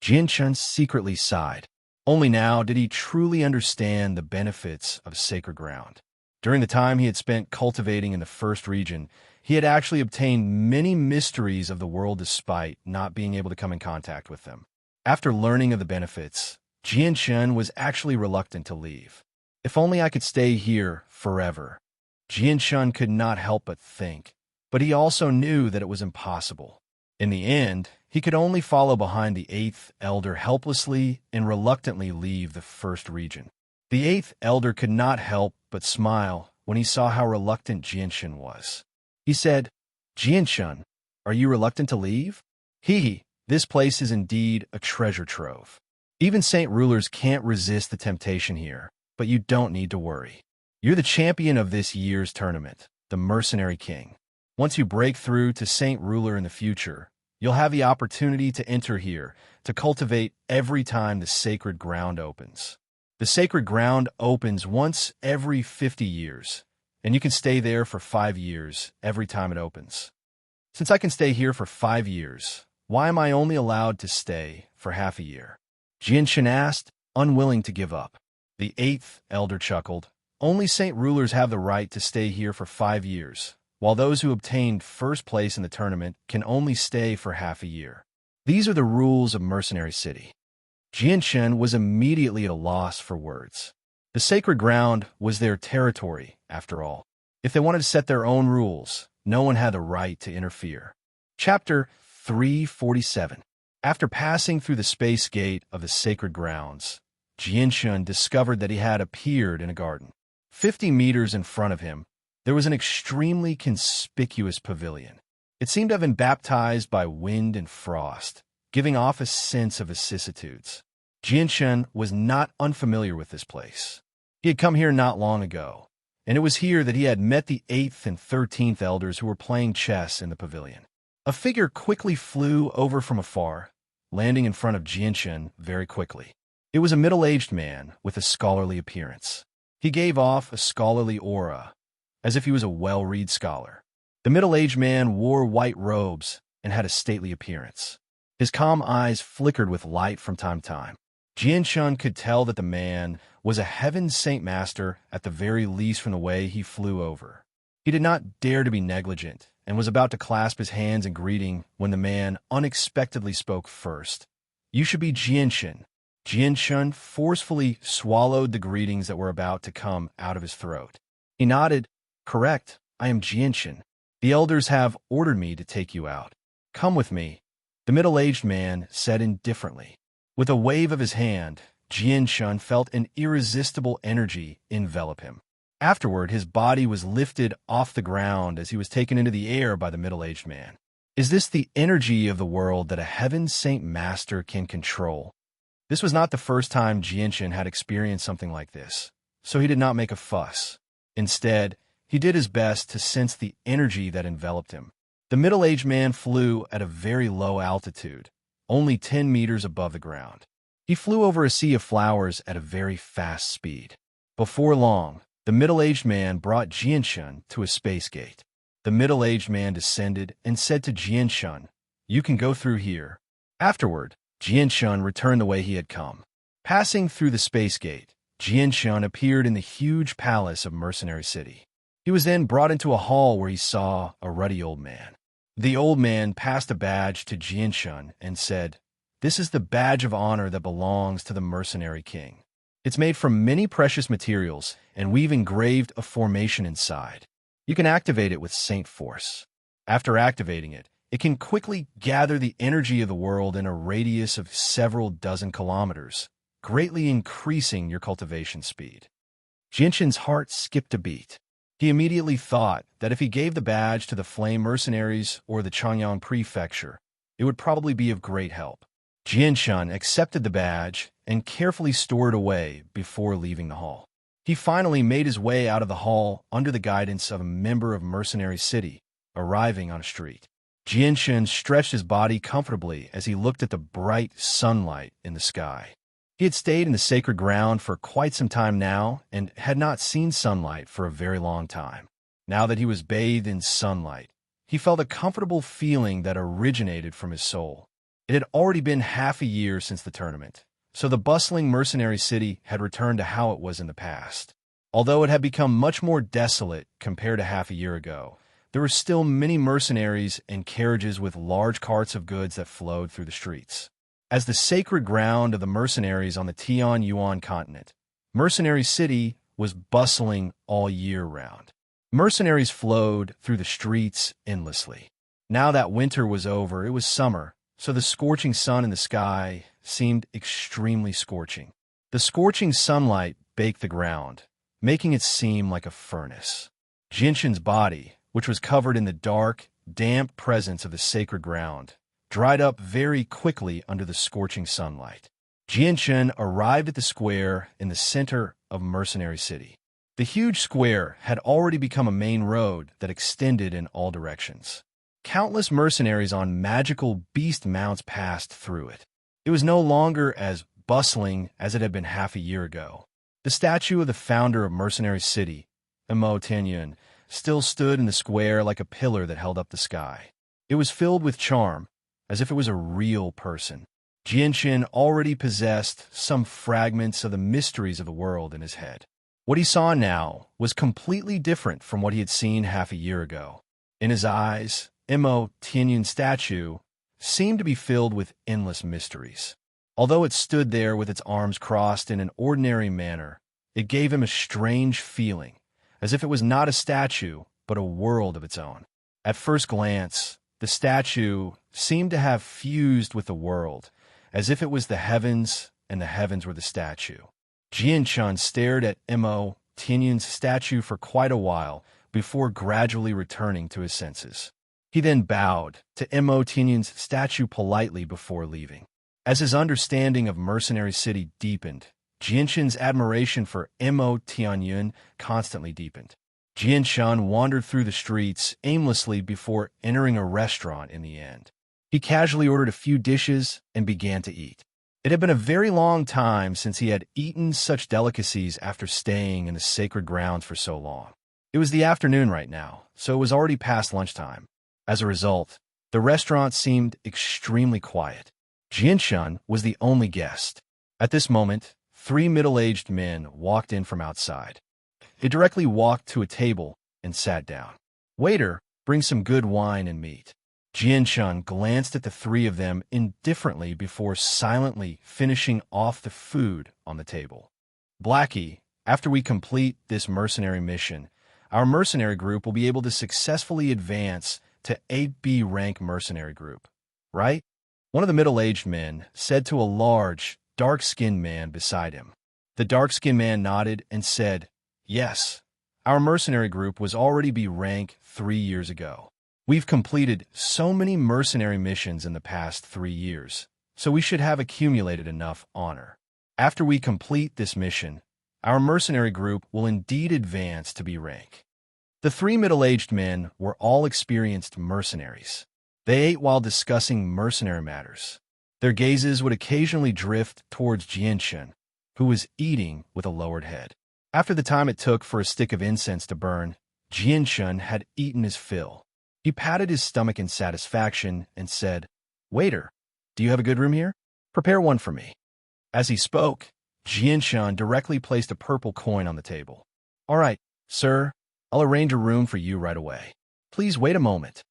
Jianshan secretly sighed. Only now did he truly understand the benefits of sacred ground. During the time he had spent cultivating in the first region, he had actually obtained many mysteries of the world despite not being able to come in contact with them. After learning of the benefits, Jianshan was actually reluctant to leave. If only I could stay here forever. Jianshan could not help but think, but he also knew that it was impossible. In the end, he could only follow behind the 8th elder helplessly and reluctantly leave the first region. The 8th elder could not help but smile when he saw how reluctant Jianshan was. He said, "Jianshan, are you reluctant to leave? This place is indeed a treasure trove. Even saint rulers can't resist the temptation here, but you don't need to worry. You're the champion of this year's tournament, the Mercenary King. Once you break through to saint ruler in the future, you'll have the opportunity to enter here to cultivate every time the sacred ground opens. The sacred ground opens once every 50 years, and you can stay there for 5 years every time it opens. Since I can stay here for 5 years, why am I only allowed to stay for half a year?" Jianshan asked, unwilling to give up. The 8th elder chuckled. "Only saint rulers have the right to stay here for 5 years, while those who obtained first place in the tournament can only stay for half a year. These are the rules of Mercenary City." Jianshan was immediately at a loss for words. The sacred ground was their territory, after all. If they wanted to set their own rules, no one had the right to interfere. Chapter 347. After passing through the space gate of the sacred grounds, Jianshan discovered that he had appeared in a garden. 50 meters in front of him, there was an extremely conspicuous pavilion. It seemed to have been baptized by wind and frost, giving off a sense of vicissitudes. Jianshan was not unfamiliar with this place. He had come here not long ago, and it was here that he had met the 8th and 13th elders who were playing chess in the pavilion. A figure quickly flew over from afar, landing in front of Jianshan very quickly. It was a middle-aged man with a scholarly appearance. He gave off a scholarly aura, as if he was a well-read scholar. The middle-aged man wore white robes and had a stately appearance. His calm eyes flickered with light from time to time. Jianshun could tell that the man was a heaven saint master at the very least from the way he flew over. He did not dare to be negligent and was about to clasp his hands in greeting when the man unexpectedly spoke first. "You should be Jianshun." Jianshun forcefully swallowed the greetings that were about to come out of his throat. He nodded. "Correct, I am Jianshun. The elders have ordered me to take you out. Come with me," the middle-aged man said indifferently. With a wave of his hand, Jianshun felt an irresistible energy envelop him. Afterward, his body was lifted off the ground as he was taken into the air by the middle-aged man. Is this the energy of the world that a heaven saint master can control? This was not the first time Jianshun had experienced something like this, so he did not make a fuss. Instead, he did his best to sense the energy that enveloped him. The middle-aged man flew at a very low altitude, only 10 meters above the ground. He flew over a sea of flowers at a very fast speed. Before long, the middle-aged man brought Jianshun to a space gate. The middle-aged man descended and said to Jianshun, "You can go through here." Afterward, Jianshun returned the way he had come. Passing through the space gate, Jianshun appeared in the huge palace of Mercenary City. He was then brought into a hall where he saw a ruddy old man. The old man passed a badge to Jianshun and said, "This is the badge of honor that belongs to the Mercenary King. It's made from many precious materials, and we've engraved a formation inside. You can activate it with Saint Force. After activating it, it can quickly gather the energy of the world in a radius of several dozen kilometers, greatly increasing your cultivation speed." Jianshun's heart skipped a beat. He immediately thought that if he gave the badge to the Flame Mercenaries or the Changyang Prefecture, it would probably be of great help. Jianshun accepted the badge and carefully stored it away before leaving the hall. He finally made his way out of the hall under the guidance of a member of Mercenary City, arriving on a street. Jianshun stretched his body comfortably as he looked at the bright sunlight in the sky. He had stayed in the sacred ground for quite some time now and had not seen sunlight for a very long time. Now that he was bathed in sunlight, he felt a comfortable feeling that originated from his soul. It had already been half a year since the tournament, so the bustling mercenary city had returned to how it was in the past. Although it had become much more desolate compared to half a year ago, there were still many mercenaries and carriages with large carts of goods that flowed through the streets. As the sacred ground of the mercenaries on the Tianyuan continent, Mercenary City was bustling all year round. Mercenaries flowed through the streets endlessly. Now that winter was over, it was summer, so the scorching sun in the sky seemed extremely scorching. The scorching sunlight baked the ground, making it seem like a furnace. Jianshun's body, which was covered in the dark, damp presence of the sacred ground, dried up very quickly under the scorching sunlight. Jianshun arrived at the square in the center of Mercenary City. The huge square had already become a main road that extended in all directions. Countless mercenaries on magical beast mounts passed through it. It was no longer as bustling as it had been half a year ago. The statue of the founder of Mercenary City, Mo Tianyun, still stood in the square like a pillar that held up the sky. It was filled with charm, as if it was a real person. Jianshun already possessed some fragments of the mysteries of the world in his head. What he saw now was completely different from what he had seen half a year ago. In his eyes, Mo Tianyun's statue seemed to be filled with endless mysteries. Although it stood there with its arms crossed in an ordinary manner, it gave him a strange feeling, as if it was not a statue, but a world of its own. At first glance, the statue seemed to have fused with the world, as if it was the heavens and the heavens were the statue. Jianshun stared at Mo Tianyun's statue for quite a while before gradually returning to his senses. He then bowed to Mo Tianyun's statue politely before leaving. As his understanding of Mercenary City deepened, Jianshun's admiration for Mo Tianyun constantly deepened. Jianshun wandered through the streets aimlessly before entering a restaurant in the end. He casually ordered a few dishes and began to eat. It had been a very long time since he had eaten such delicacies after staying in the sacred grounds for so long. It was the afternoon right now, so it was already past lunchtime. As a result, The restaurant seemed extremely quiet. Jianshun was the only guest. At this moment, 3 middle-aged men walked in from outside. They directly walked to a table and sat down. "Waiter, bring some good wine and meat." Jianshun glanced at the 3 of them indifferently before silently finishing off the food on the table. "Blackie, after we complete this mercenary mission, our mercenary group will be able to successfully advance to 8B rank mercenary group, right?" One of the middle-aged men said to a large, dark-skinned man beside him. The dark-skinned man nodded and said, "Yes, our mercenary group was already B rank 3 years ago. We've completed so many mercenary missions in the past 3 years, so we should have accumulated enough honor. After we complete this mission, our mercenary group will indeed advance to B rank." The 3 middle-aged men were all experienced mercenaries. They ate while discussing mercenary matters. Their gazes would occasionally drift towards Jianshun, who was eating with a lowered head. After the time it took for a stick of incense to burn, Jianshun had eaten his fill. He patted his stomach in satisfaction and said, "Waiter, do you have a good room here? Prepare one for me." As he spoke, Jianshun directly placed a purple coin on the table. "All right, sir, I'll arrange a room for you right away. Please wait a moment."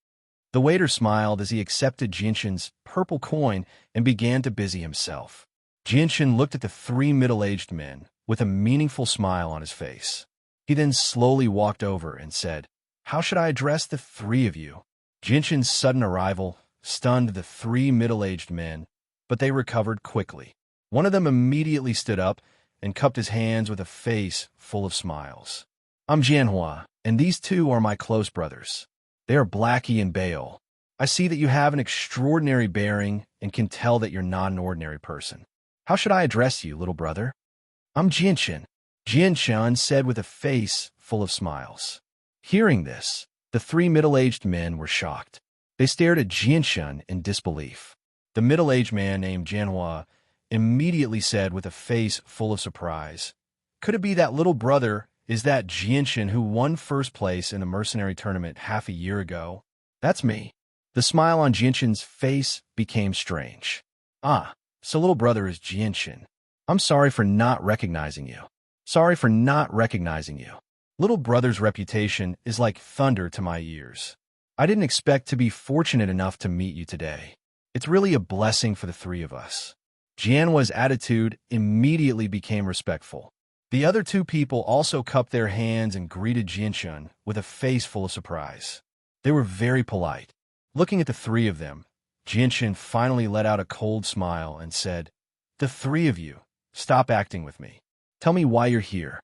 The waiter smiled as he accepted Jianshun's purple coin and began to busy himself. Jianshun looked at the 3 middle-aged men with a meaningful smile on his face. He then slowly walked over and said, "How should I address the 3 of you?" Jianshun's sudden arrival stunned the 3 middle-aged men, but they recovered quickly. One of them immediately stood up and cupped his hands with a face full of smiles. "I'm Jianhua, and these 2 are my close brothers. They are Blackie and Bale. I see that you have an extraordinary bearing and can tell that you're not an ordinary person. How should I address you, little brother?" "I'm Jianshun," Jianshun said with a face full of smiles. Hearing this, the 3 middle-aged men were shocked. They stared at Jianshun in disbelief. The middle-aged man named Jianhua immediately said with a face full of surprise, "Could it be that little brother is that Jianshun who won first place in the mercenary tournament half a year ago? That's me." The smile on Jianshun's face became strange. "Ah, so little brother is Jianshun. I'm sorry for not recognizing you. Sorry for not recognizing you. Little brother's reputation is like thunder to my ears. I didn't expect to be fortunate enough to meet you today. It's really a blessing for the 3 of us." Jianhua's attitude immediately became respectful. The other 2 people also cupped their hands and greeted Jianshun with a face full of surprise. They were very polite. Looking at the 3 of them, Jianshun finally let out a cold smile and said, "The 3 of you, stop acting with me. Tell me why you're here."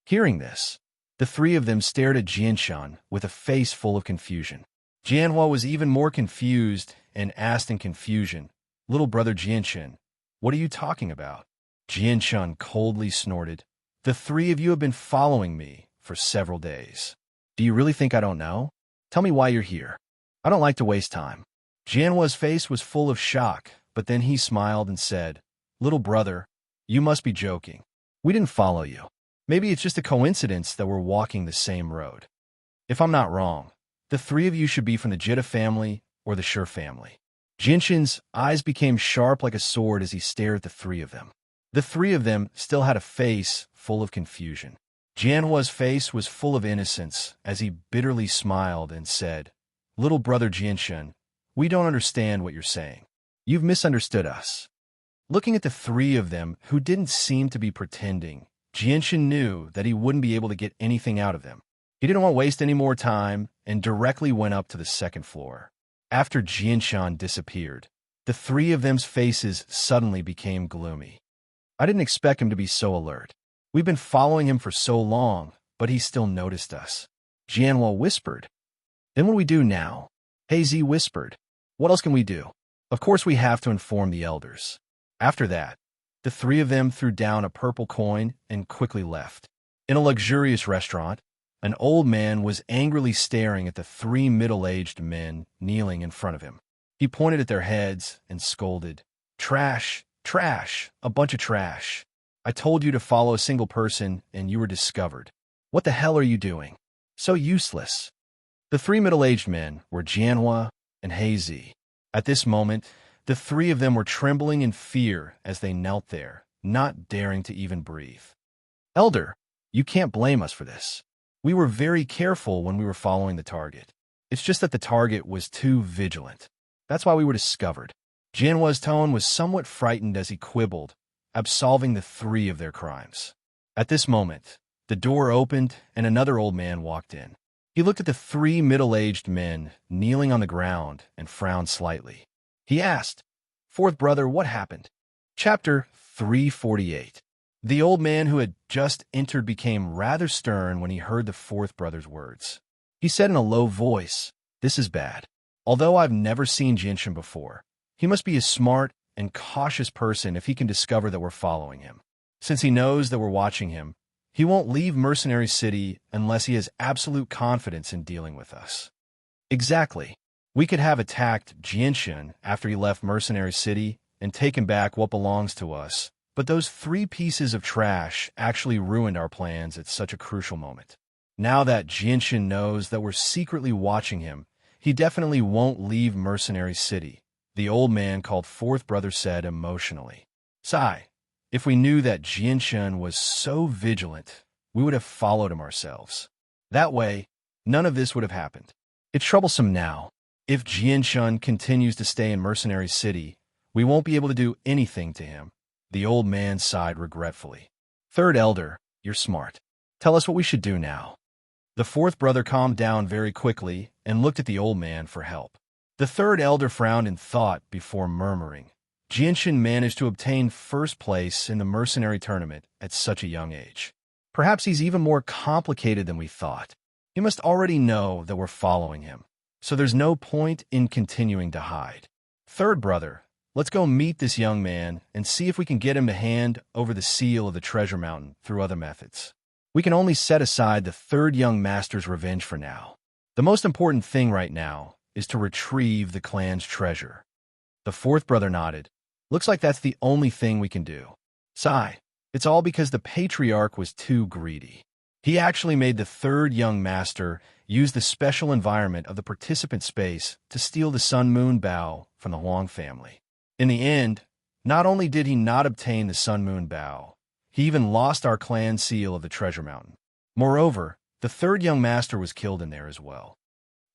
Hearing this, the 3 of them stared at Jianshun with a face full of confusion. Jianhua was even more confused and asked in confusion, "Little brother Jianshun, what are you talking about?" Jianshun coldly snorted, "The 3 of you have been following me for several days. Do you really think I don't know? Tell me why you're here. I don't like to waste time." Jianhua's face was full of shock, but then he smiled and said, "Little brother, you must be joking. We didn't follow you. Maybe it's just a coincidence that we're walking the same road. If I'm not wrong, the 3 of you should be from the Jitta family or the Shur family." Jianshun's eyes became sharp like a sword as he stared at the 3 of them. The 3 of them still had a face full of confusion. Jianhua's face was full of innocence as he bitterly smiled and said, "Little brother Jianshun, we don't understand what you're saying. You've misunderstood us." Looking at the 3 of them who didn't seem to be pretending, Jianshun knew that he wouldn't be able to get anything out of them. He didn't want to waste any more time and directly went up to the 2nd floor. After Jianshun disappeared, the 3 of them's faces suddenly became gloomy. "I didn't expect him to be so alert. We've been following him for so long, but he still noticed us." Jianhua whispered. "Then what do we do now?" Hazy whispered. "What else can we do? Of course we have to inform the elders." After that, the 3 of them threw down a purple coin and quickly left. In a luxurious restaurant, an old man was angrily staring at the 3 middle-aged men kneeling in front of him. He pointed at their heads and scolded, "Trash, trash, a bunch of trash. I told you to follow a single person and you were discovered. What the hell are you doing? So useless." The 3 middle-aged men were Jianhua, and hazy. At this moment, the three of them were trembling in fear as they knelt there, not daring to even breathe. Elder, you can't blame us for this. We were very careful when we were following the target. It's just that the target was too vigilant. That's why we were discovered. Jianhua's tone was somewhat frightened as he quibbled, absolving the three of their crimes. At this moment, the door opened and another old man walked in. He looked at the three middle-aged men kneeling on the ground and frowned slightly. He asked, "Fourth brother, what happened?" Chapter 348. The old man who had just entered became rather stern when he heard the fourth brother's words. He said in a low voice, "This is bad. Although I've never seen Jinshin before, he must be a smart and cautious person if he can discover that we're following him. Since he knows that we're watching him, he won't leave Mercenary City unless he has absolute confidence in dealing with us." Exactly. We could have attacked Jinshin after he left Mercenary City and taken back what belongs to us, but those three pieces of trash actually ruined our plans at such a crucial moment. Now that Jinshin knows that we're secretly watching him, he definitely won't leave Mercenary City, the old man called fourth brother said emotionally. Sigh. If we knew that Jinshin was so vigilant, we would have followed him ourselves. That way, none of this would have happened. It's troublesome now. If Jinshin continues to stay in Mercenary City, we won't be able to do anything to him. The old man sighed regretfully. Third elder, you're smart. Tell us what we should do now. The fourth brother calmed down very quickly and looked at the old man for help. The third elder frowned in thought before murmuring. Jinshin managed to obtain first place in the mercenary tournament at such a young age. Perhaps he's even more complicated than we thought. He must already know that we're following him, so there's no point in continuing to hide. Third brother, let's go meet this young man and see if we can get him to hand over the seal of the treasure mountain through other methods. We can only set aside the third young master's revenge for now. The most important thing right now is to retrieve the clan's treasure. The fourth brother nodded. Looks like that's the only thing we can do. Sigh. It's all because the patriarch was too greedy. He actually made the third young master use the special environment of the participant space to steal the Sun Moon Bow from the Huang family. In the end, not only did he not obtain the Sun Moon Bow, he even lost our clan seal of the treasure mountain. Moreover, the third young master was killed in there as well.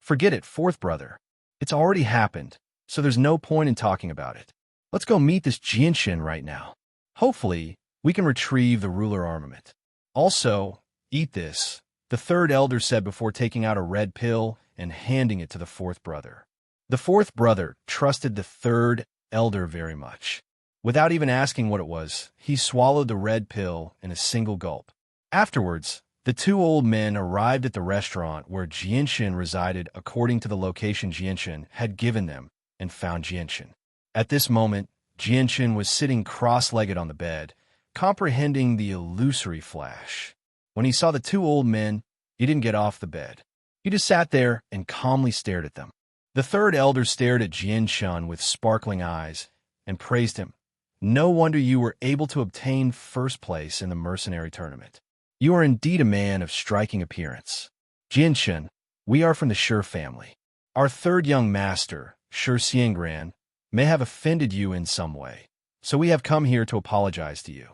Forget it, fourth brother. It's already happened, so there's no point in talking about it. Let's go meet this Jinshin right now. Hopefully, we can retrieve the ruler armament. Also, eat this, the third elder said before taking out a red pill and handing it to the fourth brother. The fourth brother trusted the third elder very much. Without even asking what it was, he swallowed the red pill in a single gulp. Afterwards, the two old men arrived at the restaurant where Jinshin resided according to the location Jinshin had given them and found Jinshin. At this moment, Jinshin was sitting cross-legged on the bed, comprehending the illusory flash. When he saw the two old men, he didn't get off the bed. He just sat there and calmly stared at them. The third elder stared at Jinshin with sparkling eyes and praised him. No wonder you were able to obtain first place in the mercenary tournament. You are indeed a man of striking appearance. Jinshin, we are from the Shi family. Our third young master, Shi Xiangran, may have offended you in some way, so we have come here to apologize to you.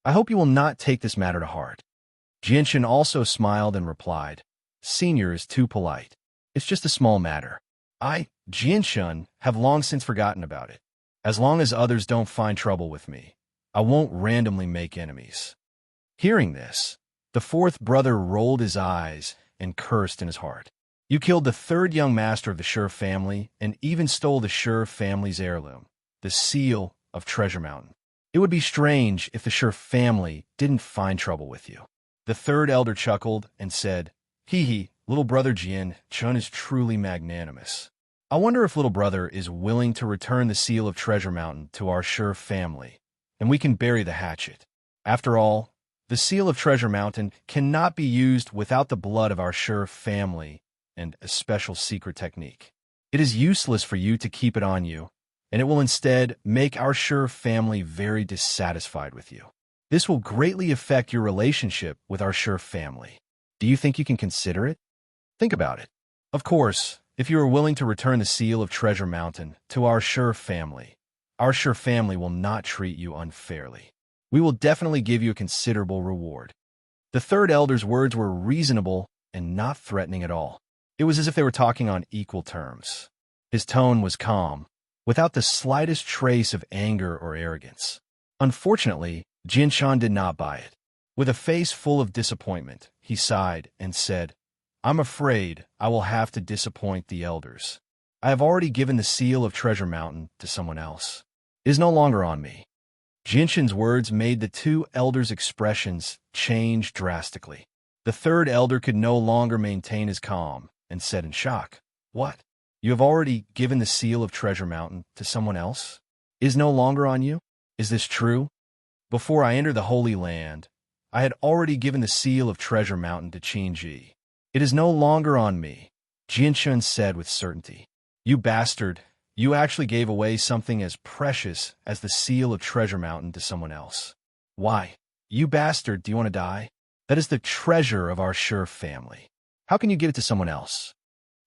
I hope you will not take this matter to heart. Jinshin also smiled and replied, Senior is too polite. It's just a small matter. I, Jinshin, have long since forgotten about it. As long as others don't find trouble with me, I won't randomly make enemies. Hearing this, the fourth brother rolled his eyes and cursed in his heart. You killed the third young master of the Shi family and even stole the Shi family's heirloom, the seal of Treasure Mountain. It would be strange if the Shi family didn't find trouble with you. The third elder chuckled and said, Hee hee, little brother Jian, Chun is truly magnanimous. I wonder if little brother is willing to return the seal of Treasure Mountain to our Shi family, and we can bury the hatchet. After all, the seal of Treasure Mountain cannot be used without the blood of our Shi family and a special secret technique. It is useless for you to keep it on you, and it will instead make our Shi family very dissatisfied with you. This will greatly affect your relationship with our Shi family. Do you think you can consider it? Think about it. Of course, If you are willing to return the seal of Treasure Mountain to our family will not treat you unfairly. We will definitely give you a considerable reward." The third elder's words were reasonable and not threatening at all. It was as if they were talking on equal terms. His tone was calm, without the slightest trace of anger or arrogance. Unfortunately, Jinshan did not buy it. With a face full of disappointment, he sighed and said, "I'm afraid I will have to disappoint the elders. I have already given the seal of Treasure Mountain to someone else. It is no longer on me." Jinshan's words made the two elders' expressions change drastically. The third elder could no longer maintain his calm and said in shock, "What? You have already given the seal of Treasure Mountain to someone else? It is no longer on you? Is this true? Before I entered the Holy Land, I had already given the seal of Treasure Mountain to Qinji. It is no longer on me," Jinshan said with certainty. "You bastard, you actually gave away something as precious as the seal of Treasure Mountain to someone else. Why, you bastard, do you want to die? That is the treasure of our family. How can you give it to someone else?"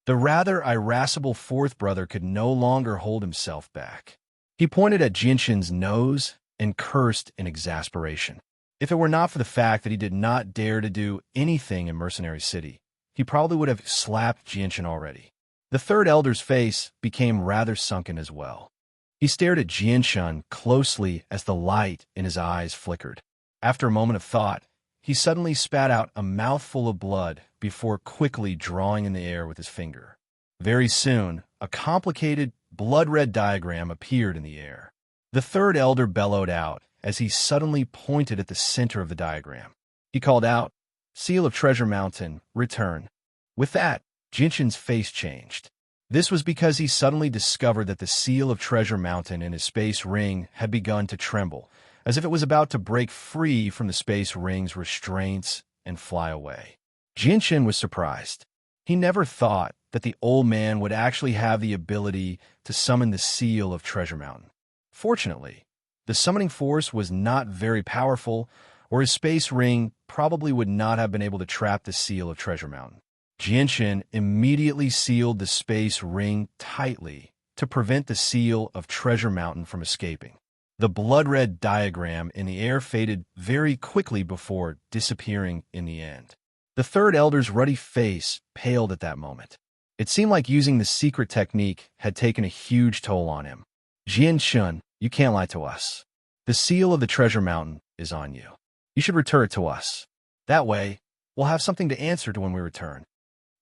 The rather irascible fourth brother could no longer hold himself back. He pointed at Jinshan's nose and cursed in exasperation. If it were not for the fact that he did not dare to do anything in Mercenary City, he probably would have slapped Jinshan already. The third elder's face became rather sunken as well. He stared at Jinshan closely as the light in his eyes flickered. After a moment of thought, he suddenly spat out a mouthful of blood before quickly drawing in the air with his finger. Very soon, a complicated, blood-red diagram appeared in the air. The third elder bellowed out as he suddenly pointed at the center of the diagram. He called out, "Seal of Treasure Mountain, return." With that, Jinshan's face changed. This was because he suddenly discovered that the seal of Treasure Mountain in his space ring had begun to tremble, as if it was about to break free from the space ring's restraints and fly away. Jinshan was surprised. He never thought that the old man would actually have the ability to summon the seal of Treasure Mountain. Fortunately, the summoning force was not very powerful, or his space ring probably would not have been able to trap the seal of Treasure Mountain. Jinshan immediately sealed the space ring tightly to prevent the seal of Treasure Mountain from escaping. The blood-red diagram in the air faded very quickly before disappearing in the end. The third elder's ruddy face paled at that moment. It seemed like using the secret technique had taken a huge toll on him. "Jinshan, you can't lie to us. The seal of the Treasure Mountain is on you. You should return it to us. That way, we'll have something to answer to when we return."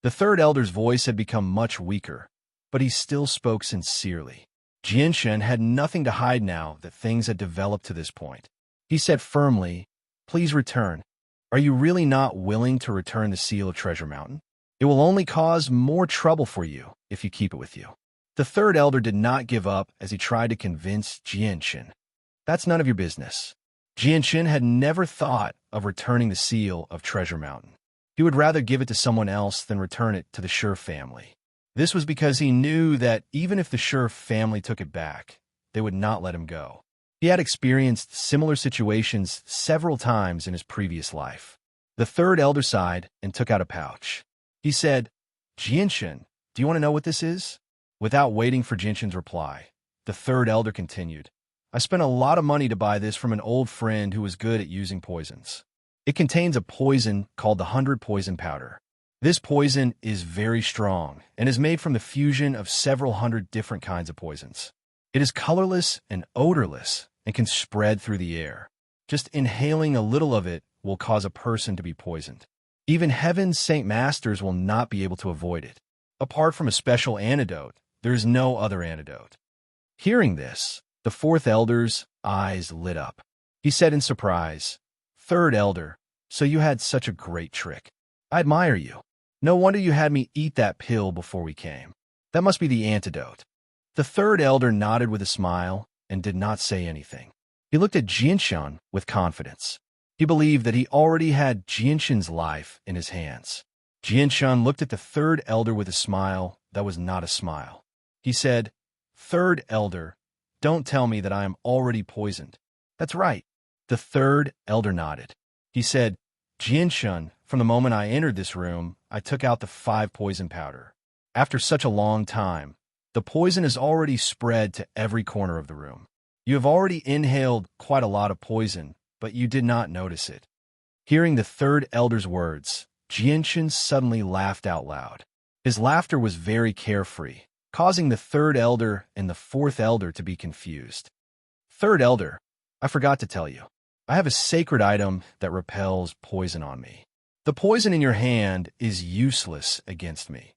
The third elder's voice had become much weaker, but he still spoke sincerely. Jinshan had nothing to hide now that things had developed to this point. He said firmly, "Please return. Are you really not willing to return the seal of Treasure Mountain? It will only cause more trouble for you if you keep it with you." The third elder did not give up as he tried to convince Jinshan. "That's none of your business." Jinshan had never thought of returning the seal of Treasure Mountain. He would rather give it to someone else than return it to the family. This was because he knew that even if the family took it back, they would not let him go. He had experienced similar situations several times in his previous life. The third elder sighed and took out a pouch. He said, "Jinshan, do you want to know what this is?" Without waiting for Jinshan's reply, the third elder continued, "I spent a lot of money to buy this from an old friend who was good at using poisons. It contains a poison called the 100 Poison Powder. This poison is very strong and is made from the fusion of several hundred different kinds of poisons. It is colorless and odorless and can spread through the air. Just inhaling a little of it will cause a person to be poisoned. Even Heaven's Saint Masters will not be able to avoid it. Apart from a special antidote, there is no other antidote." Hearing this, the fourth elder's eyes lit up. He said in surprise, "Third elder, so you had such a great trick. I admire you. No wonder you had me eat that pill before we came. That must be the antidote." The third elder nodded with a smile and did not say anything. He looked at Jinshan with confidence. He believed that he already had Jinshan's life in his hands. Jinshan looked at the third elder with a smile that was not a smile. He said, "Third elder, don't tell me that I am already poisoned." "That's right." The third elder nodded. He said, "Jinshan, from the moment I entered this room, I took out the 5 poison powder. After such a long time, the poison has already spread to every corner of the room. You have already inhaled quite a lot of poison, but you did not notice it. Hearing the third elder's words, Jianshan suddenly laughed out loud. His laughter was very carefree, causing the third elder and the fourth elder to be confused. Third elder, I forgot to tell you. I have a sacred item that repels poison on me. The poison in your hand is useless against me.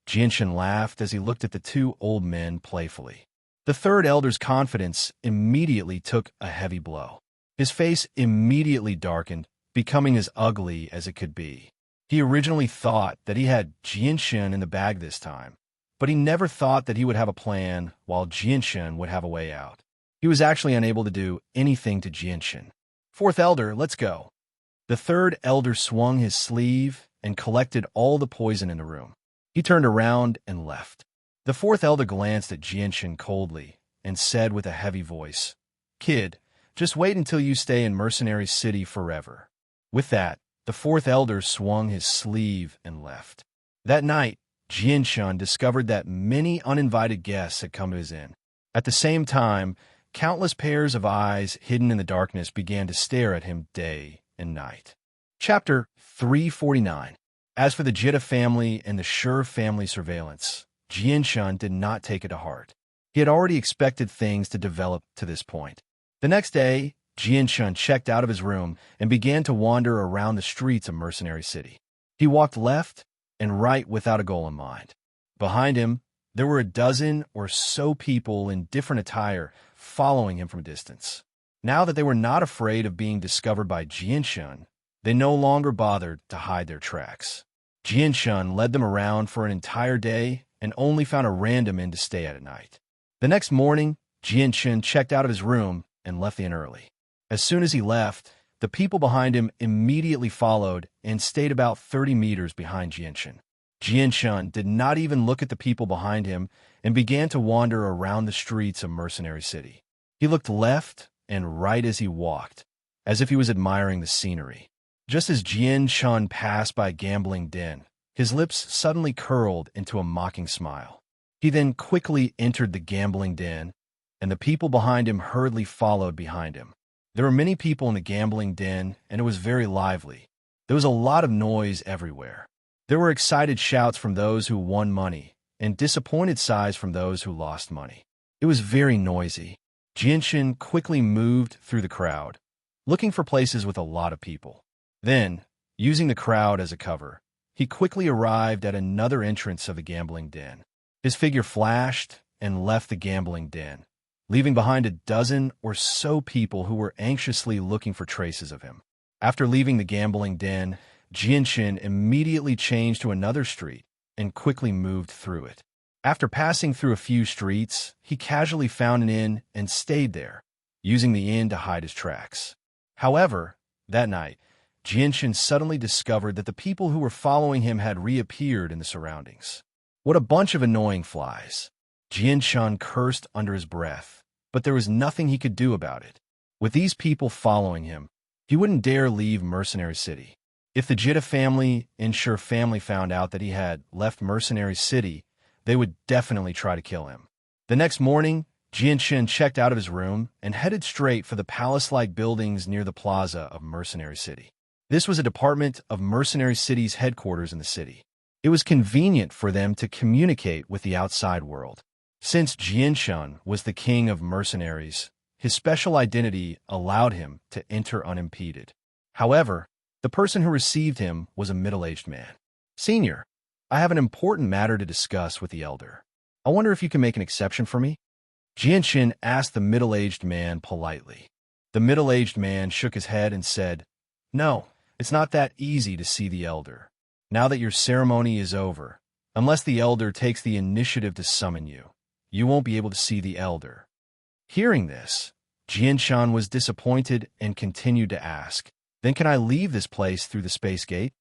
Jianshan laughed as he looked at the two old men playfully. The third elder's confidence immediately took a heavy blow. His face immediately darkened, becoming as ugly as it could be. He originally thought that he had Jianshan in the bag this time, but he never thought that he would have a plan while Jianshan would have a way out. He was actually unable to do anything to Jianshan. Fourth elder, let's go. The third elder swung his sleeve and collected all the poison in the room. He turned around and left. The fourth elder glanced at Jianshan coldly and said with a heavy voice, "Kid, just wait until you stay in Mercenary City forever." With that, the fourth elder swung his sleeve and left. That night, Jianshan discovered that many uninvited guests had come to his inn. At the same time, countless pairs of eyes hidden in the darkness began to stare at him day and night. Chapter 349. As for the Jitta family and the Sure family surveillance, Jianshan did not take it to heart. He had already expected things to develop to this point. The next day, Jianshan checked out of his room and began to wander around the streets of Mercenary City. He walked left and right without a goal in mind. Behind him, there were a dozen or so people in different attire following him from a distance. Now that they were not afraid of being discovered by Jianshan, they no longer bothered to hide their tracks. Jianshan led them around for an entire day and only found a random inn to stay at night. The next morning, Jianshan checked out of his room and left the inn early. As soon as he left, the people behind him immediately followed and stayed about 30 meters behind Jianshan. Jianshan did not even look at the people behind him and began to wander around the streets of Mercenary City. He looked left and right as he walked, as if he was admiring the scenery. Just as Jianshan passed by a gambling den, his lips suddenly curled into a mocking smile. He then quickly entered the gambling den, and the people behind him hurriedly followed behind him. There were many people in the gambling den, and it was very lively. There was a lot of noise everywhere. There were excited shouts from those who won money, and disappointed sighs from those who lost money. It was very noisy. Jianshan quickly moved through the crowd, looking for places with a lot of people. Then, using the crowd as a cover, he quickly arrived at another entrance of the gambling den. His figure flashed and left the gambling den, leaving behind a dozen or so people who were anxiously looking for traces of him. After leaving the gambling den, Jianshan immediately changed to another street and quickly moved through it. After passing through a few streets, he casually found an inn and stayed there, using the inn to hide his tracks. However, that night, Jianshan suddenly discovered that the people who were following him had reappeared in the surroundings. What a bunch of annoying flies! Jianshan cursed under his breath, but there was nothing he could do about it. With these people following him, he wouldn't dare leave Mercenary City. If the Jitta family and Sure family found out that he had left Mercenary City, they would definitely try to kill him. The next morning, Jianshan checked out of his room and headed straight for the palace-like buildings near the plaza of Mercenary City. This was a department of Mercenary City's headquarters in the city. It was convenient for them to communicate with the outside world. Since Jianshan was the king of mercenaries, his special identity allowed him to enter unimpeded. However, the person who received him was a middle-aged man. "Senior, I have an important matter to discuss with the elder. I wonder if you can make an exception for me?" Jianshan asked the middle-aged man politely. The middle-aged man shook his head and said, "No, it's not that easy to see the elder. Now that your ceremony is over, unless the elder takes the initiative to summon you, you won't be able to see the elder." Hearing this, Jianshan was disappointed and continued to ask, "Then can I leave this place through the space gate?"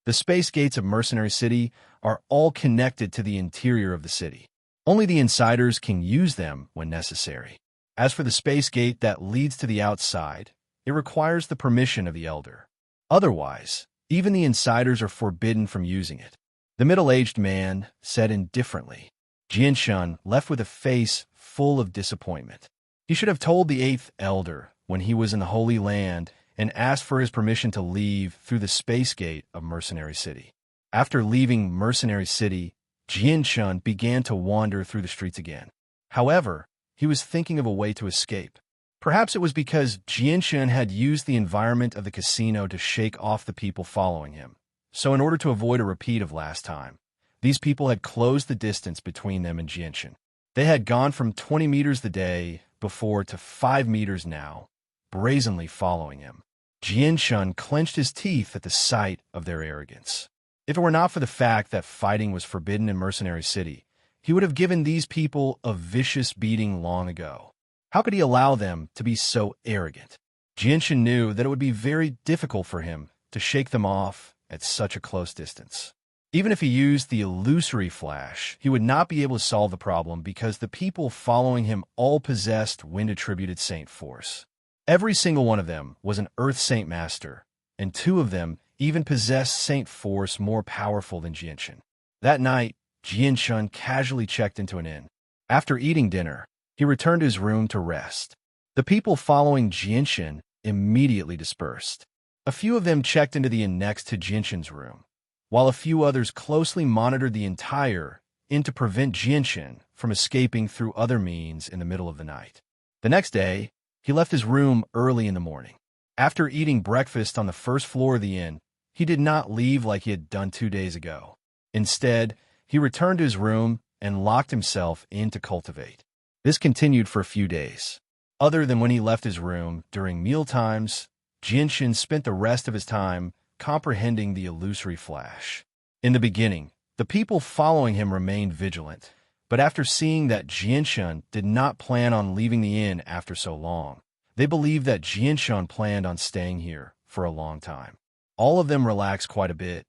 The space gates of Mercenary City are all connected to the interior of the city. Only the insiders can use them when necessary. As for the space gate that leads to the outside, it requires the permission of the elder. Otherwise, even the insiders are forbidden from using it. The middle-aged man said indifferently. Jianshun left with a face full of disappointment. He should have told the eighth elder when he was in the Holy Land and asked for his permission to leave through the space gate of Mercenary City. After leaving Mercenary City, Jianshun began to wander through the streets again. However, he was thinking of a way to escape. Perhaps it was because Jianshun had used the environment of the casino to shake off the people following him. So in order to avoid a repeat of last time, these people had closed the distance between them and Jianshun. They had gone from 20 meters the day before to 5 meters now, brazenly following him. Jianshun clenched his teeth at the sight of their arrogance. If it were not for the fact that fighting was forbidden in Mercenary City, he would have given these people a vicious beating long ago. How could he allow them to be so arrogant? Jianshun knew that it would be very difficult for him to shake them off at such a close distance. Even if he used the illusory flash, he would not be able to solve the problem because the people following him all possessed wind-attributed Saint Force. Every single one of them was an Earth Saint Master, and 2 of them even possessed Saint Force more powerful than Jianshun. That night, Jianshun casually checked into an inn. After eating dinner, he returned to his room to rest. The people following Jianshun immediately dispersed. A few of them checked into the inn next to Jianshun's room, while a few others closely monitored the entire inn to prevent Jianshun from escaping through other means in the middle of the night. The next day, he left his room early in the morning. After eating breakfast on the first floor of the inn, he did not leave like he had done 2 days ago. Instead, he returned to his room and locked himself in to cultivate. This continued for a few days. Other than when he left his room during meal times, Jianshun spent the rest of his time comprehending the illusory flash. In the beginning, the people following him remained vigilant, but after seeing that Jianshun did not plan on leaving the inn after so long, they believed that Jianshun planned on staying here for a long time. All of them relaxed quite a bit,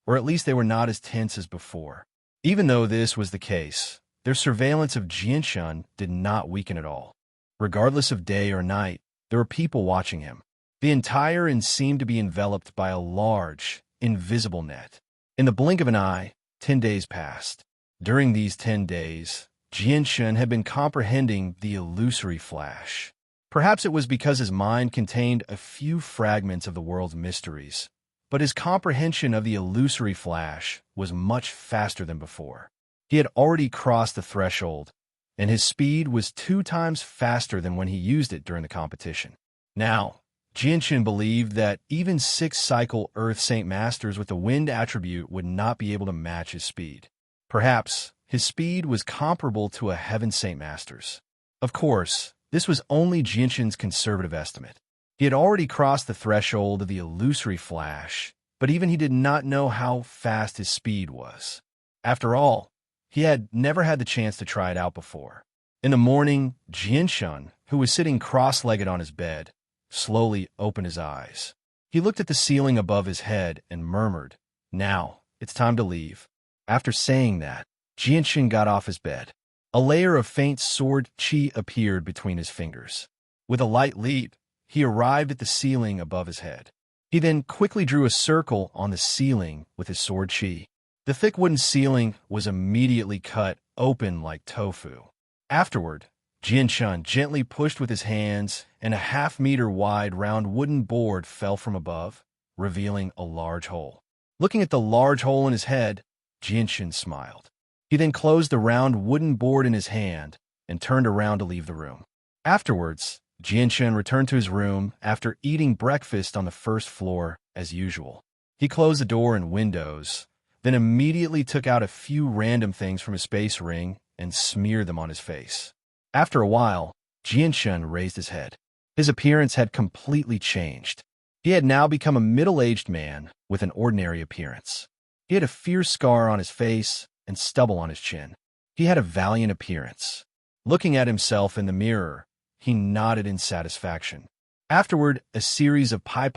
or at least they were not as tense as before. Even though this was the case, their surveillance of Jianshun did not weaken at all. Regardless of day or night, there were people watching him. The entire inn seemed to be enveloped by a large, invisible net. In the blink of an eye, 10 days passed. During these 10 days, Jianshun had been comprehending the illusory flash. Perhaps it was because his mind contained a few fragments of the world's mysteries, but his comprehension of the illusory flash was much faster than before. He had already crossed the threshold, and his speed was 2 times faster than when he used it during the competition. Now, Jianshun believed that even 6-cycle Earth Saint Masters with the wind attribute would not be able to match his speed. Perhaps his speed was comparable to a Heaven Saint Master's. Of course, this was only Jianshun's conservative estimate. He had already crossed the threshold of the illusory flash, but even he did not know how fast his speed was. After all, he had never had the chance to try it out before. In the morning, Jianshun, who was sitting cross-legged on his bed, slowly opened his eyes. He looked at the ceiling above his head and murmured, "Now, it's time to leave." After saying that, Jianshun got off his bed. A layer of faint sword chi appeared between his fingers. With a light leap, he arrived at the ceiling above his head. He then quickly drew a circle on the ceiling with his sword chi. The thick wooden ceiling was immediately cut open like tofu. Afterward, Jianshun gently pushed with his hands, and a half-meter-wide round wooden board fell from above, revealing a large hole. Looking at the large hole in his head, Jianshun smiled. He then closed the round wooden board in his hand and turned around to leave the room. Afterwards, Jianshun returned to his room after eating breakfast on the first floor as usual. He closed the door and windows, then immediately took out a few random things from his space ring and smeared them on his face. After a while, Jianshun raised his head. His appearance had completely changed. He had now become a middle-aged man with an ordinary appearance. He had a fierce scar on his face and stubble on his chin. He had a valiant appearance. Looking at himself in the mirror, he nodded in satisfaction. Afterward, a series of pa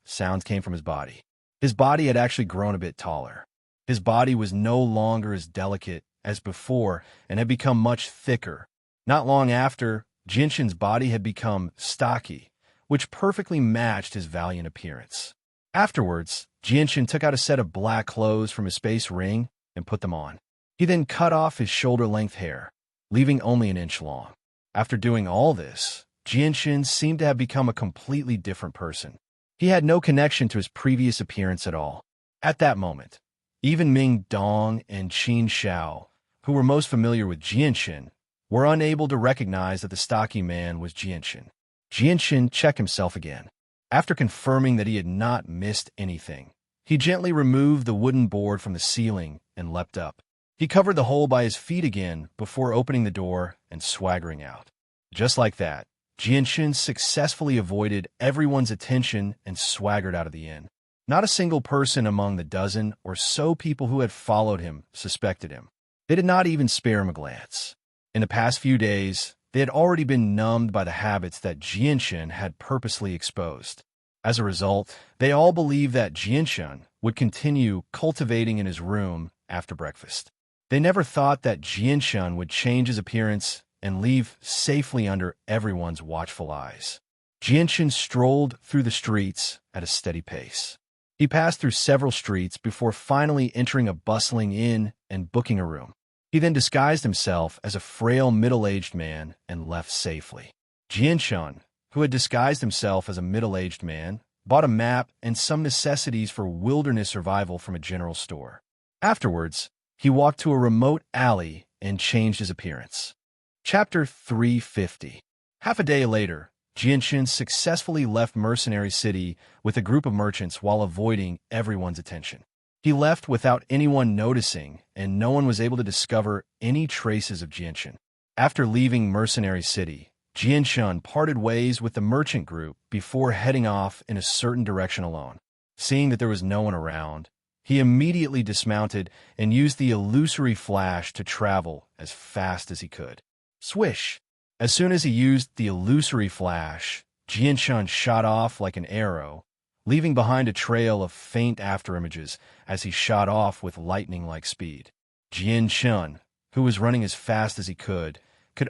sounds came from his body. His body had actually grown a bit taller. His body was no longer as delicate as before and had become much thicker. Not long after, Jianshun's body had become stocky, which perfectly matched his valiant appearance. Afterwards, Jianshan took out a set of black clothes from his space ring and put them on. He then cut off his shoulder-length hair, leaving only an inch long. After doing all this, Jianshan seemed to have become a completely different person. He had no connection to his previous appearance at all. At that moment, even Ming Dong and Qin Xiao, who were most familiar with Jianshan, were unable to recognize that the stocky man was Jianshan. Jianshan checked himself again. After confirming that he had not missed anything, he gently removed the wooden board from the ceiling and leapt up. He covered the hole by his feet again before opening the door and swaggering out. Just like that, Jianshan successfully avoided everyone's attention and swaggered out of the inn. Not a single person among the dozen or so people who had followed him suspected him. They did not even spare him a glance. In the past few days, they had already been numbed by the habits that Jianshan had purposely exposed. As a result, they all believed that Jianshan would continue cultivating in his room after breakfast. They never thought that Jianshan would change his appearance and leave safely under everyone's watchful eyes. Jianshan strolled through the streets at a steady pace. He passed through several streets before finally entering a bustling inn and booking a room. He then disguised himself as a frail middle-aged man and left safely. Jianshan, who had disguised himself as a middle-aged man, bought a map and some necessities for wilderness survival from a general store. Afterwards, he walked to a remote alley and changed his appearance. Chapter 350. Half a day later, Jianshan successfully left Mercenary City with a group of merchants while avoiding everyone's attention. He left without anyone noticing, and no one was able to discover any traces of Jianshan. After leaving Mercenary City, Jianshan parted ways with the merchant group before heading off in a certain direction alone. Seeing that there was no one around, he immediately dismounted and used the illusory flash to travel as fast as he could. Swish! As soon as he used the illusory flash, Jianshan shot off like an arrow, leaving behind a trail of faint afterimages as he shot off with lightning-like speed. Jianshan, who was running as fast as he could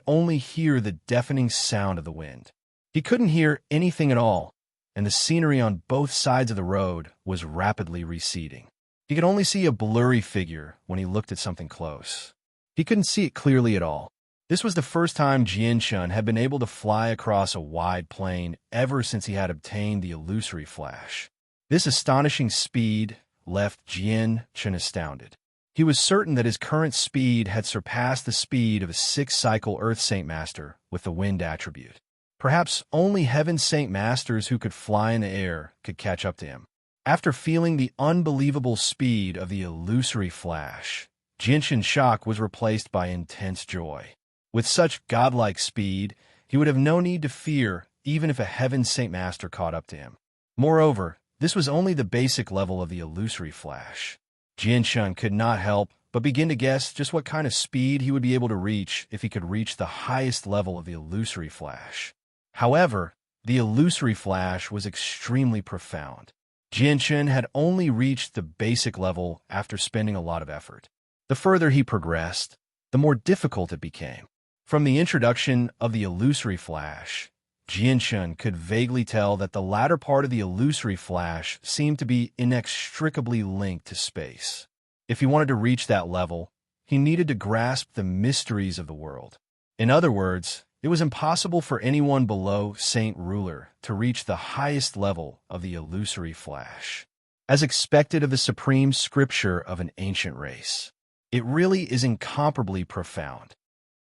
only hear the deafening sound of the wind. He couldn't hear anything at all, and the scenery on both sides of the road was rapidly receding. He could only see a blurry figure when he looked at something close. He couldn't see it clearly at all. This was the first time Jianshan had been able to fly across a wide plain ever since he had obtained the illusory flash. This astonishing speed left Jianshan astounded. He was certain that his current speed had surpassed the speed of a 6-cycle Earth Saint Master with the wind attribute. Perhaps only Heaven Saint Masters who could fly in the air could catch up to him. After feeling the unbelievable speed of the illusory flash, Jianshan's shock was replaced by intense joy. With such godlike speed, he would have no need to fear even if a Heaven Saint Master caught up to him. Moreover, this was only the basic level of the illusory flash. Jianshan could not help but begin to guess just what kind of speed he would be able to reach if he could reach the highest level of the illusory flash. However, the illusory flash was extremely profound. Jianshan had only reached the basic level after spending a lot of effort. The further he progressed, the more difficult it became. From the introduction of the illusory flash, Jianshan could vaguely tell that the latter part of the illusory flash seemed to be inextricably linked to space. If he wanted to reach that level, he needed to grasp the mysteries of the world. In other words, it was impossible for anyone below Saint Ruler to reach the highest level of the illusory flash. As expected of the supreme scripture of an ancient race, it really is incomparably profound.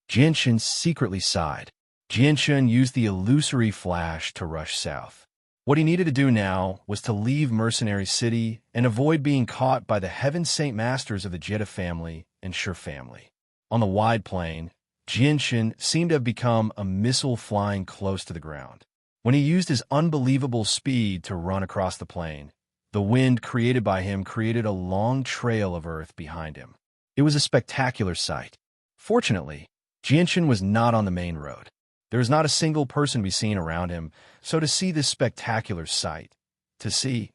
Jianshan secretly sighed. Jianshan used the illusory flash to rush south. What he needed to do now was to leave Mercenary City and avoid being caught by the Heaven Saint Masters of the Jetta family and Sure family. On the wide plain, Jianshan seemed to have become a missile flying close to the ground. When he used his unbelievable speed to run across the plain, the wind created by him created a long trail of earth behind him. It was a spectacular sight. Fortunately, Jianshan was not on the main road. There was not a single person to be seen around him, so to see this spectacular sight, 2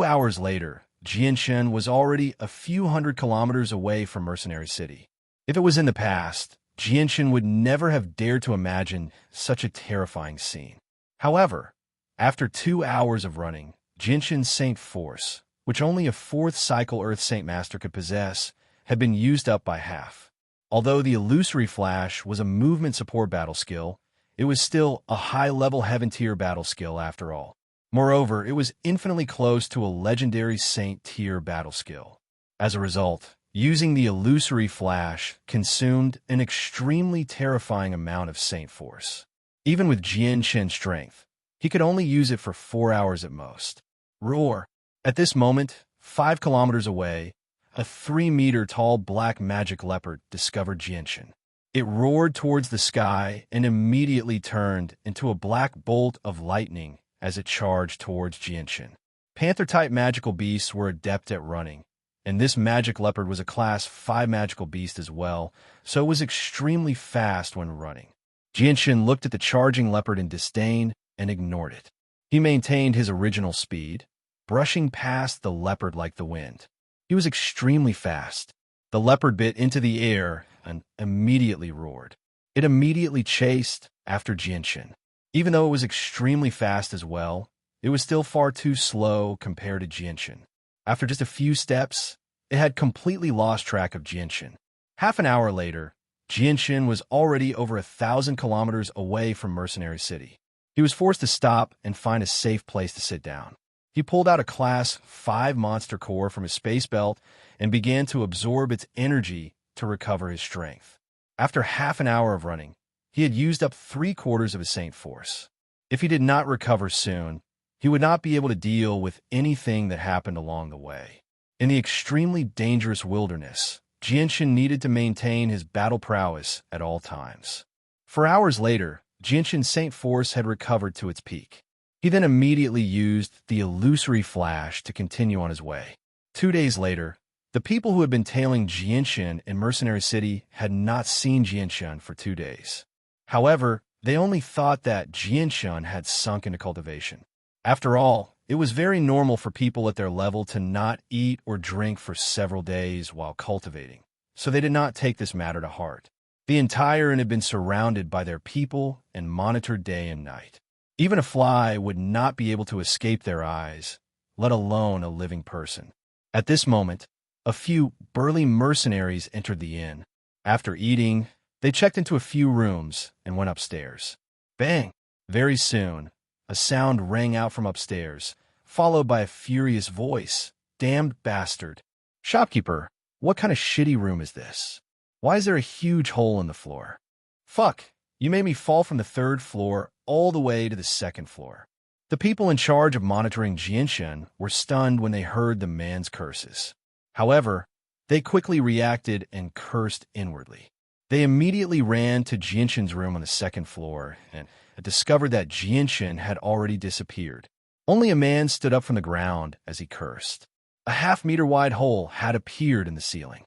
hours later, Jianshan was already a few hundred kilometers away from Mercenary City. If it was in the past, Jianshan would never have dared to imagine such a terrifying scene. However, after 2 hours of running, Jinshin's Saint Force, which only a 4th cycle Earth Saint Master could possess, had been used up by half. Although the Illusory Flash was a movement support battle skill, it was still a high-level Heaven-tier battle skill after all. Moreover, it was infinitely close to a legendary Saint-tier battle skill. As a result, using the Illusory Flash consumed an extremely terrifying amount of Saint Force. Even with Jinshin's strength, he could only use it for 4 hours at most. Roar! At this moment, 5 kilometers away, a 3-meter-tall black magic leopard discovered Jinshin. It roared towards the sky and immediately turned into a black bolt of lightning as it charged towards Jinshin. Panther-type magical beasts were adept at running, and this magic leopard was a Class 5 magical beast as well, so it was extremely fast when running. Jinshin looked at the charging leopard in disdain and ignored it. He maintained his original speed, brushing past the leopard like the wind. He was extremely fast. The leopard bit into the air and immediately roared. It immediately chased after Jinshin. Even though it was extremely fast as well, it was still far too slow compared to Jinshin. After just a few steps, it had completely lost track of Jinshin. Half an hour later, Jinshin was already over 1,000 kilometers away from Mercenary City. He was forced to stop and find a safe place to sit down. He pulled out a Class 5 monster core from his space belt and began to absorb its energy to recover his strength. After half an hour of running, he had used up 3/4 of his Saint Force. If he did not recover soon, he would not be able to deal with anything that happened along the way. In the extremely dangerous wilderness, Jinshin needed to maintain his battle prowess at all times. 4 hours later, Jinshin's Saint Force had recovered to its peak. He then immediately used the Illusory Flash to continue on his way. 2 days later, the people who had been tailing Jinshin in Mercenary City had not seen Jinshin for 2 days. However, they only thought that Jinshin had sunk into cultivation. After all, it was very normal for people at their level to not eat or drink for several days while cultivating, so they did not take this matter to heart. The entire inn had been surrounded by their people and monitored day and night. Even a fly would not be able to escape their eyes, let alone a living person. At this moment, a few burly mercenaries entered the inn. After eating, they checked into a few rooms and went upstairs. Bang! Very soon, a sound rang out from upstairs, followed by a furious voice. Damned bastard. Shopkeeper, what kind of shitty room is this? Why is there a huge hole in the floor? Fuck, you made me fall from the 3rd floor all the way to the 2nd floor. The people in charge of monitoring Jinshin were stunned when they heard the man's curses. However, they quickly reacted and cursed inwardly. They immediately ran to Jinshin's room on the 2nd floor and discovered that Jinshin had already disappeared. Only a man stood up from the ground as he cursed. A half-meter-wide hole had appeared in the ceiling.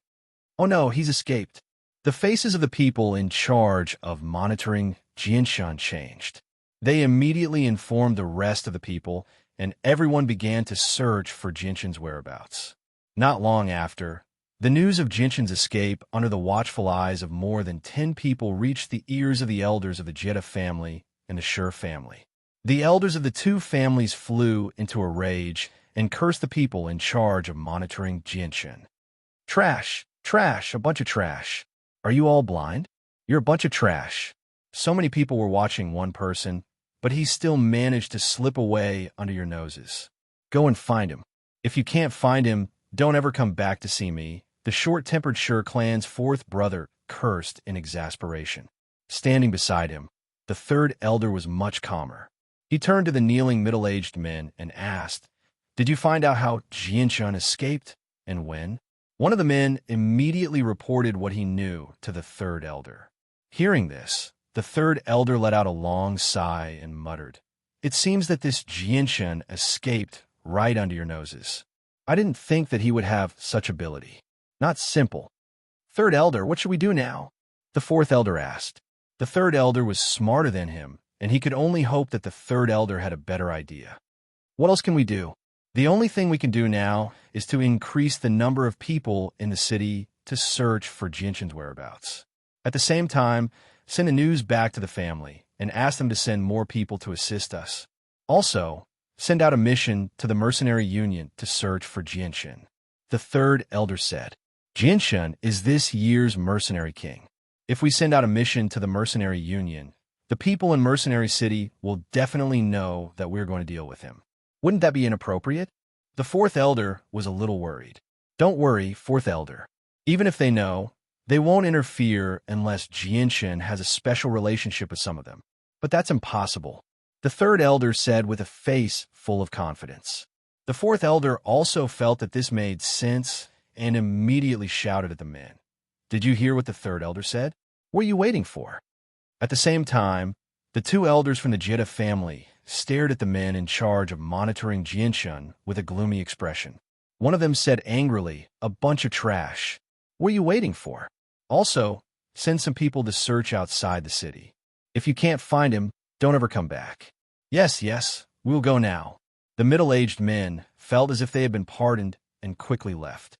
Oh no, he's escaped. The faces of the people in charge of monitoring Jinshin changed. They immediately informed the rest of the people, and everyone began to search for Jinshin's whereabouts. Not long after, the news of Jinshin's escape under the watchful eyes of more than 10 people reached the ears of the elders of the Jetta family and the Sure family. The elders of the 2 families flew into a rage and cursed the people in charge of monitoring Jinshin. Trash, trash, a bunch of trash. Are you all blind? You're a bunch of trash. So many people were watching one person, but he still managed to slip away under your noses. Go and find him. If you can't find him, don't ever come back to see me. The short-tempered Sure clan's 4th brother cursed in exasperation. Standing beside him, the 3rd elder was much calmer. He turned to the kneeling middle-aged men and asked, "Did you find out how Jinshin escaped, and when?" One of the men immediately reported what he knew to the 3rd elder. Hearing this, the 3rd elder let out a long sigh and muttered, "It seems that this Jinshin escaped right under your noses. I didn't think that he would have such ability. Not simple." "3rd elder, what should we do now?" the 4th elder asked. The 3rd elder was smarter than him, and he could only hope that the 3rd elder had a better idea. "What else can we do? The only thing we can do now is to increase the number of people in the city to search for Jinshin's whereabouts. At the same time, send the news back to the family and ask them to send more people to assist us. Also, send out a mission to the mercenary union to search for Jianshan. The third elder said, Jianshan is this year's mercenary king. If we send out a mission to the mercenary union, the people in Mercenary City will definitely know that we're going to deal with him. Wouldn't that be inappropriate? The fourth elder was a little worried. Don't worry, fourth elder. Even if they know, they won't interfere unless Jianshan has a special relationship with some of them. But that's impossible, the third elder said with a face full of confidence. The fourth elder also felt that this made sense and immediately shouted at the men. Did you hear what the third elder said? What are you waiting for? At the same time, the two elders from the Jetta family stared at the men in charge of monitoring Jianshan with a gloomy expression. One of them said angrily, a bunch of trash. What are you waiting for? Also, send some people to search outside the city. If you can't find him, don't ever come back. Yes, we'll go now. The middle-aged men felt as if they had been pardoned and quickly left.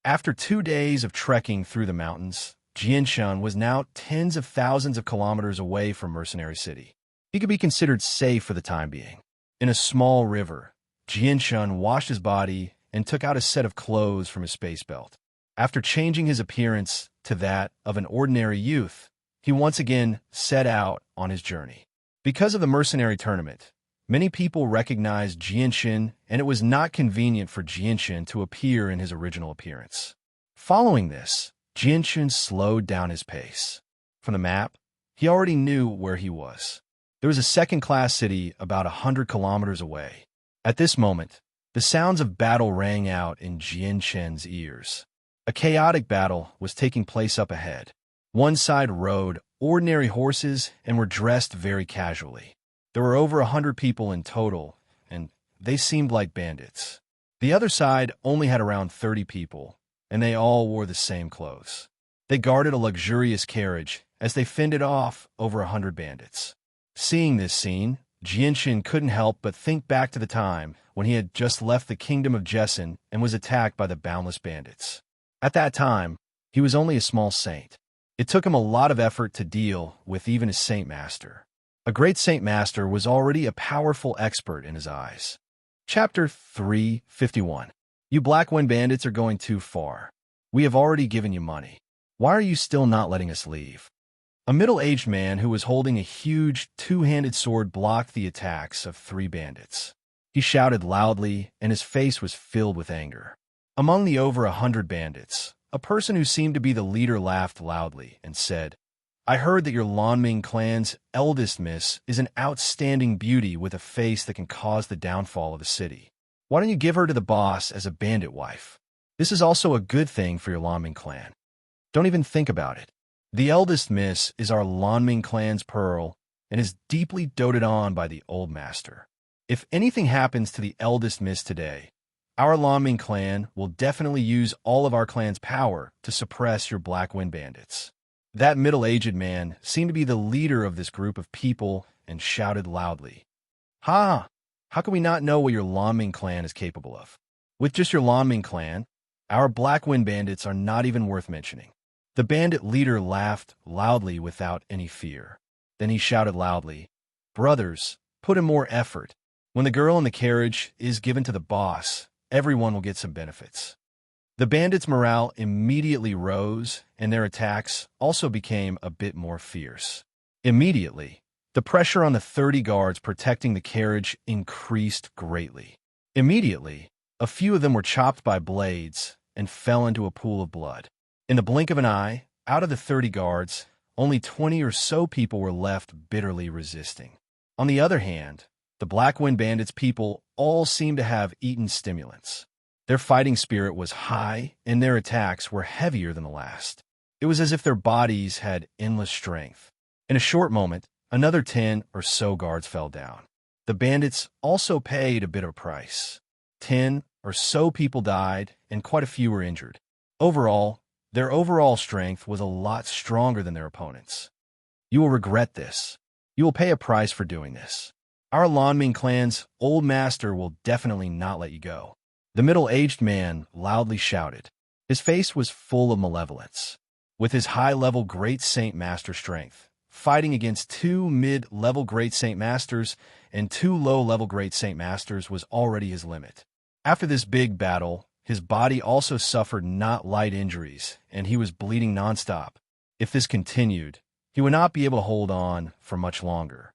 After 2 days of trekking through the mountains, Jianshan was now tens of thousands of kilometers away from Mercenary City. He could be considered safe for the time being. In a small river, Jianshan washed his body and took out a set of clothes from his space belt. After changing his appearance to that of an ordinary youth, he once again set out on his journey. Because of the mercenary tournament, many people recognized Jianshan, and it was not convenient for Jianshan to appear in his original appearance. Following this, Jianshan slowed down his pace. From the map, he already knew where he was. There was a second-class city about 100 kilometers away. At this moment, the sounds of battle rang out in Jianshan's ears. A chaotic battle was taking place up ahead. One side rode ordinary horses and were dressed very casually. There were over 100 people in total, and they seemed like bandits. The other side only had around 30 people, and they all wore the same clothes. They guarded a luxurious carriage as they fended off over 100 bandits. Seeing this scene, Jianshan couldn't help but think back to the time when he had just left the kingdom of Jessen and was attacked by the boundless bandits. At that time, he was only a small saint. It took him a lot of effort to deal with even a saint master. A great saint master was already a powerful expert in his eyes. Chapter 351. You Blackwind bandits are going too far. We have already given you money. Why are you still not letting us leave? A middle-aged man who was holding a huge two-handed sword blocked the attacks of 3 bandits. He shouted loudly, and his face was filled with anger. Among the over 100 bandits, a person who seemed to be the leader laughed loudly and said, I heard that your Lanming clan's eldest miss is an outstanding beauty with a face that can cause the downfall of the city. Why don't you give her to the boss as a bandit wife? This is also a good thing for your Lanming clan. Don't even think about it. The eldest miss is our Lanming clan's pearl and is deeply doted on by the old master. If anything happens to the eldest miss today, our Lanming clan will definitely use all of our clan's power to suppress your Blackwind bandits. That middle-aged man seemed to be the leader of this group of people and shouted loudly, Ha! How can we not know what your Lanming clan is capable of? With just your Lanming clan, our Blackwind bandits are not even worth mentioning. The bandit leader laughed loudly without any fear. Then he shouted loudly, Brothers, put in more effort. When the girl in the carriage is given to the boss, everyone will get some benefits. The bandits' morale immediately rose, and their attacks also became a bit more fierce. Immediately, the pressure on the 30 guards protecting the carriage increased greatly. Immediately, a few of them were chopped by blades and fell into a pool of blood. In the blink of an eye, out of the 30 guards, only 20 or so people were left bitterly resisting. On the other hand, the Blackwind bandits' people all seemed to have eaten stimulants. Their fighting spirit was high, and their attacks were heavier than the last. It was as if their bodies had endless strength. In a short moment, another 10 or so guards fell down. The bandits also paid a bit of a price. 10 or so people died, and quite a few were injured. Overall, their overall strength was a lot stronger than their opponents. You will regret this. You will pay a price for doing this. Our Lanming clan's old master will definitely not let you go. The middle-aged man loudly shouted. His face was full of malevolence. With his high-level great saint master strength, fighting against two mid-level Great Saint Masters and two low-level Great Saint Masters was already his limit. After this big battle, his body also suffered not light injuries, and he was bleeding nonstop. If this continued, he would not be able to hold on for much longer.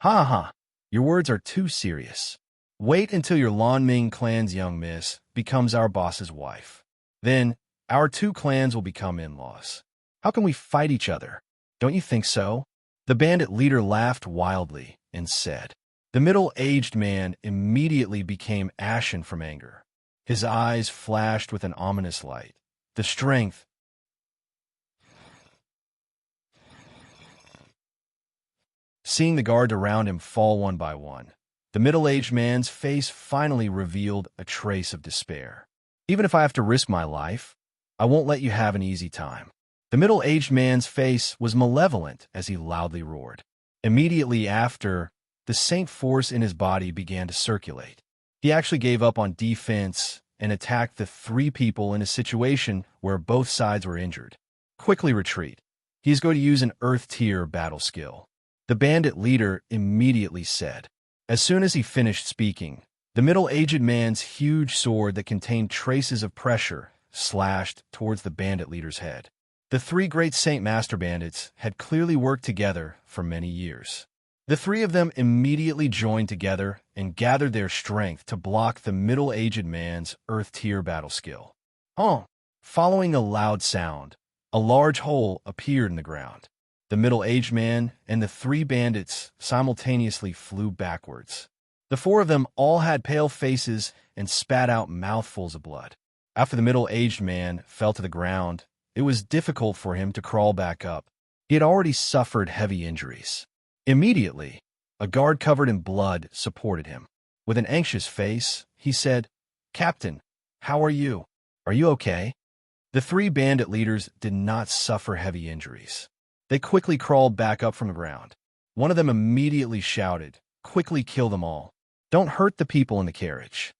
Ha ha, your words are too serious. Wait until your Lanming clan's young miss becomes our boss's wife. Then, our two clans will become in-laws. How can we fight each other? Don't you think so? The bandit leader laughed wildly and said. The middle-aged man immediately became ashen from anger. His eyes flashed with an ominous light. The strength. Seeing the guards around him fall one by one, the middle-aged man's face finally revealed a trace of despair. Even if I have to risk my life, I won't let you have an easy time. The middle-aged man's face was malevolent as he loudly roared. Immediately after, the saint force in his body began to circulate. He actually gave up on defense and attacked the three people in a situation where both sides were injured. Quickly retreat. He is going to use an earth-tier battle skill. The bandit leader immediately said. As soon as he finished speaking, the middle-aged man's huge sword that contained traces of pressure slashed towards the bandit leader's head. The three great Saint Master bandits had clearly worked together for many years. The three of them immediately joined together and gathered their strength to block the middle-aged man's earth-tier battle skill. Following a loud sound, a large hole appeared in the ground. The middle-aged man and the three bandits simultaneously flew backwards. The four of them all had pale faces and spat out mouthfuls of blood. After the middle-aged man fell to the ground, it was difficult for him to crawl back up. He had already suffered heavy injuries. Immediately, a guard covered in blood supported him. With an anxious face, he said, "Captain, how are you? Are you okay?" The three bandit leaders did not suffer heavy injuries. They quickly crawled back up from the ground. One of them immediately shouted, "Quickly kill them all. Don't hurt the people in the carriage."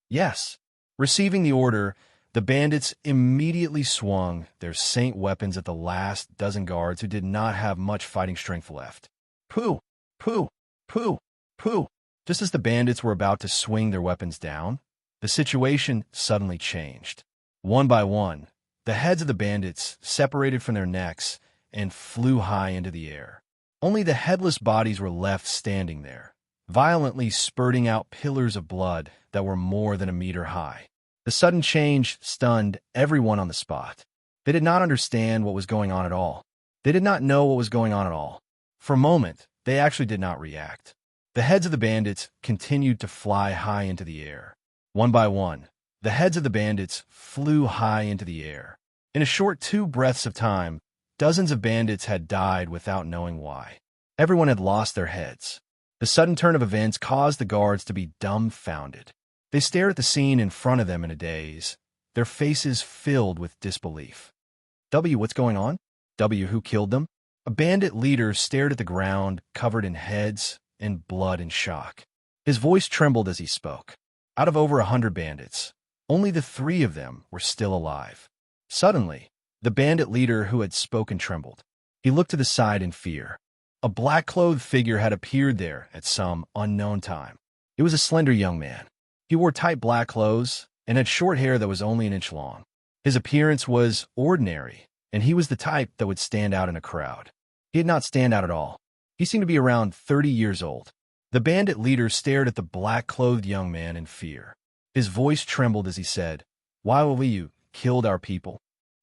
Yes. Receiving the order, the bandits immediately swung their saint weapons at the last dozen guards who did not have much fighting strength left. Pooh! Pooh! Pooh! Pooh! Just as the bandits were about to swing their weapons down, the situation suddenly changed. One by one, the heads of the bandits separated from their necks and flew high into the air. Only the headless bodies were left standing there, violently spurting out pillars of blood that were more than a meter high. The sudden change stunned everyone on the spot. They did not understand what was going on at all. They did not know what was going on at all. For a moment, they actually did not react. The heads of the bandits continued to fly high into the air. One by one, the heads of the bandits flew high into the air. In a short 2 breaths of time, dozens of bandits had died without knowing why. Everyone had lost their heads. The sudden turn of events caused the guards to be dumbfounded. They stared at the scene in front of them in a daze, their faces filled with disbelief. What's going on? Who killed them? A bandit leader stared at the ground, covered in heads and blood in shock. His voice trembled as he spoke. Out of over 100 bandits, only the 3 of them were still alive. Suddenly, the bandit leader who had spoken trembled. He looked to the side in fear. A black-clothed figure had appeared there at some unknown time. It was a slender young man. He wore tight black clothes and had short hair that was only an inch long. His appearance was ordinary, and he was the type that would stand out in a crowd. He did not stand out at all. He seemed to be around 30 years old. The bandit leader stared at the black-clothed young man in fear. His voice trembled as he said, "Why will you killed our people?"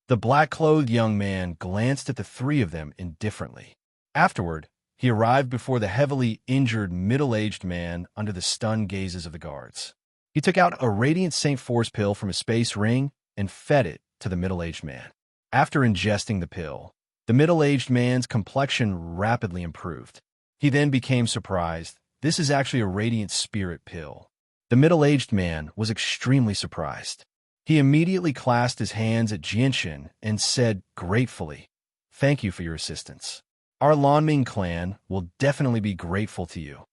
The black-clothed young man glanced at the 3 of them indifferently. Afterward, he arrived before the heavily injured middle-aged man under the stunned gazes of the guards. He took out a radiant Saint Force pill from a space ring and fed it to the middle-aged man. After ingesting the pill, the middle-aged man's complexion rapidly improved. He then became surprised. This is actually a radiant spirit pill. The middle-aged man was extremely surprised. He immediately clasped his hands at Jianshin and said gratefully, "Thank you for your assistance. Our Lanming clan will definitely be grateful to you."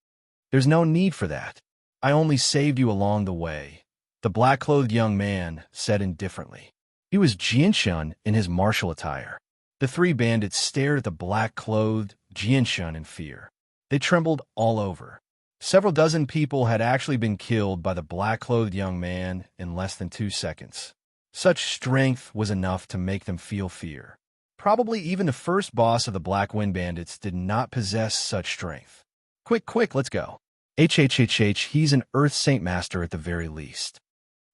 "There's no need for that. I only saved you along the way," the black-clothed young man said indifferently. He was Jianshin in his martial attire. The 3 bandits stared at the black-clothed, Jianshun in fear. They trembled all over. Several dozen people had actually been killed by the black-clothed young man in less than 2 seconds. Such strength was enough to make them feel fear. Probably even the first boss of the Black Wind Bandits did not possess such strength. Quick, let's go. He's an Earth Saint Master at the very least.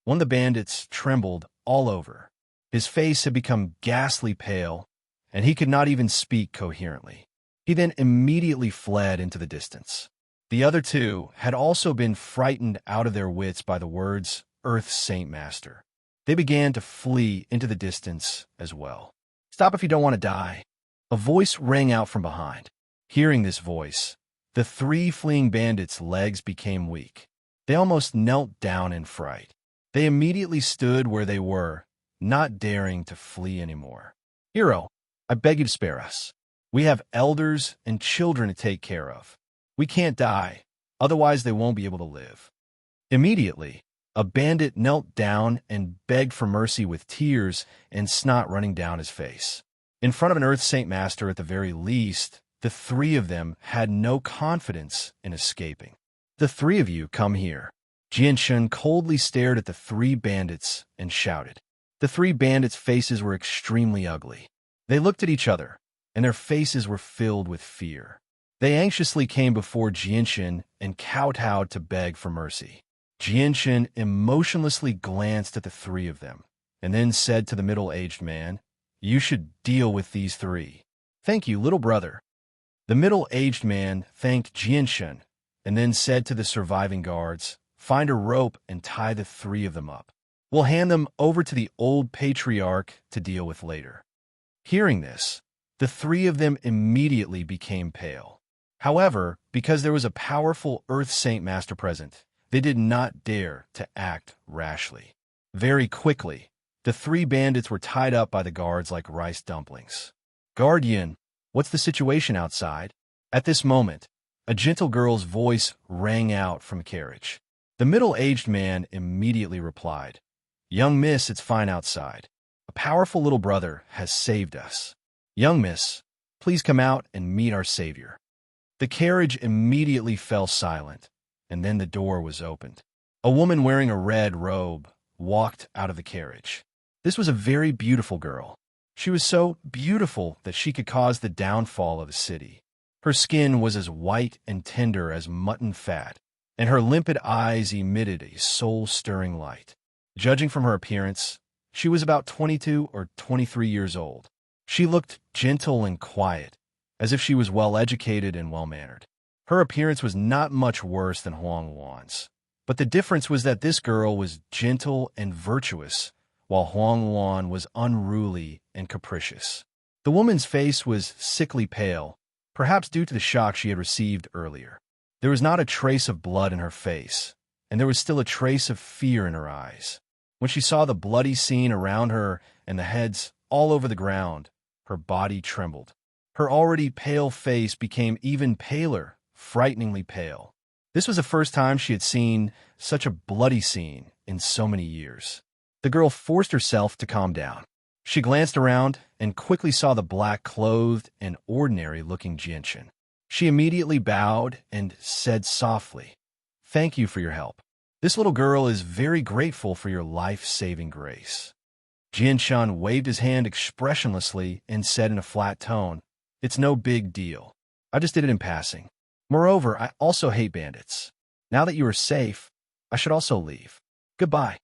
One of the bandits trembled all over. His face had become ghastly pale, and he could not even speak coherently. He then immediately fled into the distance. The other two had also been frightened out of their wits by the words, Earth Saint Master. They began to flee into the distance as well. Stop if you don't want to die. A voice rang out from behind. Hearing this voice, the 3 fleeing bandits' legs became weak. They almost knelt down in fright. They immediately stood where they were, not daring to flee anymore. Hero, I beg you to spare us. We have elders and children to take care of. We can't die, otherwise they won't be able to live. Immediately, a bandit knelt down and begged for mercy with tears and snot running down his face. In front of an Earth Saint Master at the very least, the 3 of them had no confidence in escaping. The 3 of you come here. Jianshun coldly stared at the 3 bandits and shouted. The 3 bandits' faces were extremely ugly. They looked at each other, and their faces were filled with fear. They anxiously came before Jianshun and kowtowed to beg for mercy. Jianshun emotionlessly glanced at the 3 of them, and then said to the middle-aged man, You should deal with these 3. Thank you, little brother. The middle-aged man thanked Jianshun, and then said to the surviving guards, Find a rope and tie the 3 of them up. We'll hand them over to the old patriarch to deal with later. Hearing this, the 3 of them immediately became pale. However, because there was a powerful Earth Saint Master present, they did not dare to act rashly. Very quickly, the 3 bandits were tied up by the guards like rice dumplings. Guardian, what's the situation outside? At this moment, a gentle girl's voice rang out from a carriage. The middle-aged man immediately replied, Young miss, it's fine outside. A powerful little brother has saved us. Young miss, please come out and meet our savior. The carriage immediately fell silent, and then the door was opened. A woman wearing a red robe walked out of the carriage. This was a very beautiful girl. She was so beautiful that she could cause the downfall of a city. Her skin was as white and tender as mutton fat, and her limpid eyes emitted a soul-stirring light. Judging from her appearance, she was about 22 or 23 years old. She looked gentle and quiet, as if she was well-educated and well-mannered. Her appearance was not much worse than Huang Wan's, but the difference was that this girl was gentle and virtuous, while Huang Wan was unruly and capricious. The woman's face was sickly pale, perhaps due to the shock she had received earlier. There was not a trace of blood in her face, and there was still a trace of fear in her eyes. When she saw the bloody scene around her and the heads all over the ground, her body trembled. Her already pale face became even paler, frighteningly pale. This was the first time she had seen such a bloody scene in so many years. The girl forced herself to calm down. She glanced around and quickly saw the black-clothed and ordinary-looking Jianshun. She immediately bowed and said softly, Thank you for your help. This little girl is very grateful for your life-saving grace. Jianshun waved his hand expressionlessly and said in a flat tone, It's no big deal. I just did it in passing. Moreover, I also hate bandits. Now that you are safe, I should also leave. Goodbye.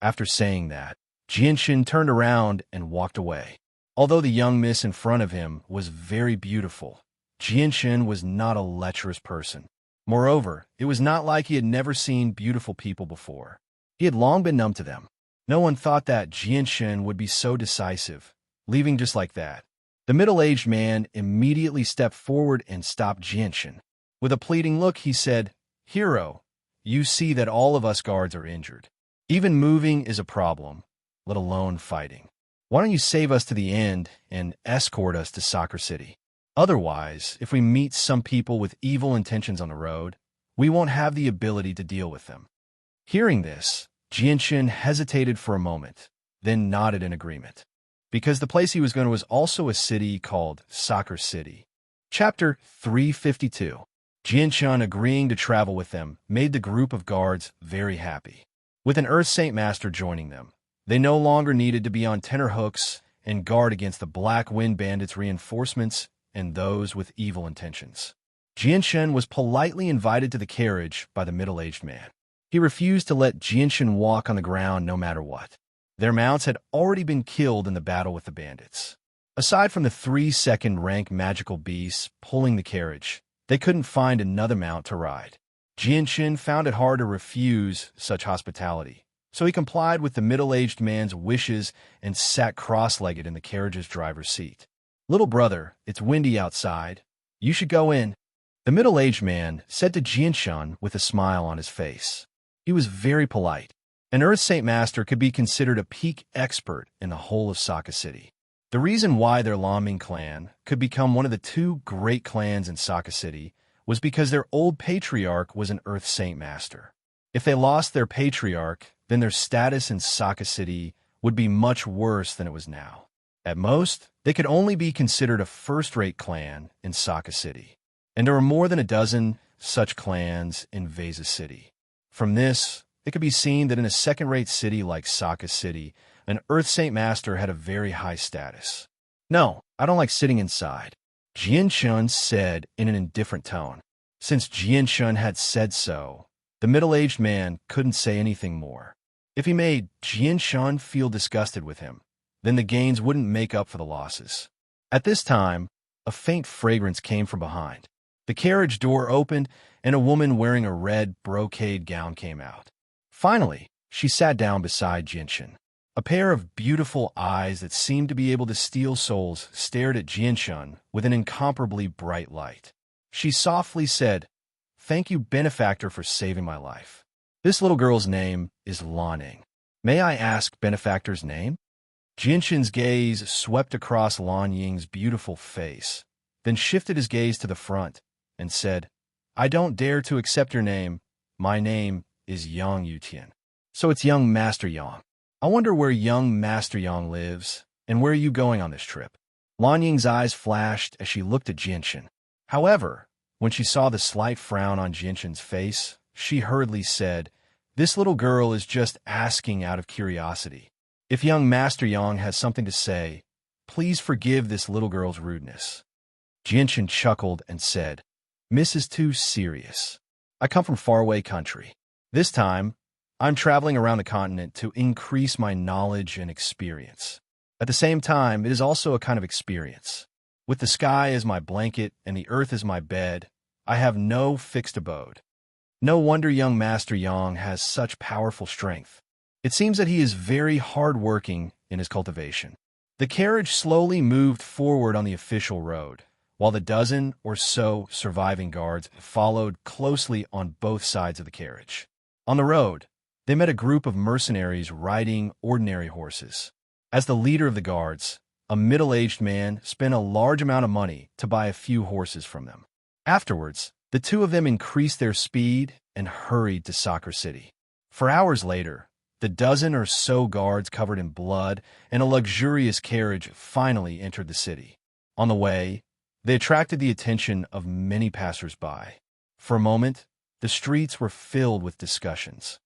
After saying that, Jianshun turned around and walked away. Although the young miss in front of him was very beautiful, Jianshun was not a lecherous person. Moreover, it was not like he had never seen beautiful people before. He had long been numb to them. No one thought that Jianshun would be so decisive, leaving just like that. The middle-aged man immediately stepped forward and stopped Jianshun. With a pleading look, he said, Hero, you see that all of us guards are injured. Even moving is a problem, let alone fighting. Why don't you save us to the end and escort us to Soccer City? Otherwise, if we meet some people with evil intentions on the road, we won't have the ability to deal with them. Hearing this, Jianshun hesitated for a moment, then nodded in agreement. Because the place he was going to was also a city called Soccer City. Chapter 352. Jianshun agreeing to travel with them made the group of guards very happy. With an Earth Saint Master joining them, they no longer needed to be on tenterhooks and guard against the Black Wind Bandits' reinforcements and those with evil intentions. Jianshun was politely invited to the carriage by the middle-aged man. He refused to let Jianshun walk on the ground no matter what. Their mounts had already been killed in the battle with the bandits. Aside from the 3 second-rank magical beasts pulling the carriage, they couldn't find another mount to ride. Jianshun found it hard to refuse such hospitality, so he complied with the middle-aged man's wishes and sat cross-legged in the carriage's driver's seat. "Little brother, it's windy outside. You should go in," the middle-aged man said to Jianshun with a smile on his face. He was very polite. An Earth Saint Master could be considered a peak expert in the whole of Saka City. The reason why their Lanming clan could become one of the 2 great clans in Saka City was because their old patriarch was an Earth Saint Master. If they lost their patriarch, then their status in Saka City would be much worse than it was now. At most, they could only be considered a first-rate clan in Saka City. And there were more than a dozen such clans in Vesa City. From this, it could be seen that in a second-rate city like Saka City, an Earth Saint Master had a very high status. "No, I don't like sitting inside," Jianshun said in an indifferent tone. Since Jianshun had said so, the middle-aged man couldn't say anything more. If he made Jianshun feel disgusted with him, then the gains wouldn't make up for the losses. At this time, a faint fragrance came from behind. The carriage door opened, and a woman wearing a red brocade gown came out. Finally, she sat down beside Jianshun. A pair of beautiful eyes that seemed to be able to steal souls stared at Jianshun with an incomparably bright light. She softly said, "Thank you, benefactor, for saving my life. This little girl's name is Lanning. May I ask benefactor's name?" Jianshun's gaze swept across Lan Ying's beautiful face, then shifted his gaze to the front and said, "I don't dare to accept your name. My name is Yang Yutian. So it's young Master Yang. I wonder where young Master Yang lives, and where are you going on this trip?" Lan Ying's eyes flashed as she looked at Jianshun. However, when she saw the slight frown on Jianshun's face, she hurriedly said, "This little girl is just asking out of curiosity. If young Master Yang has something to say, please forgive this little girl's rudeness." Jianshun chuckled and said, "Miss is too serious. I come from faraway country. This time, I'm traveling around the continent to increase my knowledge and experience. At the same time, it is also a kind of experience. With the sky as my blanket and the earth as my bed, I have no fixed abode. No wonder young Master Yang has such powerful strength. It seems that he is very hard-working in his cultivation." The carriage slowly moved forward on the official road, while the dozen or so surviving guards followed closely on both sides of the carriage. On the road, they met a group of mercenaries riding ordinary horses. As the leader of the guards, a middle-aged man spent a large amount of money to buy a few horses from them. Afterwards, the 2 of them increased their speed and hurried to Saka City. For hours later, the dozen or so guards covered in blood and a luxurious carriage finally entered the city. On the way, they attracted the attention of many passers-by. For a moment, the streets were filled with discussions.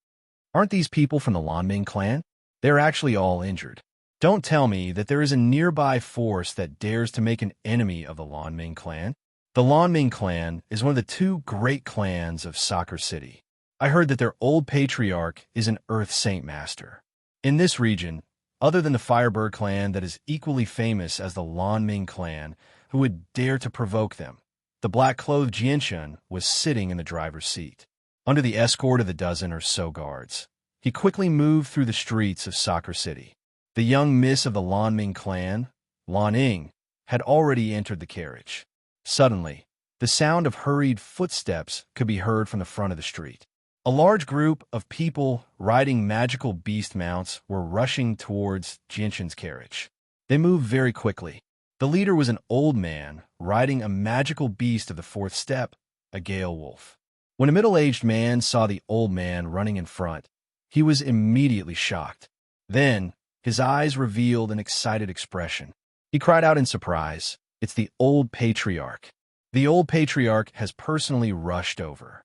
"Aren't these people from the Lanming clan? They're actually all injured. Don't tell me that there is a nearby force that dares to make an enemy of the Lanming clan. The Lanming clan is one of the 2 great clans of Saka City. I heard that their old patriarch is an Earth Saint Master. In this region, other than the Firebird clan that is equally famous as the Lanming clan, who would dare to provoke them?" The black-clothed Jianshun was sitting in the driver's seat, under the escort of the dozen or so guards. He quickly moved through the streets of Saka City. The young miss of the Lanming clan, Lan Ying, had already entered the carriage. Suddenly, the sound of hurried footsteps could be heard from the front of the street. A large group of people riding magical beast mounts were rushing towards Jianshun's carriage. They moved very quickly. The leader was an old man riding a magical beast of the 4th step, a gale wolf. When a middle-aged man saw the old man running in front, he was immediately shocked. Then, his eyes revealed an excited expression. He cried out in surprise, "It's the old patriarch." The old patriarch has personally rushed over.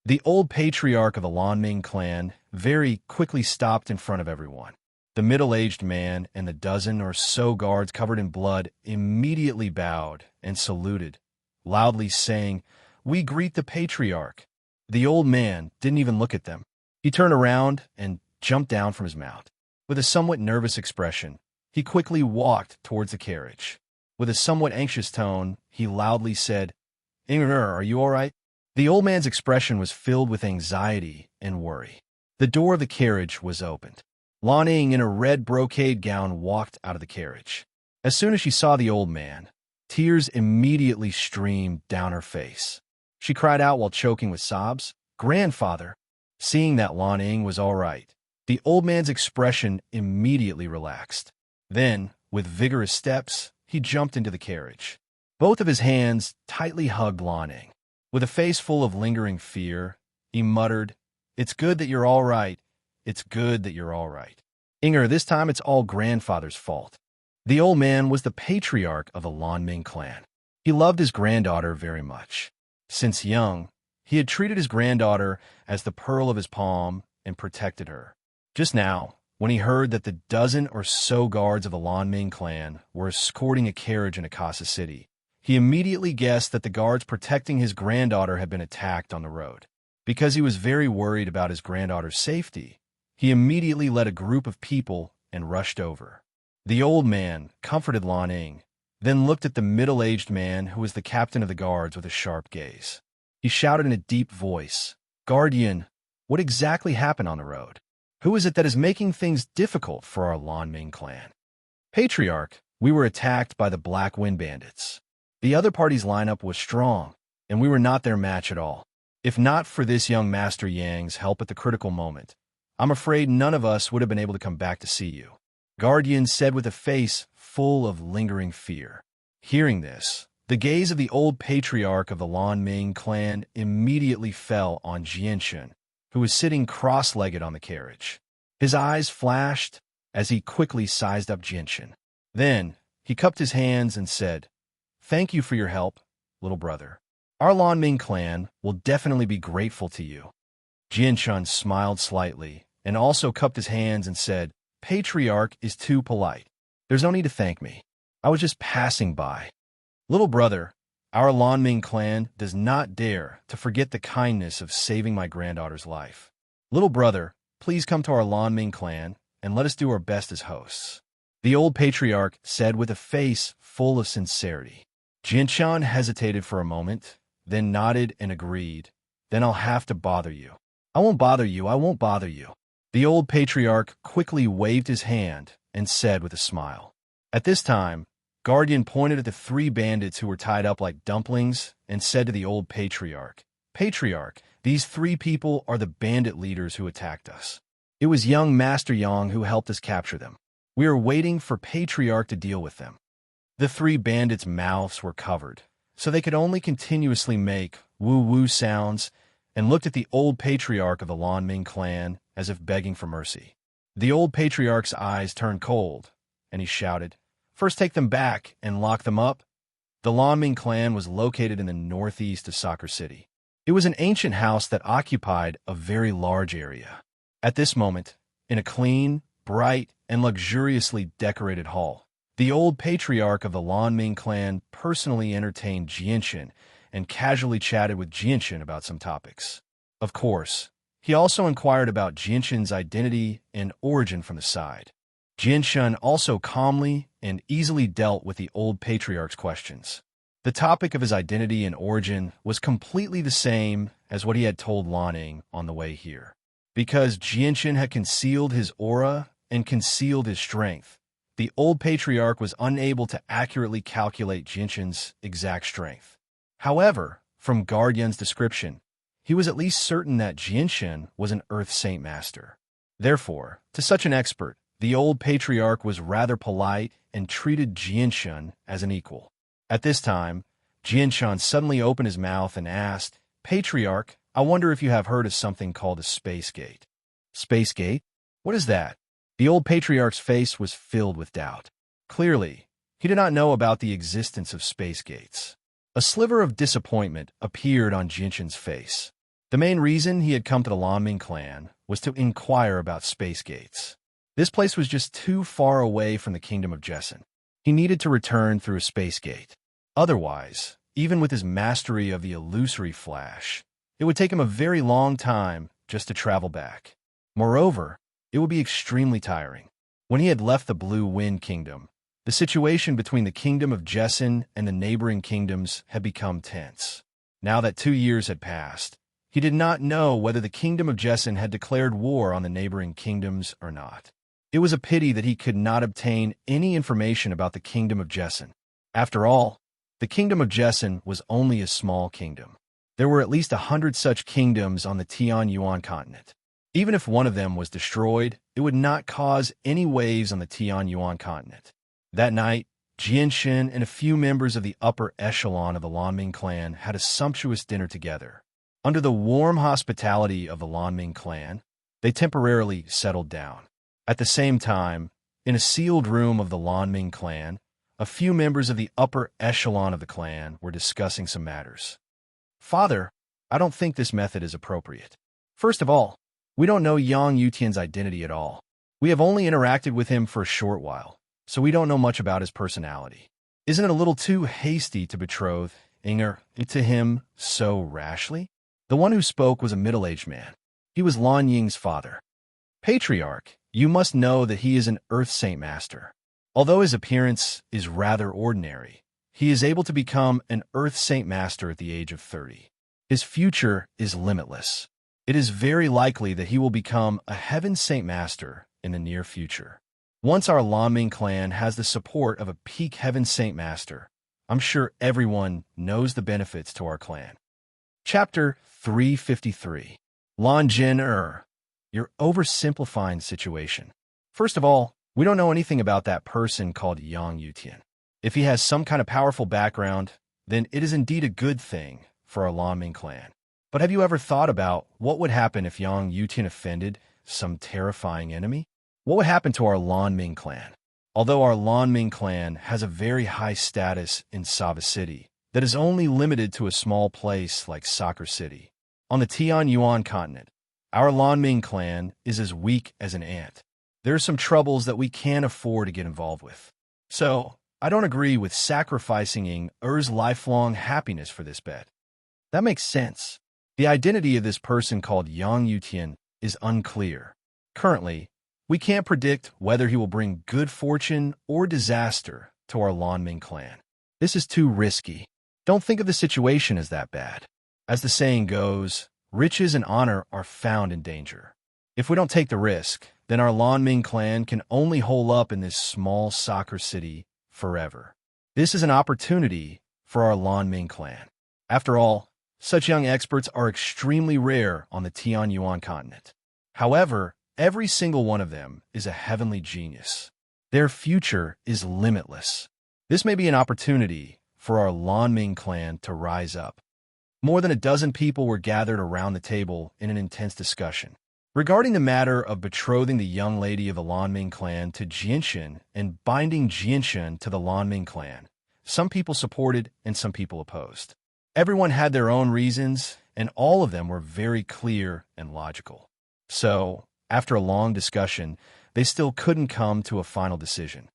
The old patriarch of the Lanming clan very quickly stopped in front of everyone. The middle-aged man and the dozen or so guards covered in blood immediately bowed and saluted, loudly saying, "We greet the patriarch." The old man didn't even look at them. He turned around and jumped down from his mount. With a somewhat nervous expression, he quickly walked towards the carriage. With a somewhat anxious tone, he loudly said, "Ingr, are you all right?" The old man's expression was filled with anxiety and worry. The door of the carriage was opened. Lan Ing, in a red brocade gown, walked out of the carriage. As soon as she saw the old man, tears immediately streamed down her face. She cried out while choking with sobs, "Grandfather!" Seeing that Lan Ing was all right, the old man's expression immediately relaxed. Then, with vigorous steps, he jumped into the carriage. Both of his hands tightly hugged Lan Ing. With a face full of lingering fear, he muttered, "It's good that you're all right. It's good that you're all right. Inger, this time it's all grandfather's fault." The old man was the patriarch of the Lanming clan. He loved his granddaughter very much. Since young, he had treated his granddaughter as the pearl of his palm and protected her. Just now, when he heard that the dozen or so guards of the Lanming clan were escorting a carriage in Akasa City, he immediately guessed that the guards protecting his granddaughter had been attacked on the road. Because he was very worried about his granddaughter's safety, he immediately led a group of people and rushed over. The old man comforted Lan Ing, then looked at the middle-aged man who was the captain of the guards with a sharp gaze. He shouted in a deep voice, "Guardian, what exactly happened on the road? Who is it that is making things difficult for our Lanming clan?" "Patriarch, we were attacked by the Black Wind Bandits. The other party's lineup was strong, and we were not their match at all. If not for this young Master Yang's help at the critical moment, I'm afraid none of us would have been able to come back to see you," Guardian said with a face full of lingering fear. Hearing this, the gaze of the old patriarch of the Lanming clan immediately fell on Jianshun, who was sitting cross-legged on the carriage. His eyes flashed as he quickly sized up Jianshun. Then, he cupped his hands and said, "Thank you for your help, little brother. Our Lanming clan will definitely be grateful to you." Jianshun smiled slightly and also cupped his hands and said, "Patriarch is too polite. There's no need to thank me. I was just passing by. Little brother, our Lanming clan does not dare to forget the kindness of saving my granddaughter's life. Little brother, please come to our Lanming clan and let us do our best as hosts," the old patriarch said with a face full of sincerity. Jianshun hesitated for a moment, then nodded and agreed. "Then I'll have to bother you." "I won't bother you, I won't bother you." The old patriarch quickly waved his hand and said with a smile. At this time, Guardian pointed at the 3 bandits who were tied up like dumplings and said to the old patriarch, "Patriarch, these 3 people are the bandit leaders who attacked us. It was young Master Yang who helped us capture them. We are waiting for Patriarch to deal with them." The 3 bandits' mouths were covered, so they could only continuously make woo-woo sounds, and looked at the old patriarch of the Lanming clan as if begging for mercy. The old patriarch's eyes turned cold, and he shouted, "First take them back and lock them up." The Lanming clan was located in the northeast of Soccer City. It was an ancient house that occupied a very large area. At this moment, in a clean, bright, and luxuriously decorated hall, the old patriarch of the Lanming clan personally entertained Jianshun and casually chatted with Jianshun about some topics. Of course, he also inquired about Jianshun's identity and origin from the side. Jianshun also calmly and easily dealt with the old patriarch's questions. The topic of his identity and origin was completely the same as what he had told Lan Ing on the way here. Because Jianshun had concealed his aura and concealed his strength, the old patriarch was unable to accurately calculate Jianshun's exact strength. However, from Guardian's description, he was at least certain that Jianshun was an Earth Saint Master. Therefore, to such an expert, the old patriarch was rather polite and treated Jianshun as an equal. At this time, Jianshun suddenly opened his mouth and asked, "Patriarch, I wonder if you have heard of something called a space gate." "Space gate? What is that?" The old patriarch's face was filled with doubt. Clearly, he did not know about the existence of space gates. A sliver of disappointment appeared on Jinshin's face. The main reason he had come to the Lanming clan was to inquire about space gates. This place was just too far away from the kingdom of Jessen. He needed to return through a space gate. Otherwise, even with his mastery of the illusory flash, it would take him a very long time just to travel back. Moreover, it would be extremely tiring. When he had left the Blue Wind Kingdom, the situation between the kingdom of Jessen and the neighboring kingdoms had become tense. Now that 2 years had passed, he did not know whether the kingdom of Jessen had declared war on the neighboring kingdoms or not. It was a pity that he could not obtain any information about the kingdom of Jessen. After all, the kingdom of Jessen was only a small kingdom. There were at least 100 such kingdoms on the Tianyuan continent. Even if one of them was destroyed, it would not cause any waves on the Tianyuan continent. That night, Jinshin and a few members of the upper echelon of the Lanming clan had a sumptuous dinner together. Under the warm hospitality of the Lanming clan, they temporarily settled down. At the same time, in a sealed room of the Lanming clan, a few members of the upper echelon of the clan were discussing some matters. "Father, I don't think this method is appropriate. First of all, we don't know Yang Yutian's identity at all. We have only interacted with him for a short while, so we don't know much about his personality. Isn't it a little too hasty to betroth Inger to him so rashly?" The one who spoke was a middle-aged man. He was Lan Ying's father. "Patriarch, you must know that he is an Earth Saint Master. Although his appearance is rather ordinary, he is able to become an Earth Saint Master at the age of 30. His future is limitless. It is very likely that he will become a Heaven Saint Master in the near future. Once our Lanming clan has the support of a peak Heaven Saint Master, I'm sure everyone knows the benefits to our clan." Chapter 353. Lan Jin You're oversimplifying the situation. First of all, we don't know anything about that person called Yang Yutian. If he has some kind of powerful background, then it is indeed a good thing for our Lanming clan. But have you ever thought about what would happen if Yang Yutian offended some terrifying enemy? What would happen to our Lanming clan? Although our Lanming clan has a very high status in Sava City, that is only limited to a small place like Soccer City. On the Tianyuan continent, our Lanming clan is as weak as an ant. There are some troubles that we can't afford to get involved with. So, I don't agree with sacrificing Er's lifelong happiness for this bet. That makes sense. The identity of this person called Yang Yutian is unclear. Currently, we can't predict whether he will bring good fortune or disaster to our Lanming clan. This is too risky. Don't think of the situation as that bad. As the saying goes, riches and honor are found in danger. If we don't take the risk, then our Lanming clan can only hole up in this small soccer city forever. This is an opportunity for our Lanming clan. After all, such young experts are extremely rare on the Tianyuan continent. However, every single one of them is a heavenly genius. Their future is limitless. This may be an opportunity for our Lanming clan to rise up. More than a dozen people were gathered around the table in an intense discussion regarding the matter of betrothing the young lady of the Lanming clan to Jinshin and binding Jinshin to the Lanming clan. Some people supported and some people opposed. Everyone had their own reasons, and all of them were very clear and logical. So, after a long discussion, they still couldn't come to a final decision.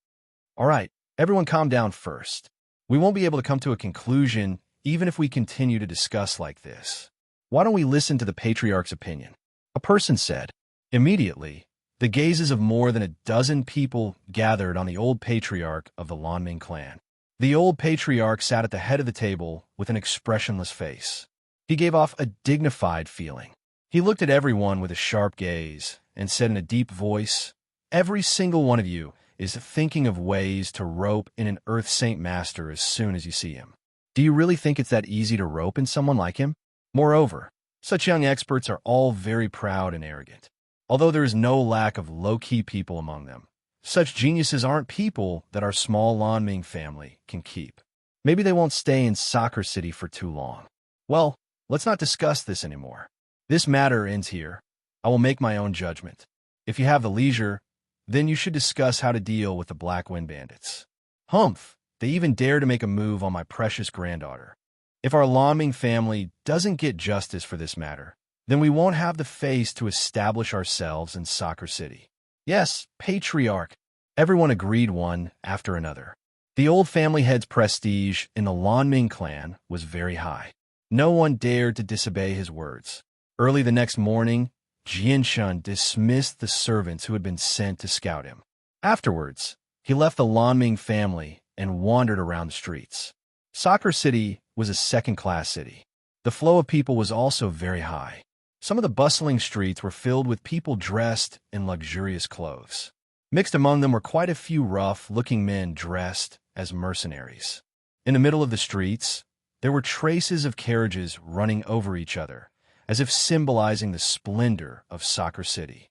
"All right, everyone calm down first. We won't be able to come to a conclusion even if we continue to discuss like this. Why don't we listen to the Patriarch's opinion?" A person said. Immediately, the gazes of more than a dozen people gathered on the old Patriarch of the Lanming clan. The old Patriarch sat at the head of the table with an expressionless face. He gave off a dignified feeling. He looked at everyone with a sharp gaze and said in a deep voice, "Every single one of you is thinking of ways to rope in an Earth Saint Master as soon as you see him. Do you really think it's that easy to rope in someone like him? Moreover, such young experts are all very proud and arrogant. Although there is no lack of low-key people among them, such geniuses aren't people that our small Lanming family can keep. Maybe they won't stay in Soccer City for too long. Well, let's not discuss this anymore. This matter ends here. I will make my own judgment. If you have the leisure, then you should discuss how to deal with the Black Wind Bandits. Humph, they even dare to make a move on my precious granddaughter. If our Laming family doesn't get justice for this matter, then we won't have the face to establish ourselves in Soccer City. Yes, patriarch. Everyone agreed one after another. The old family head's prestige in the Lanming clan was very high. No one dared to disobey his words. Early the next morning, Jianshun dismissed the servants who had been sent to scout him. Afterwards, he left the Lanming family and wandered around the streets. Soccer City was a second-class city. The flow of people was also very high. Some of the bustling streets were filled with people dressed in luxurious clothes. Mixed among them were quite a few rough-looking men dressed as mercenaries. In the middle of the streets, there were traces of carriages running over each other, as if symbolizing the splendor of Soccer City.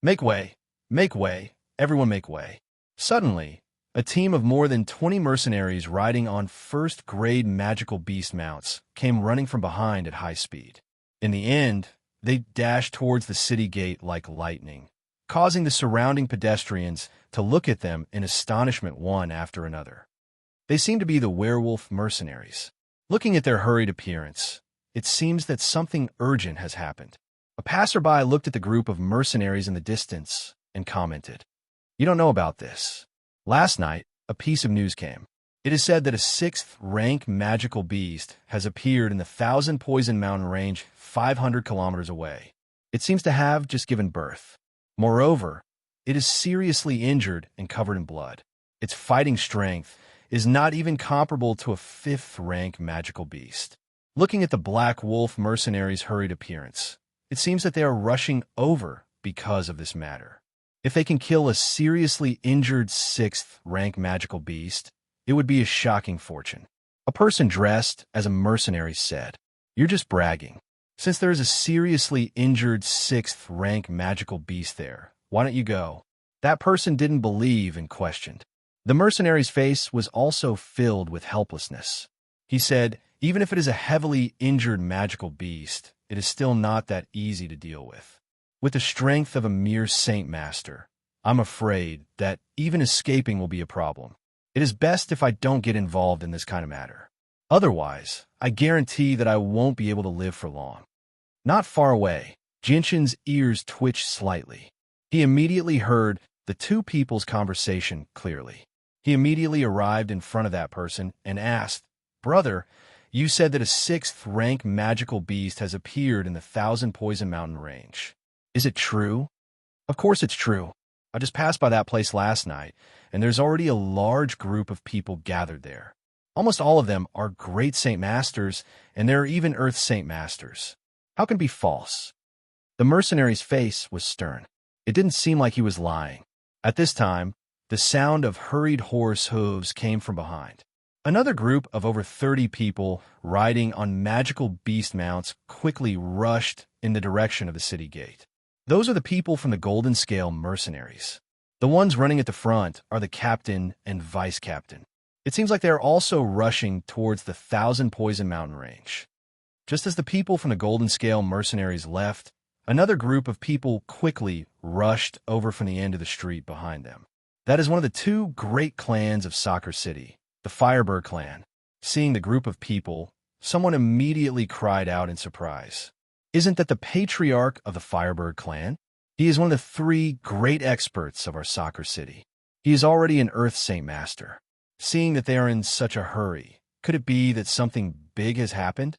Make way! Make way! Everyone make way! Suddenly, a team of more than 20 mercenaries riding on first-grade magical beast mounts came running from behind at high speed. In the end, they dashed towards the city gate like lightning, causing the surrounding pedestrians to look at them in astonishment one after another. They seemed to be the werewolf mercenaries. Looking at their hurried appearance, it seems that something urgent has happened. A passerby looked at the group of mercenaries in the distance and commented, "You don't know about this. Last night, a piece of news came. It is said that a 6th-rank magical beast has appeared in the Thousand Poison Mountain range 500 kilometers away. It seems to have just given birth. Moreover, it is seriously injured and covered in blood. Its fighting strength is not even comparable to a 5th-rank magical beast." Looking at the Black Wolf mercenaries' hurried appearance, it seems that they are rushing over because of this matter. If they can kill a seriously injured 6th-rank magical beast, it would be a shocking fortune. A person dressed as a mercenary said, "You're just bragging. Since there is a seriously injured 6th-rank magical beast there, why don't you go?" That person didn't believe and questioned. The mercenary's face was also filled with helplessness. He said, "Even if it is a heavily injured magical beast, it is still not that easy to deal with. With the strength of a mere Saint Master, I'm afraid that even escaping will be a problem. It is best if I don't get involved in this kind of matter. Otherwise, I guarantee that I won't be able to live for long." Not far away, Jinshin's ears twitched slightly. He immediately heard the two people's conversation clearly. He immediately arrived in front of that person and asked, "Brother, you said that a 6th-rank magical beast has appeared in the Thousand Poison Mountain range. Is it true?" "Of course it's true. I just passed by that place last night, and there's already a large group of people gathered there. Almost all of them are great Saint Masters, and there are even Earth Saint Masters. How can it be false?" The mercenary's face was stern. It didn't seem like he was lying. At this time, the sound of hurried horse hooves came from behind. Another group of over 30 people riding on magical beast mounts quickly rushed in the direction of the city gate. Those are the people from the Golden Scale mercenaries. The ones running at the front are the captain and vice captain. It seems like they are also rushing towards the Thousand Poison Mountain range. Just as the people from the Golden Scale mercenaries left, another group of people quickly rushed over from the end of the street behind them. That is one of the two great clans of Soccer City, the Firebird clan. Seeing the group of people, someone immediately cried out in surprise. "Isn't that the patriarch of the Firebird clan? He is one of the 3 great experts of our Soccer City. He is already an Earth Saint Master." Seeing that they are in such a hurry, could it be that something big has happened?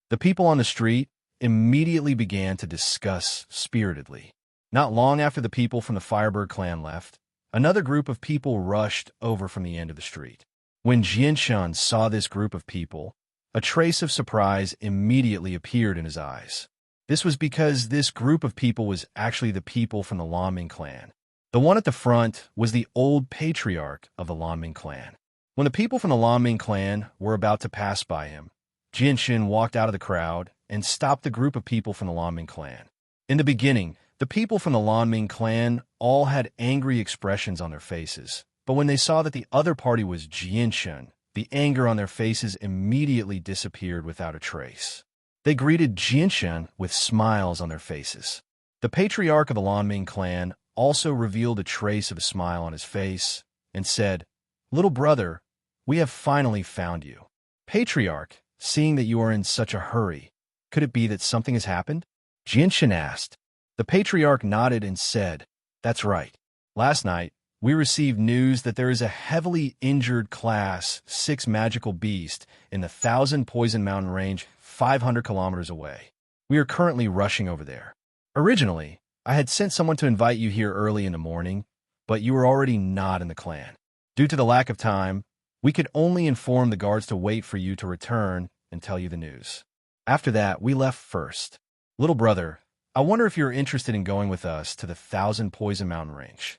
The people on the street immediately began to discuss spiritedly. Not long after the people from the Firebird clan left, another group of people rushed over from the end of the street. When Jianshan saw this group of people, a trace of surprise immediately appeared in his eyes. This was because this group of people was actually the people from the Lanming clan. The one at the front was the old patriarch of the Lanming clan. When the people from the Lanming clan were about to pass by him, Jinshin walked out of the crowd and stopped the group of people from the Lanming clan. In the beginning, the people from the Lanming clan all had angry expressions on their faces, but when they saw that the other party was Jinshin, the anger on their faces immediately disappeared without a trace. They greeted Jinshin with smiles on their faces. The patriarch of the Lanming clan also revealed a trace of a smile on his face and said, "Little brother, we have finally found you." "Patriarch," seeing that you are in such a hurry. Could it be that something has happened? Jinshin asked. The patriarch nodded and said, That's right. Last night, we received news that there is a heavily injured Class 6 magical beast in the Thousand Poison Mountain range 500 kilometers away. We are currently rushing over there. Originally, I had sent someone to invite you here early in the morning, but you were already not in the clan. Due to the lack of time, we could only inform the guards to wait for you to return and tell you the news. After that, we left first. Little brother, I wonder if you're interested in going with us to the Thousand Poison Mountain range.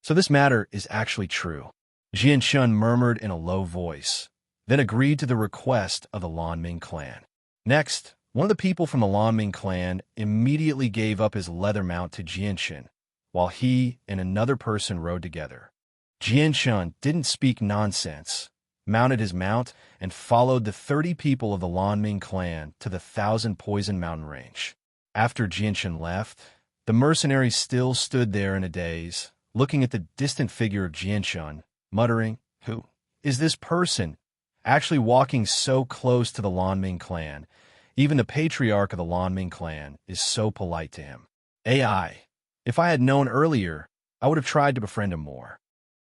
So this matter is actually true. Jian Shun murmured in a low voice, then agreed to the request of the Lanming clan. Next, one of the people from the Lanming clan immediately gave up his leather mount to Jianshin, while he and another person rode together. Jianshin didn't speak nonsense, mounted his mount, and followed the 30 people of the Lanming clan to the Thousand Poison Mountain range. After Jianshin left, the mercenaries still stood there in a daze, looking at the distant figure of Jianshin, muttering, Who is this person? Actually walking so close to the Lanming clan. Even the patriarch of the Lanming clan is so polite to him. AI. If I had known earlier, I would have tried to befriend him more.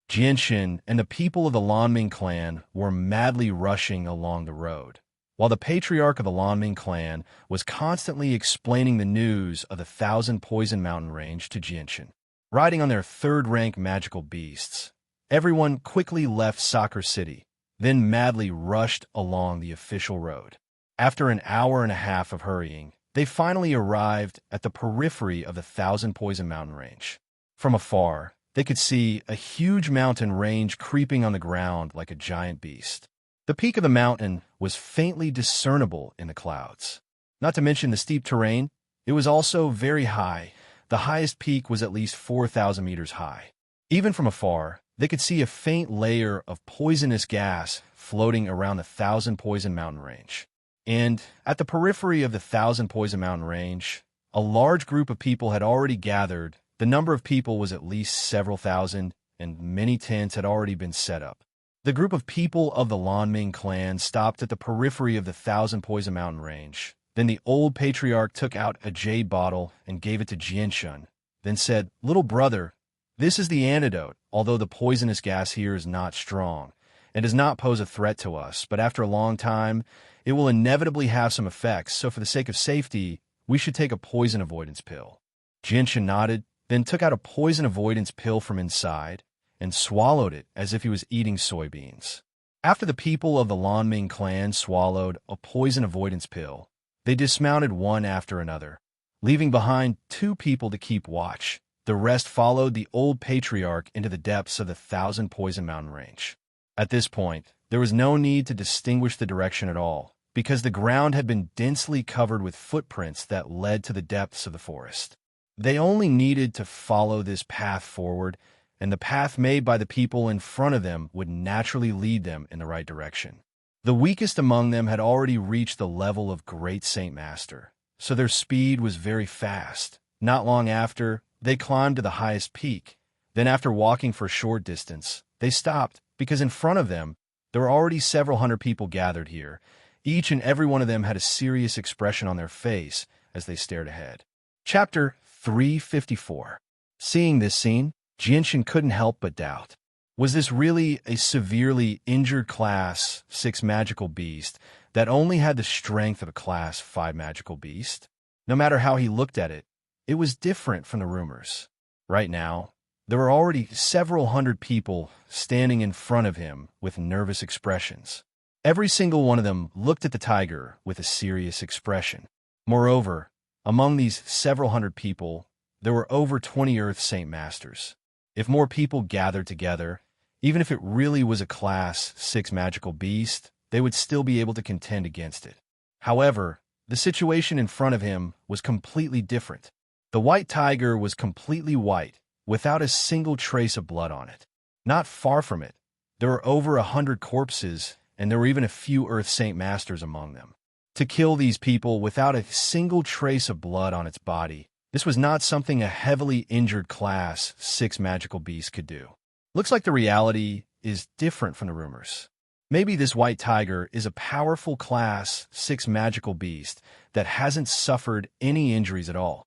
Jianshin and the people of the Lanming clan were madly rushing along the road, while the patriarch of the Lanming clan was constantly explaining the news of the Thousand Poison Mountain range to Jianshin. Riding on their third-rank magical beasts, everyone quickly left Soccer City, then madly rushed along the official road. After an hour and a half of hurrying, they finally arrived at the periphery of the Thousand Poison Mountain range. From afar, they could see a huge mountain range creeping on the ground like a giant beast. The peak of the mountain was faintly discernible in the clouds. Not to mention the steep terrain, it was also very high. The highest peak was at least 4,000 meters high. Even from afar, they could see a faint layer of poisonous gas floating around the Thousand Poison Mountain range. And at the periphery of the Thousand Poison Mountain range, a large group of people had already gathered. The number of people was at least several thousand, and many tents had already been set up. The group of people of the Lanming clan stopped at the periphery of the Thousand Poison Mountain range. Then the old patriarch took out a jade bottle and gave it to Jianshin, then said, Little brother, this is the antidote, although the poisonous gas here is not strong and does not pose a threat to us, but after a long time, it will inevitably have some effects, so for the sake of safety, we should take a poison avoidance pill. Jianshin nodded, then took out a poison avoidance pill from inside and swallowed it as if he was eating soybeans. After the people of the Lanming clan swallowed a poison avoidance pill, they dismounted one after another, leaving behind 2 people to keep watch. The rest followed the old patriarch into the depths of the Thousand Poison Mountain range. At this point, there was no need to distinguish the direction at all, because the ground had been densely covered with footprints that led to the depths of the forest. They only needed to follow this path forward, and the path made by the people in front of them would naturally lead them in the right direction. The weakest among them had already reached the level of Great Saint Master, so their speed was very fast. Not long after, they climbed to the highest peak. Then after walking for a short distance, they stopped, because in front of them, there were already several hundred people gathered here. Each and every one of them had a serious expression on their face as they stared ahead. Chapter 354. Seeing this scene, Jianshin couldn't help but doubt. Was this really a severely injured Class 6 magical beast that only had the strength of a Class 5 magical beast? No matter how he looked at it, it was different from the rumors. Right now, there were already several hundred people standing in front of him with nervous expressions. Every single one of them looked at the tiger with a serious expression. Moreover, among these several hundred people, there were over 20 Earth Saint Masters. If more people gathered together, even if it really was a Class 6 magical beast, they would still be able to contend against it. However, the situation in front of him was completely different. The white tiger was completely white, without a single trace of blood on it. Not far from it, there were over 100 corpses, and there were even a few Earth Saint Masters among them. To kill these people without a single trace of blood on its body, this was not something a heavily injured Class 6 magical beast could do. Looks like the reality is different from the rumors. Maybe this white tiger is a powerful Class 6 magical beast that hasn't suffered any injuries at all.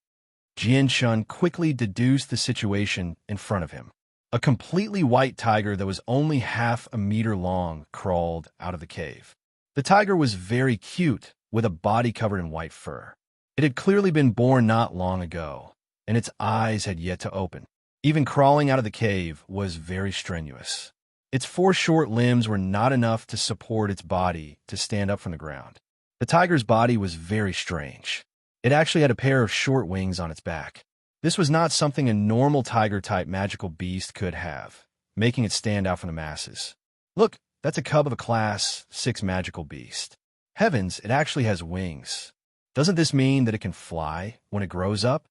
Jianshun quickly deduced the situation in front of him. A completely white tiger that was only half a meter long crawled out of the cave. The tiger was very cute, with a body covered in white fur. It had clearly been born not long ago, and its eyes had yet to open. Even crawling out of the cave was very strenuous. Its 4 short limbs were not enough to support its body to stand up from the ground. The tiger's body was very strange. It actually had a pair of short wings on its back. This was not something a normal tiger-type magical beast could have, making it stand out from the masses. Look, that's a cub of a Class 6 magical beast. Heavens, it actually has wings. Doesn't this mean that it can fly when it grows up?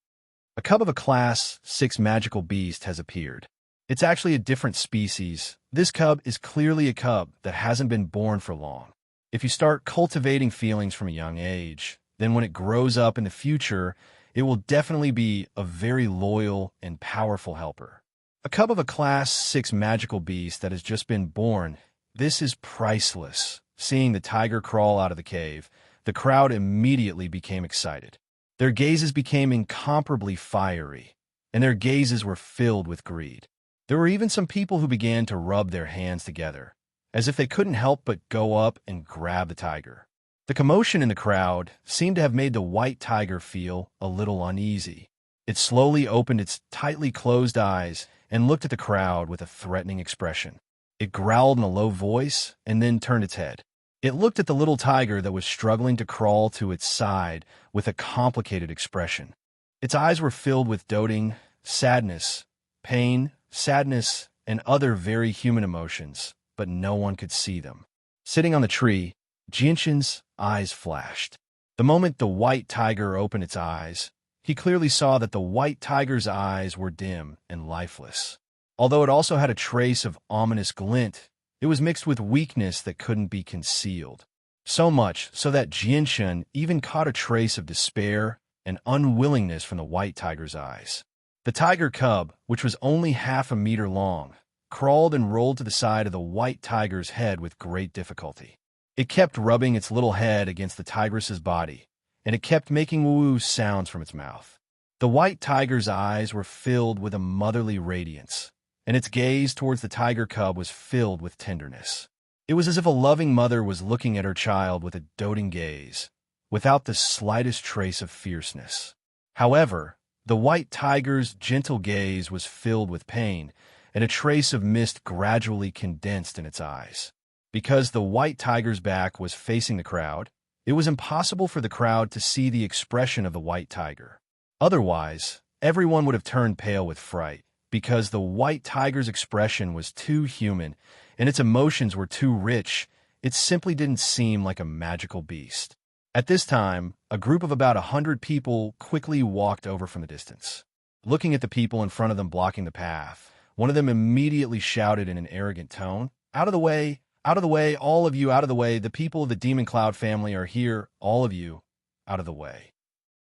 A cub of a Class 6 magical beast has appeared. It's actually a different species. This cub is clearly a cub that hasn't been born for long. If you start cultivating feelings from a young age, then when it grows up in the future, it will definitely be a very loyal and powerful helper. A cub of a Class 6 magical beast that has just been born, this is priceless. Seeing the tiger crawl out of the cave, the crowd immediately became excited. Their gazes became incomparably fiery, and their gazes were filled with greed. There were even some people who began to rub their hands together, as if they couldn't help but go up and grab the tiger. The commotion in the crowd seemed to have made the white tiger feel a little uneasy. It slowly opened its tightly closed eyes and looked at the crowd with a threatening expression. It growled in a low voice and then turned its head. It looked at the little tiger that was struggling to crawl to its side with a complicated expression. Its eyes were filled with doting, sadness, pain, sadness, and other very human emotions, but no one could see them. Sitting on the tree, Jianshun's eyes flashed. The moment the white tiger opened its eyes, he clearly saw that the white tiger's eyes were dim and lifeless. Although it also had a trace of ominous glint, it was mixed with weakness that couldn't be concealed. So much so that Jianshun even caught a trace of despair and unwillingness from the white tiger's eyes. The tiger cub, which was only half a meter long, crawled and rolled to the side of the white tiger's head with great difficulty. It kept rubbing its little head against the tigress's body, and it kept making woo-woo sounds from its mouth. The white tiger's eyes were filled with a motherly radiance, and its gaze towards the tiger cub was filled with tenderness. It was as if a loving mother was looking at her child with a doting gaze, without the slightest trace of fierceness. However, the white tiger's gentle gaze was filled with pain, and a trace of mist gradually condensed in its eyes. Because the white tiger's back was facing the crowd, it was impossible for the crowd to see the expression of the white tiger. Otherwise, everyone would have turned pale with fright, because the white tiger's expression was too human and its emotions were too rich. It simply didn't seem like a magical beast. At this time, a group of about 100 people quickly walked over from the distance. Looking at the people in front of them blocking the path, one of them immediately shouted in an arrogant tone, "Out of the way! Out of the way! All of you out of the way! The people of the Demon Cloud family are here! All of you out of the way!"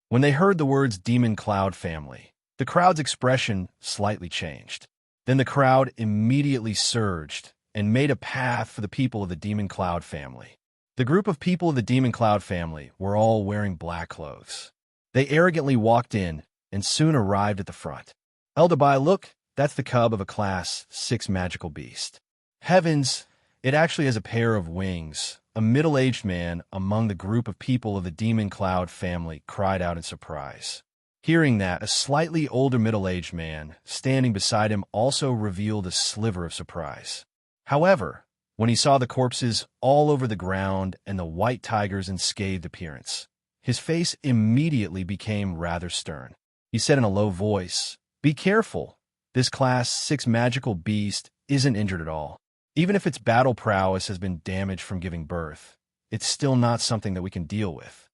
When they heard the words Demon Cloud family, the crowd's expression slightly changed. Then the crowd immediately surged and made a path for the people of the Demon Cloud family. The group of people of the Demon Cloud family were all wearing black clothes. They arrogantly walked in and soon arrived at the front. Elderby, look, that's the cub of a Class 6 magical beast. Heavens, it actually has a pair of wings. A middle-aged man among the group of people of the Demon Cloud family cried out in surprise. Hearing that, a slightly older middle-aged man standing beside him also revealed a sliver of surprise. However, when he saw the corpses all over the ground and the white tiger's unscathed appearance, his face immediately became rather stern. He said in a low voice, "Be careful. This Class 6 magical beast isn't injured at all. Even if its battle prowess has been damaged from giving birth, it's still not something that we can deal with.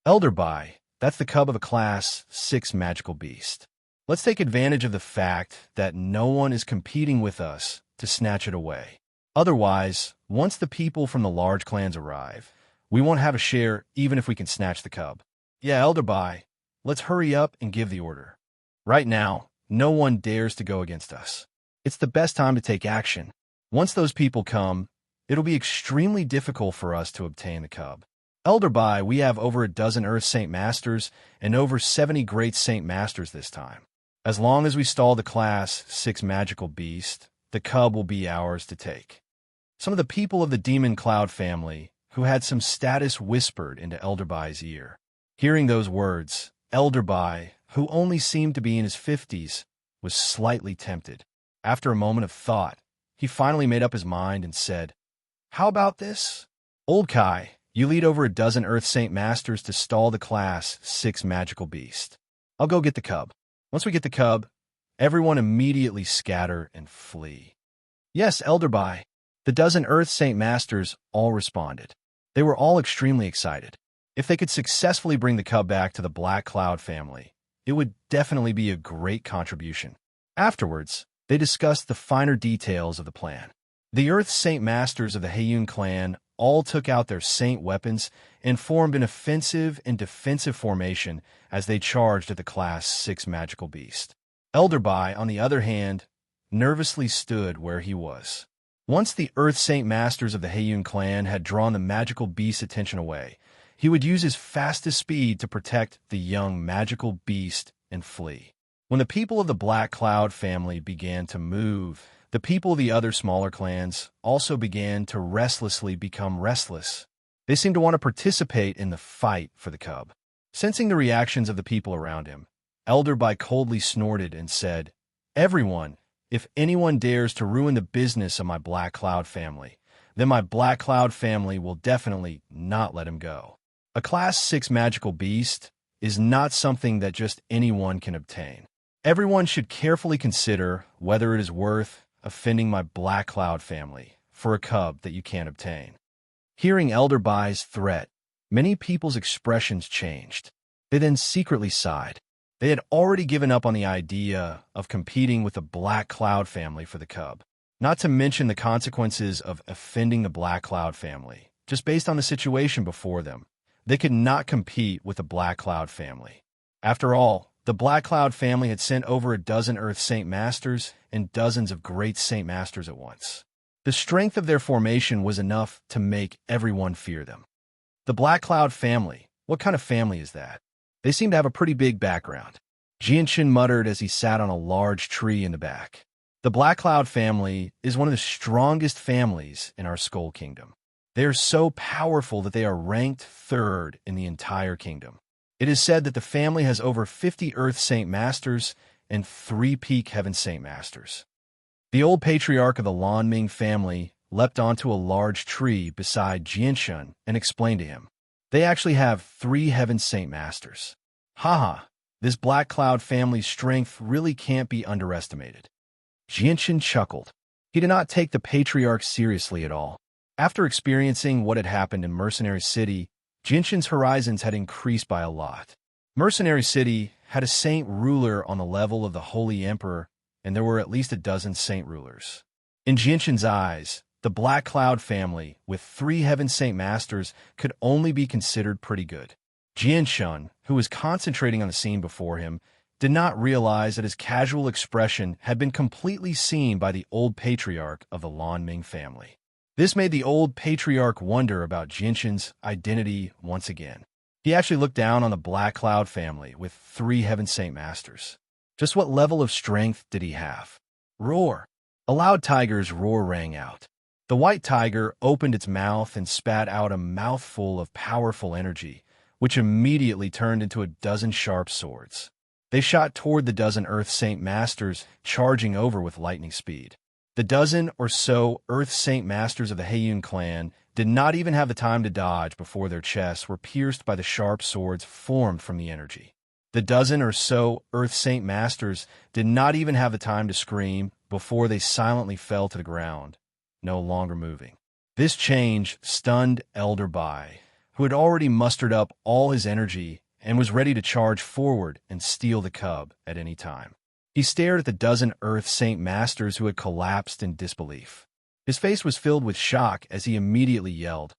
Elderby, that's the cub of a Class 6 magical beast. Let's take advantage of the fact that no one is competing with us to snatch it away. Otherwise, once the people from the large clans arrive, we won't have a share even if we can snatch the cub. Yeah, Elderby, let's hurry up and give the order. Right now, no one dares to go against us. It's the best time to take action. Once those people come, it'll be extremely difficult for us to obtain the cub. Elder Bai, we have over a dozen Earth Saint Masters and over 70 Great Saint Masters this time. As long as we stall the Class 6 magical beast, the cub will be ours to take. Some of the people of the Demon Cloud family who had some status whispered into Elder Bai's ear. Hearing those words, Elder Bai, who only seemed to be in his 50s, was slightly tempted. After a moment of thought, he finally made up his mind and said, "How about this? Old Kai, you lead over a dozen Earth Saint Masters to stall the Class 6 magical beast. I'll go get the cub. Once we get the cub, everyone immediately scatter and flee." "Yes, Elder Bai." The dozen Earth Saint Masters all responded. They were all extremely excited. If they could successfully bring the cub back to the Black Cloud family, it would definitely be a great contribution. Afterwards, they discussed the finer details of the plan. The Earth Saint Masters of the Heiyun clan all took out their saint weapons and formed an offensive and defensive formation as they charged at the Class 6 magical beast. Elder Bai, on the other hand, nervously stood where he was. Once the Earth Saint Masters of the Heiyun clan had drawn the magical beast's attention away, he would use his fastest speed to protect the young magical beast and flee. When the people of the Black Cloud family began to move, the people of the other smaller clans also began to restlessly become restless. They seemed to want to participate in the fight for the cub. Sensing the reactions of the people around him, Elder Bai coldly snorted and said, "Everyone, if anyone dares to ruin the business of my Black Cloud family, then my Black Cloud family will definitely not let him go." A Class 6 magical beast is not something that just anyone can obtain. Everyone should carefully consider whether it is worth offending my Black Cloud family for a cub that you can't obtain. Hearing Elder Bai's threat, many people's expressions changed. They then secretly sighed. They had already given up on the idea of competing with the Black Cloud family for the cub, not to mention the consequences of offending the Black Cloud family. Just based on the situation before them, they could not compete with the Black Cloud family. After all, the Black Cloud family had sent over a dozen Earth Saint Masters and dozens of Great Saint Masters at once. The strength of their formation was enough to make everyone fear them. The Black Cloud family, what kind of family is that? They seem to have a pretty big background. Jianshin muttered as he sat on a large tree in the back. The Black Cloud family is one of the strongest families in our Skull Kingdom. They are so powerful that they are ranked third in the entire kingdom. It is said that the family has over 50 Earth Saint Masters and 3 Peak Heaven Saint Masters. The old patriarch of the Lanming family leapt onto a large tree beside Jianshin and explained to him, "They actually have 3 Heaven Saint Masters. Haha, this Black Cloud family's strength really can't be underestimated." Jianshin chuckled. He did not take the patriarch seriously at all. After experiencing what had happened in Mercenary City, Jianshin's horizons had increased by a lot. Mercenary City had a saint ruler on the level of the Holy Emperor, and there were at least a dozen saint rulers. In Jianshin's eyes, the Black Cloud family, with 3 Heaven Saint Masters, could only be considered pretty good. Jianshin, who was concentrating on the scene before him, did not realize that his casual expression had been completely seen by the old patriarch of the Lanming family. This made the old patriarch wonder about Jianshin's identity once again. He actually looked down on the Black Cloud family with 3 Heaven Saint Masters. Just what level of strength did he have? Roar! A loud tiger's roar rang out. The white tiger opened its mouth and spat out a mouthful of powerful energy, which immediately turned into a dozen sharp swords. They shot toward the dozen Earth Saint Masters, charging over with lightning speed. The dozen or so Earth Saint Masters of the Heiyun clan did not even have the time to dodge before their chests were pierced by the sharp swords formed from the energy. The dozen or so Earth Saint Masters did not even have the time to scream before they silently fell to the ground, no longer moving. This change stunned Elder Bai, who had already mustered up all his energy and was ready to charge forward and steal the cub at any time. He stared at the dozen Earth Saint Masters who had collapsed in disbelief. His face was filled with shock as he immediately yelled,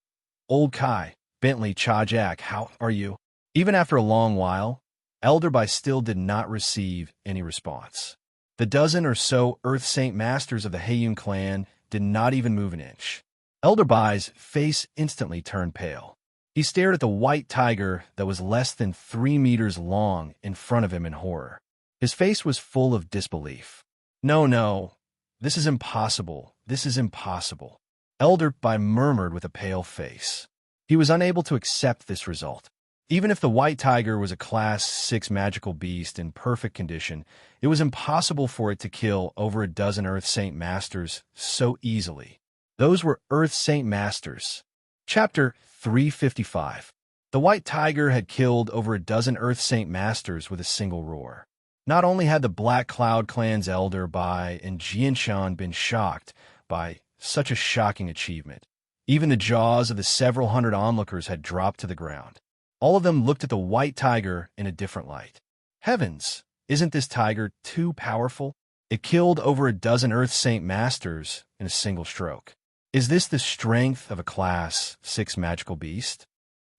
"Old Kai, Bentley, Cha-Jack, how are you?" Even after a long while, Elder Bai still did not receive any response. The dozen or so Earth Saint Masters of the Heiyun clan did not even move an inch. Elder Bai's face instantly turned pale. He stared at the white tiger that was less than 3 meters long in front of him in horror. His face was full of disbelief. No, no, this is impossible. This is impossible. Elder Bai murmured with a pale face. He was unable to accept this result. Even if the white tiger was a Class 6 magical beast in perfect condition, it was impossible for it to kill over a dozen Earth Saint Masters so easily. Those were Earth Saint Masters. Chapter 355. The white tiger had killed over a dozen Earth Saint Masters with a single roar. Not only had the Black Cloud Clan's Elder Bai and Jianshan been shocked by such a shocking achievement, even the jaws of the several hundred onlookers had dropped to the ground. All of them looked at the white tiger in a different light. Heavens, isn't this tiger too powerful? It killed over a dozen Earth Saint Masters in a single stroke. Is this the strength of a Class 6 magical beast?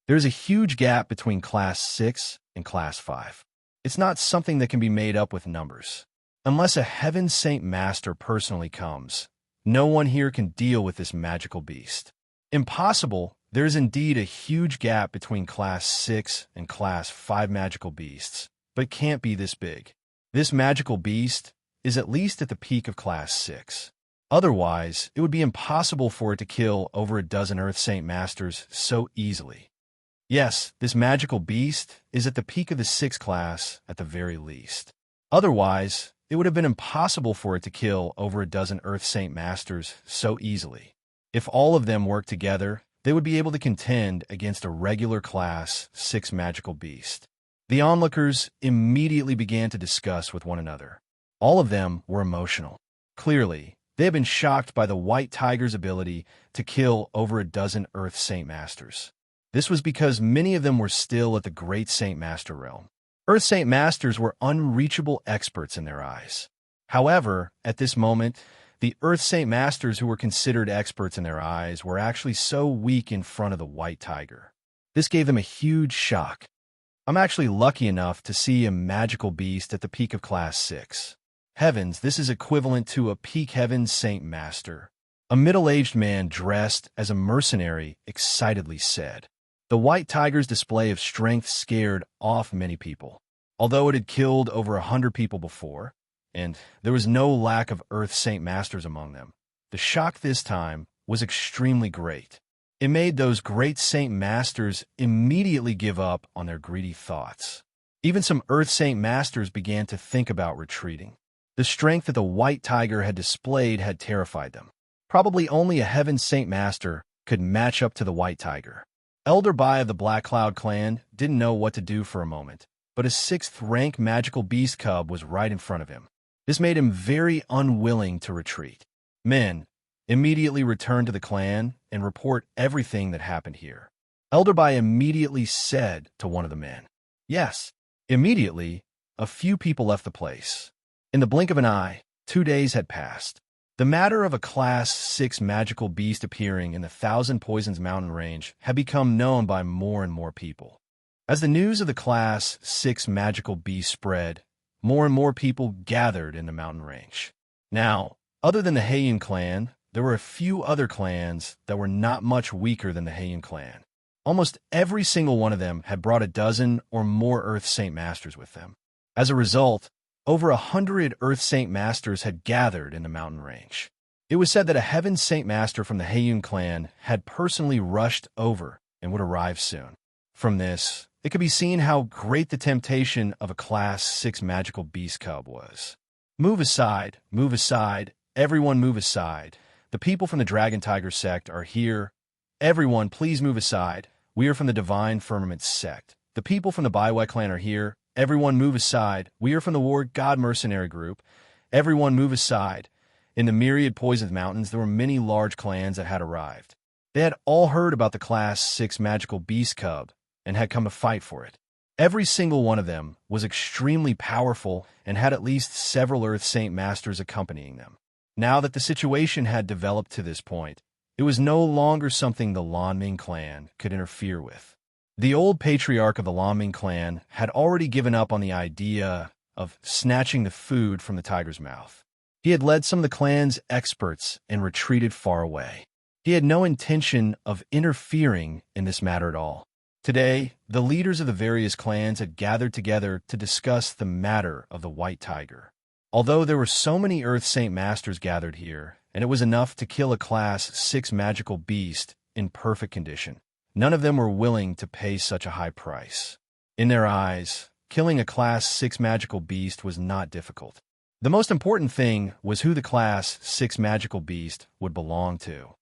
There is a huge gap between Class 6 and Class 5. It's not something that can be made up with numbers. Unless a Heaven Saint Master personally comes, no one here can deal with this magical beast. Impossible. There is indeed a huge gap between Class 6 and Class 5 magical beasts, but it can't be this big. This magical beast is at least at the peak of Class 6. Otherwise, it would be impossible for it to kill over a dozen Earth Saint Masters so easily. Yes, this magical beast is at the peak of the 6th class at the very least. Otherwise, it would have been impossible for it to kill over a dozen Earth Saint Masters so easily. If all of them worked together, they would be able to contend against a regular Class 6 magical beast. The onlookers immediately began to discuss with one another. All of them were emotional. Clearly, they had been shocked by the white tiger's ability to kill over a dozen Earth Saint Masters. This was because many of them were still at the Great Saint Master realm. Earth Saint Masters were unreachable experts in their eyes. However, at this moment, the Earth Saint Masters who were considered experts in their eyes were actually so weak in front of the white tiger. This gave them a huge shock. I'm actually lucky enough to see a magical beast at the peak of Class 6. Heavens, this is equivalent to a peak Heaven Saint Master. A middle-aged man dressed as a mercenary excitedly said. The white tiger's display of strength scared off many people. Although it had killed over 100 people before, and there was no lack of Earth Saint Masters among them, the shock this time was extremely great. It made those Great Saint Masters immediately give up on their greedy thoughts. Even some Earth Saint Masters began to think about retreating. The strength that the white tiger had displayed had terrified them. Probably only a Heaven Saint Master could match up to the white tiger. Elder Bai of the Black Cloud Clan didn't know what to do for a moment, but a 6th-rank magical beast cub was right in front of him. This made him very unwilling to retreat. Men, immediately return to the clan and report everything that happened here. Elder Bai immediately said to one of the men. Yes. Immediately, a few people left the place. In the blink of an eye, 2 days had passed. The matter of a Class 6 magical beast appearing in the Thousand Poisons mountain range had become known by more and more people. As the news of the Class 6 magical beast spread, more and more people gathered in the mountain range. Now, other than the Heian clan, there were a few other clans that were not much weaker than the Heian clan. Almost every single one of them had brought a dozen or more Earth Saint Masters with them. As a result, over 100 Earth Saint Masters had gathered in the mountain range. It was said that a Heaven Saint Master from the Heian clan had personally rushed over and would arrive soon. From this, it could be seen how great the temptation of a Class 6 magical beast cub was. Move aside, everyone move aside. The people from the Dragon Tiger sect are here. Everyone, please move aside. We are from the Divine Firmament sect. The people from the Baiwei clan are here. Everyone move aside. We are from the War God Mercenary group. Everyone move aside. In the myriad Poisoned Mountains, there were many large clans that had arrived. They had all heard about the Class 6 magical beast cub and had come to fight for it. Every single one of them was extremely powerful and had at least several Earth Saint Masters accompanying them. Now that the situation had developed to this point, it was no longer something the Lanming clan could interfere with. The old patriarch of the Lanming clan had already given up on the idea of snatching the food from the tiger's mouth. He had led some of the clan's experts and retreated far away. He had no intention of interfering in this matter at all. Today, the leaders of the various clans had gathered together to discuss the matter of the White Tiger. Although there were so many Earth Saint Masters gathered here, and it was enough to kill a Class 6 magical beast in perfect condition, none of them were willing to pay such a high price. In their eyes, killing a Class 6 magical beast was not difficult. The most important thing was who the Class 6 magical beast would belong to.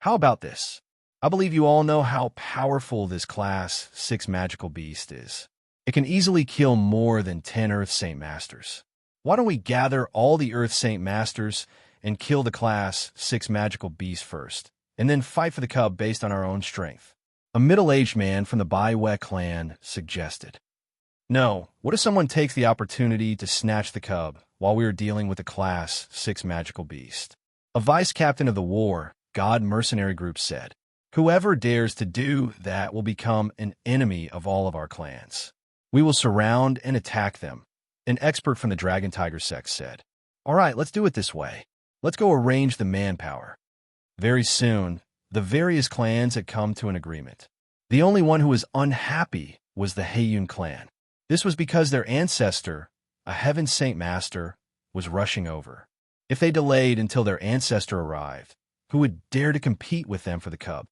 How about this? I believe you all know how powerful this Class 6 magical beast is. It can easily kill more than 10 Earth Saint Masters. Why don't we gather all the Earth Saint Masters and kill the Class 6 magical beast first, and then fight for the cub based on our own strength? A middle-aged man from the Baiwe clan suggested. No, what if someone takes the opportunity to snatch the cub while we are dealing with the Class 6 magical beast? A vice-captain of the War God mercenary group said, whoever dares to do that will become an enemy of all of our clans. We will surround and attack them. An expert from the Dragon Tiger sect said, all right, let's do it this way. Let's go arrange the manpower. Very soon, the various clans had come to an agreement. The only one who was unhappy was the Heiyun clan. This was because their ancestor, a Heaven Saint Master, was rushing over. If they delayed until their ancestor arrived, who would dare to compete with them for the cub?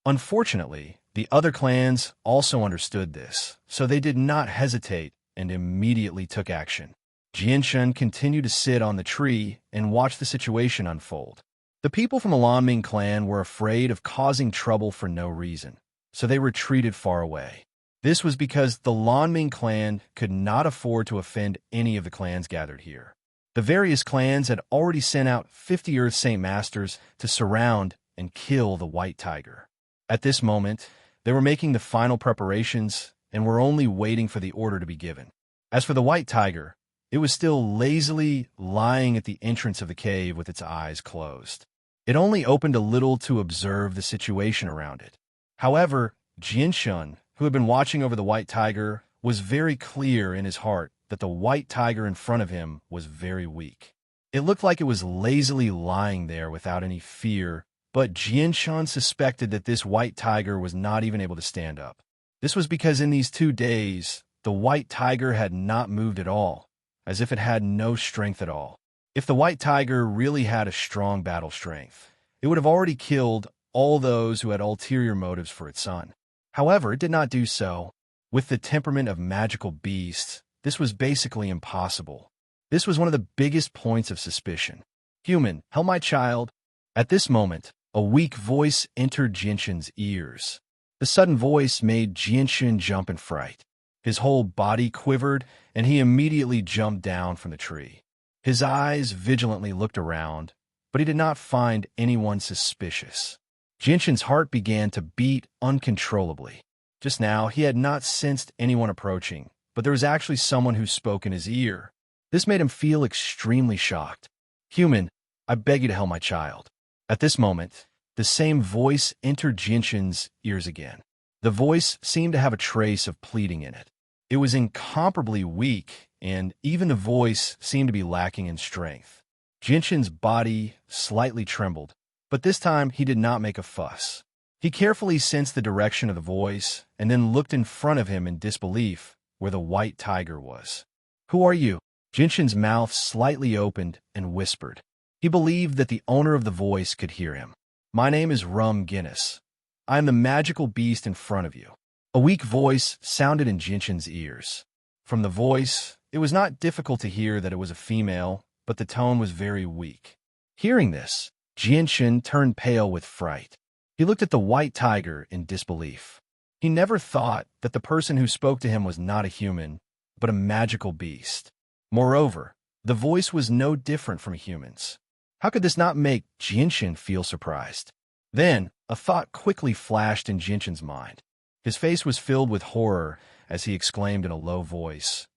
Unfortunately, the other clans also understood this, so they did not hesitate and immediately took action. Jianshun continued to sit on the tree and watch the situation unfold. The people from the Lanming clan were afraid of causing trouble for no reason, so they retreated far away. This was because the Lanming clan could not afford to offend any of the clans gathered here. The various clans had already sent out 50 Earth Saint Masters to surround and kill the White Tiger. At this moment, they were making the final preparations and were only waiting for the order to be given. As for the White Tiger, it was still lazily lying at the entrance of the cave with its eyes closed. It only opened a little to observe the situation around it. However, Jianshun, who had been watching over the White Tiger, was very clear in his heart that the White Tiger in front of him was very weak. It looked like it was lazily lying there without any fear, but Jianshun suspected that this White Tiger was not even able to stand up. This was because in these 2 days, the White Tiger had not moved at all, as if it had no strength at all. If the White Tiger really had a strong battle strength, it would have already killed all those who had ulterior motives for its son. However, it did not do so. With the temperament of magical beasts, this was basically impossible. This was one of the biggest points of suspicion. Human, help my child. At this moment, a weak voice entered Jianshun's ears. The sudden voice made Jianshun jump in fright. His whole body quivered, and he immediately jumped down from the tree. His eyes vigilantly looked around, but he did not find anyone suspicious. Jianshun's heart began to beat uncontrollably. Just now, he had not sensed anyone approaching, but there was actually someone who spoke in his ear. This made him feel extremely shocked. Human, I beg you to help my child. At this moment, the same voice entered Jianshun's ears again. The voice seemed to have a trace of pleading in it. It was incomparably weak, and even the voice seemed to be lacking in strength. Jianshun's body slightly trembled, but this time he did not make a fuss. He carefully sensed the direction of the voice and then looked in front of him in disbelief where the White Tiger was. Who are you? Jianshun's mouth slightly opened and whispered. He believed that the owner of the voice could hear him. My name is Rum Guinness. I am the magical beast in front of you. A weak voice sounded in Jianshun's ears. From the voice, it was not difficult to hear that it was a female, but the tone was very weak. Hearing this, Jianshun turned pale with fright. He looked at the White Tiger in disbelief. He never thought that the person who spoke to him was not a human, but a magical beast. Moreover, the voice was no different from humans. How could this not make Jianshun feel surprised? Then, a thought quickly flashed in Jianshun's mind. His face was filled with horror as he exclaimed in a low voice,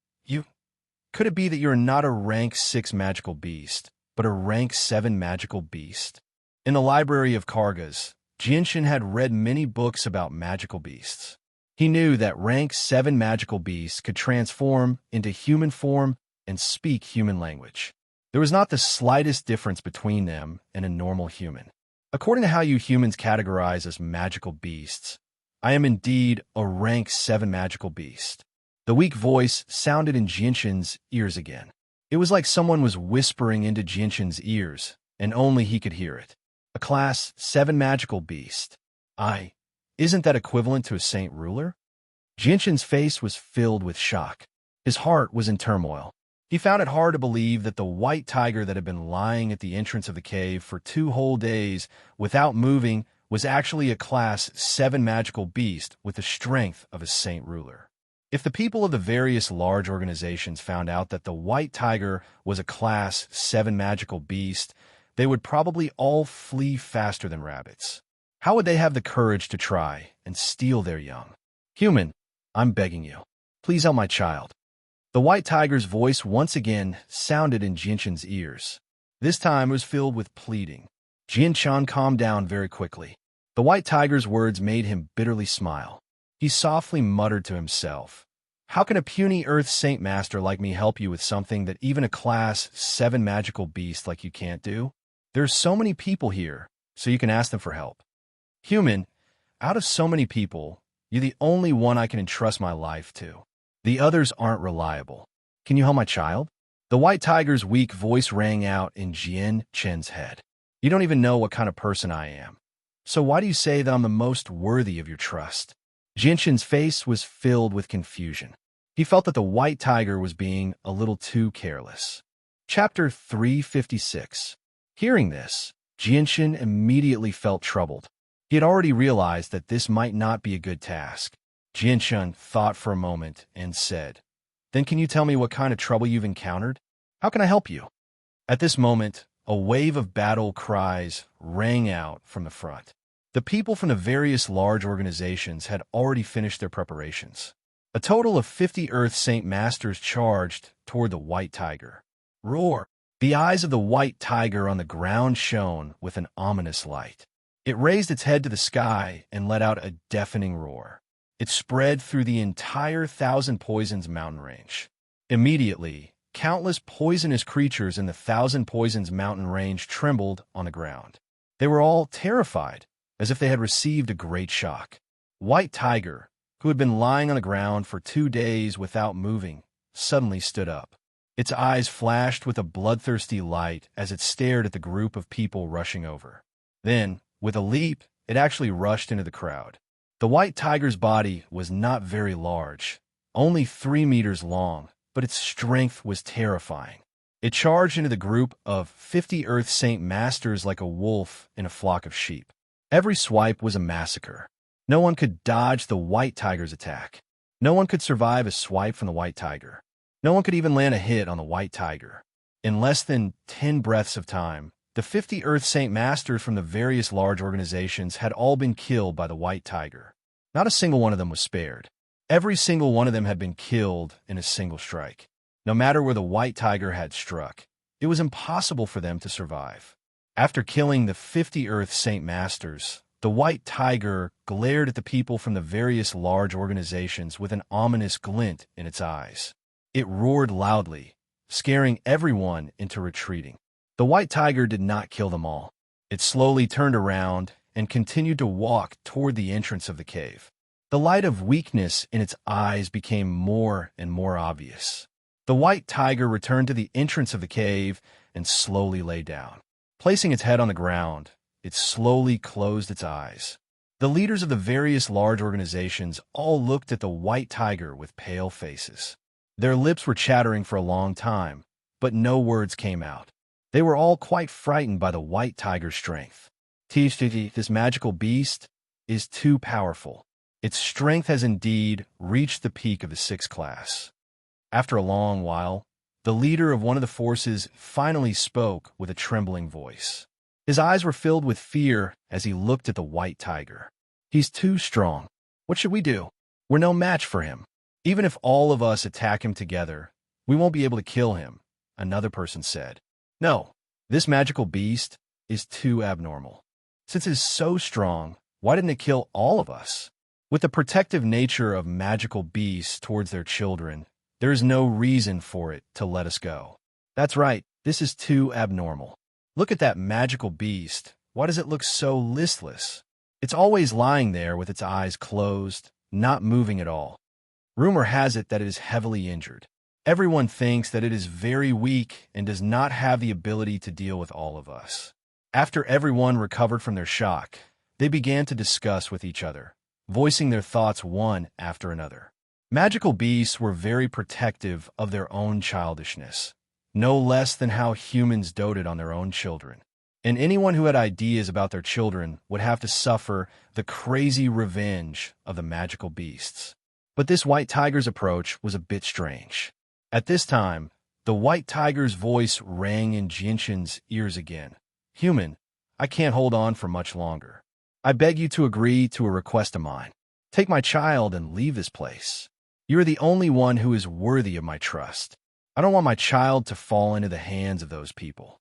Could it be that you're not a rank 6 magical beast, but a rank 7 magical beast? In the library of Kargas, Jianshun had read many books about magical beasts. He knew that rank 7 magical beasts could transform into human form and speak human language. There was not the slightest difference between them and a normal human. According to how you humans categorize as magical beasts, I am indeed a rank 7 magical beast. The weak voice sounded in Jinshin's ears again. It was like someone was whispering into Jinshin's ears, and only he could hear it. A class 7 magical beast. Isn't that equivalent to a saint ruler? Jinshin's face was filled with shock. His heart was in turmoil. He found it hard to believe that the white tiger that had been lying at the entrance of the cave for 2 whole days without moving was actually a class 7 magical beast with the strength of a saint ruler. If the people of the various large organizations found out that the white tiger was a class 7 magical beast, they would probably all flee faster than rabbits. How would they have the courage to try and steal their young? Human, I'm begging you, please help my child. The white tiger's voice once again sounded in Jinshin's ears. This time it was filled with pleading. Jinshin calmed down very quickly. The white tiger's words made him bitterly smile. He softly muttered to himself, "How can a puny Earth Saint Master like me help you with something that even a class 7 magical beast like you can't do? There's so many people here, so you can ask them for help. Human, out of so many people, you're the only one I can entrust my life to. The others aren't reliable. Can you help my child?" The white tiger's weak voice rang out in Jinshin's head. "You don't even know what kind of person I am. So why do you say that I'm the most worthy of your trust?" Jinshin's face was filled with confusion. He felt that the white tiger was being a little too careless. Chapter 356. Hearing this, Jinshin immediately felt troubled. He had already realized that this might not be a good task. Jinshin thought for a moment and said, "Then can you tell me what kind of trouble you've encountered? How can I help you?" At this moment, a wave of battle cries rang out from the front. The people from the various large organizations had already finished their preparations. A total of 50 Earth Saint Masters charged toward the white tiger. Roar! The eyes of the white tiger on the ground shone with an ominous light. It raised its head to the sky and let out a deafening roar. It spread through the entire Thousand Poisons mountain range. Immediately, countless poisonous creatures in the Thousand Poisons mountain range trembled on the ground. They were all terrified, as if they had received a great shock. White Tiger, who had been lying on the ground for 2 days without moving, suddenly stood up. Its eyes flashed with a bloodthirsty light as it stared at the group of people rushing over. Then, with a leap, it actually rushed into the crowd. The white tiger's body was not very large, only 3 meters long, but its strength was terrifying. It charged into the group of 50 Earth Saint Masters like a wolf in a flock of sheep. Every swipe was a massacre. No one could dodge the white tiger's attack. No one could survive a swipe from the white tiger. No one could even land a hit on the white tiger. In less than 10 breaths of time, the 50 Earth Saint Masters from the various large organizations had all been killed by the white tiger. Not a single one of them was spared. Every single one of them had been killed in a single strike. No matter where the white tiger had struck, it was impossible for them to survive. After killing the 50 Earth Saint Masters, the white tiger glared at the people from the various large organizations with an ominous glint in its eyes. It roared loudly, scaring everyone into retreating. The white tiger did not kill them all. It slowly turned around and continued to walk toward the entrance of the cave. The light of weakness in its eyes became more and more obvious. The white tiger returned to the entrance of the cave and slowly lay down. Placing its head on the ground, it slowly closed its eyes. The leaders of the various large organizations all looked at the white tiger with pale faces. Their lips were chattering for a long time, but no words came out. They were all quite frightened by the white tiger's strength. This magical beast is too powerful. Its strength has indeed reached the peak of the 6th class. After a long while, the leader of one of the forces finally spoke with a trembling voice. His eyes were filled with fear as he looked at the white tiger. "He's too strong. What should we do? We're no match for him. Even if all of us attack him together, we won't be able to kill him," another person said. "No, this magical beast is too abnormal. Since it is so strong, why didn't it kill all of us? With the protective nature of magical beasts towards their children, there is no reason for it to let us go. That's right, this is too abnormal. Look at that magical beast Why does it look so listless? It's always lying there with its eyes closed, not moving at all. Rumor has it that it is heavily injured. Everyone thinks that it is very weak and does not have the ability to deal with all of us. After everyone recovered from their shock, they began to discuss with each other, voicing their thoughts one after another. Magical beasts were very protective of their own childishness, no less than how humans doted on their own children. And anyone who had ideas about their children would have to suffer the crazy revenge of the magical beasts. But this white tiger's approach was a bit strange. At this time, the white tiger's voice rang in Jinshin's ears again. "Human, I can't hold on for much longer. I beg you to agree to a request of mine. Take my child and leave this place. You are the only one who is worthy of my trust. I don't want my child to fall into the hands of those people."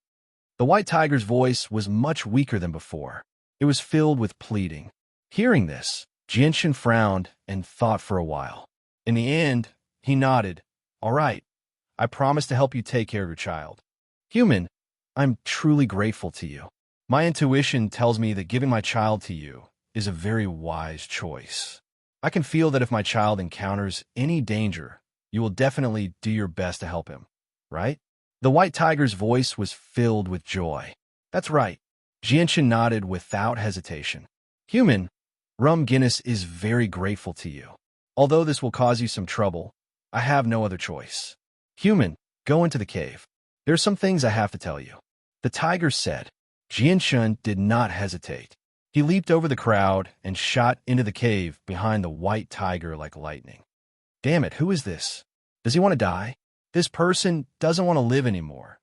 The white tiger's voice was much weaker than before. It was filled with pleading. Hearing this, Jinshin frowned and thought for a while. In the end, he nodded. "All right, I promise to help you take care of your child. Human, I'm truly grateful to you. My intuition tells me that giving my child to you is a very wise choice. I can feel that if my child encounters any danger, you will definitely do your best to help him, right?" The white tiger's voice was filled with joy. "That's right." Jinshin nodded without hesitation. "Human, Rum Guinness is very grateful to you. Although this will cause you some trouble, I have no other choice. Human, go into the cave. There are some things I have to tell you." The tiger said. Jinshin did not hesitate. He leaped over the crowd and shot into the cave behind the white tiger like lightning. Damn it, who is this? Does he want to die? This person doesn't want to live anymore.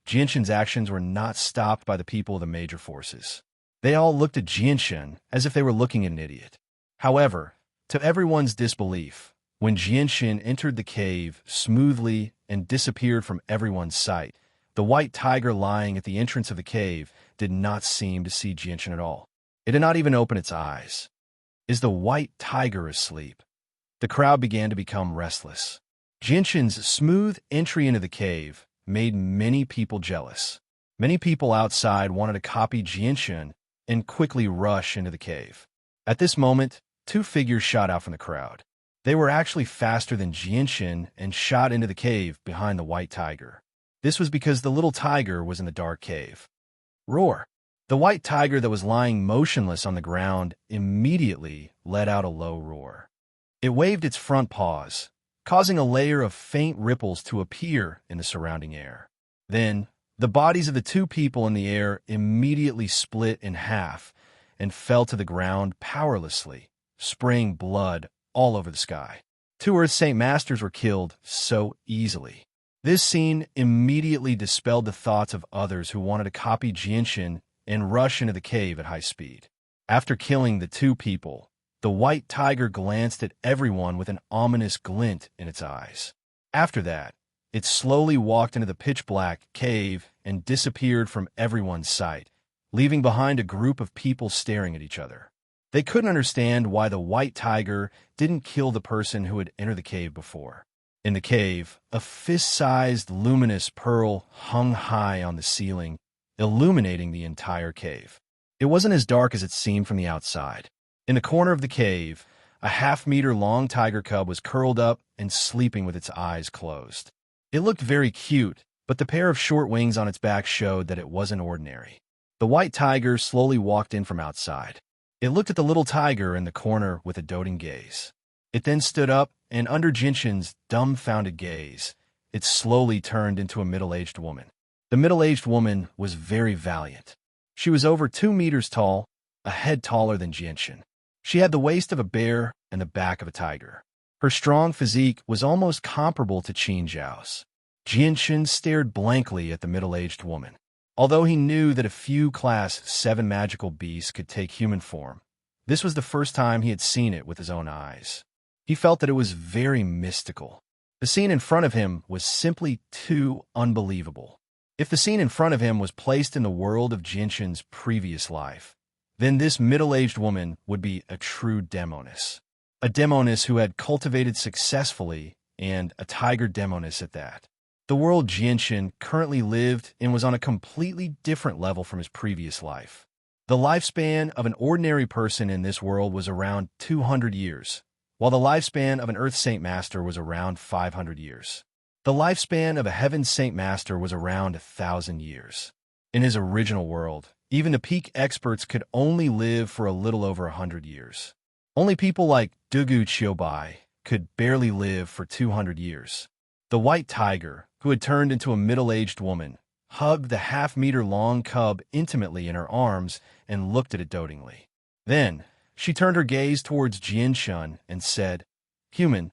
Jinshin's actions were not stopped by the people of the major forces. They all looked at Jinshin as if they were looking at an idiot. However, to everyone's disbelief, when Jinshin entered the cave smoothly and disappeared from everyone's sight, the white tiger lying at the entrance of the cave did not seem to see Jinshin at all. It did not even open its eyes. Is the white tiger asleep? The crowd began to become restless. Jinshin's smooth entry into the cave made many people jealous. Many people outside wanted to copy Jinshin and quickly rush into the cave. At this moment, two figures shot out from the crowd. They were actually faster than Jinshin and shot into the cave behind the white tiger. This was because the little tiger was in the dark cave. Roar! The white tiger that was lying motionless on the ground immediately let out a low roar. It waved its front paws, causing a layer of faint ripples to appear in the surrounding air. Then, the bodies of the two people in the air immediately split in half and fell to the ground powerlessly, spraying blood all over the sky. Two Earth Saint Masters were killed so easily. This scene immediately dispelled the thoughts of others who wanted to copy Jinshin and rush into the cave at high speed. After killing the two people, the white tiger glanced at everyone with an ominous glint in its eyes. After that, it slowly walked into the pitch-black cave and disappeared from everyone's sight, leaving behind a group of people staring at each other. They couldn't understand why the white tiger didn't kill the person who had entered the cave before. In the cave, a fist-sized luminous pearl hung high on the ceiling, illuminating the entire cave. It wasn't as dark as it seemed from the outside. In the corner of the cave, a half-meter-long tiger cub was curled up and sleeping with its eyes closed. It looked very cute, but the pair of short wings on its back showed that it wasn't ordinary. The white tiger slowly walked in from outside. It looked at the little tiger in the corner with a doting gaze. It then stood up, and under Jinshin's dumbfounded gaze, it slowly turned into a middle-aged woman. The middle-aged woman was very valiant. She was over 2 meters tall, a head taller than Jinshin. She had the waist of a bear and the back of a tiger. Her strong physique was almost comparable to Qin Zhao's. Jinshin stared blankly at the middle-aged woman. Although he knew that a few Class 7 magical beasts could take human form, this was the first time he had seen it with his own eyes. He felt that it was very mystical. The scene in front of him was simply too unbelievable. If the scene in front of him was placed in the world of Jinshin's previous life, then this middle-aged woman would be a true demoness. A demoness who had cultivated successfully, and a tiger demoness at that. The world Jinshin currently lived in was on a completely different level from his previous life. The lifespan of an ordinary person in this world was around 200 years, while the lifespan of an Earth Saint Master was around 500 years. The lifespan of a Heaven Saint Master was around 1,000 years. In his original world, even the peak experts could only live for a little over 100 years. Only people like Dugu Chiobai could barely live for 200 years. The white tiger, who had turned into a middle-aged woman, hugged the half-meter-long cub intimately in her arms and looked at it dotingly. Then, she turned her gaze towards Jianshun and said, "Human,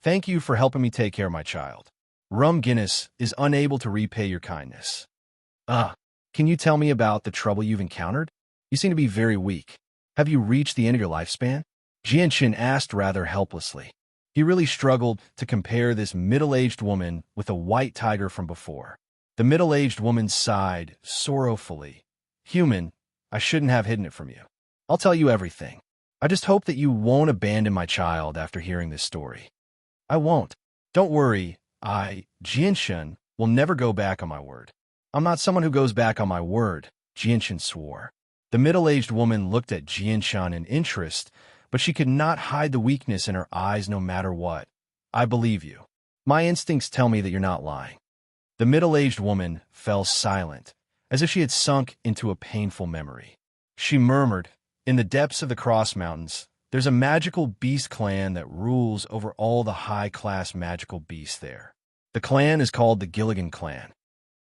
thank you for helping me take care of my child. Rum Guinness is unable to repay your kindness. Can you tell me about the trouble you've encountered? You seem to be very weak. Have you reached the end of your lifespan?" Jianshun asked rather helplessly. He really struggled to compare this middle-aged woman with the white tiger from before. The middle-aged woman sighed sorrowfully. "Human, I shouldn't have hidden it from you. I'll tell you everything. I just hope that you won't abandon my child after hearing this story." "I won't. Don't worry, Jianshun, will never go back on my word." "I'm not someone who goes back on my word," Jianshun swore. The middle-aged woman looked at Jianshun in interest, but she could not hide the weakness in her eyes no matter what. "I believe you. My instincts tell me that you're not lying." The middle-aged woman fell silent, as if she had sunk into a painful memory. She murmured, "In the depths of the Cross Mountains, there's a magical beast clan that rules over all the high-class magical beasts there. The clan is called the Gilligan clan.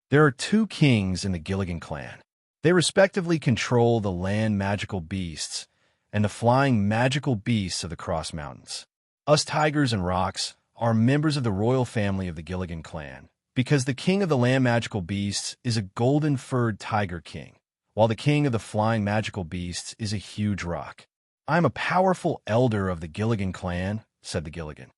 There are 2 kings in the Gilligan clan. They respectively control the land magical beasts and the flying magical beasts of the Cross Mountains. Us tigers and rocks are members of the royal family of the Gilligan clan, because the king of the land magical beasts is a golden-furred tiger king, while the king of the flying magical beasts is a huge rock. I'm a powerful elder of the Gilligan clan," said the Gilligan.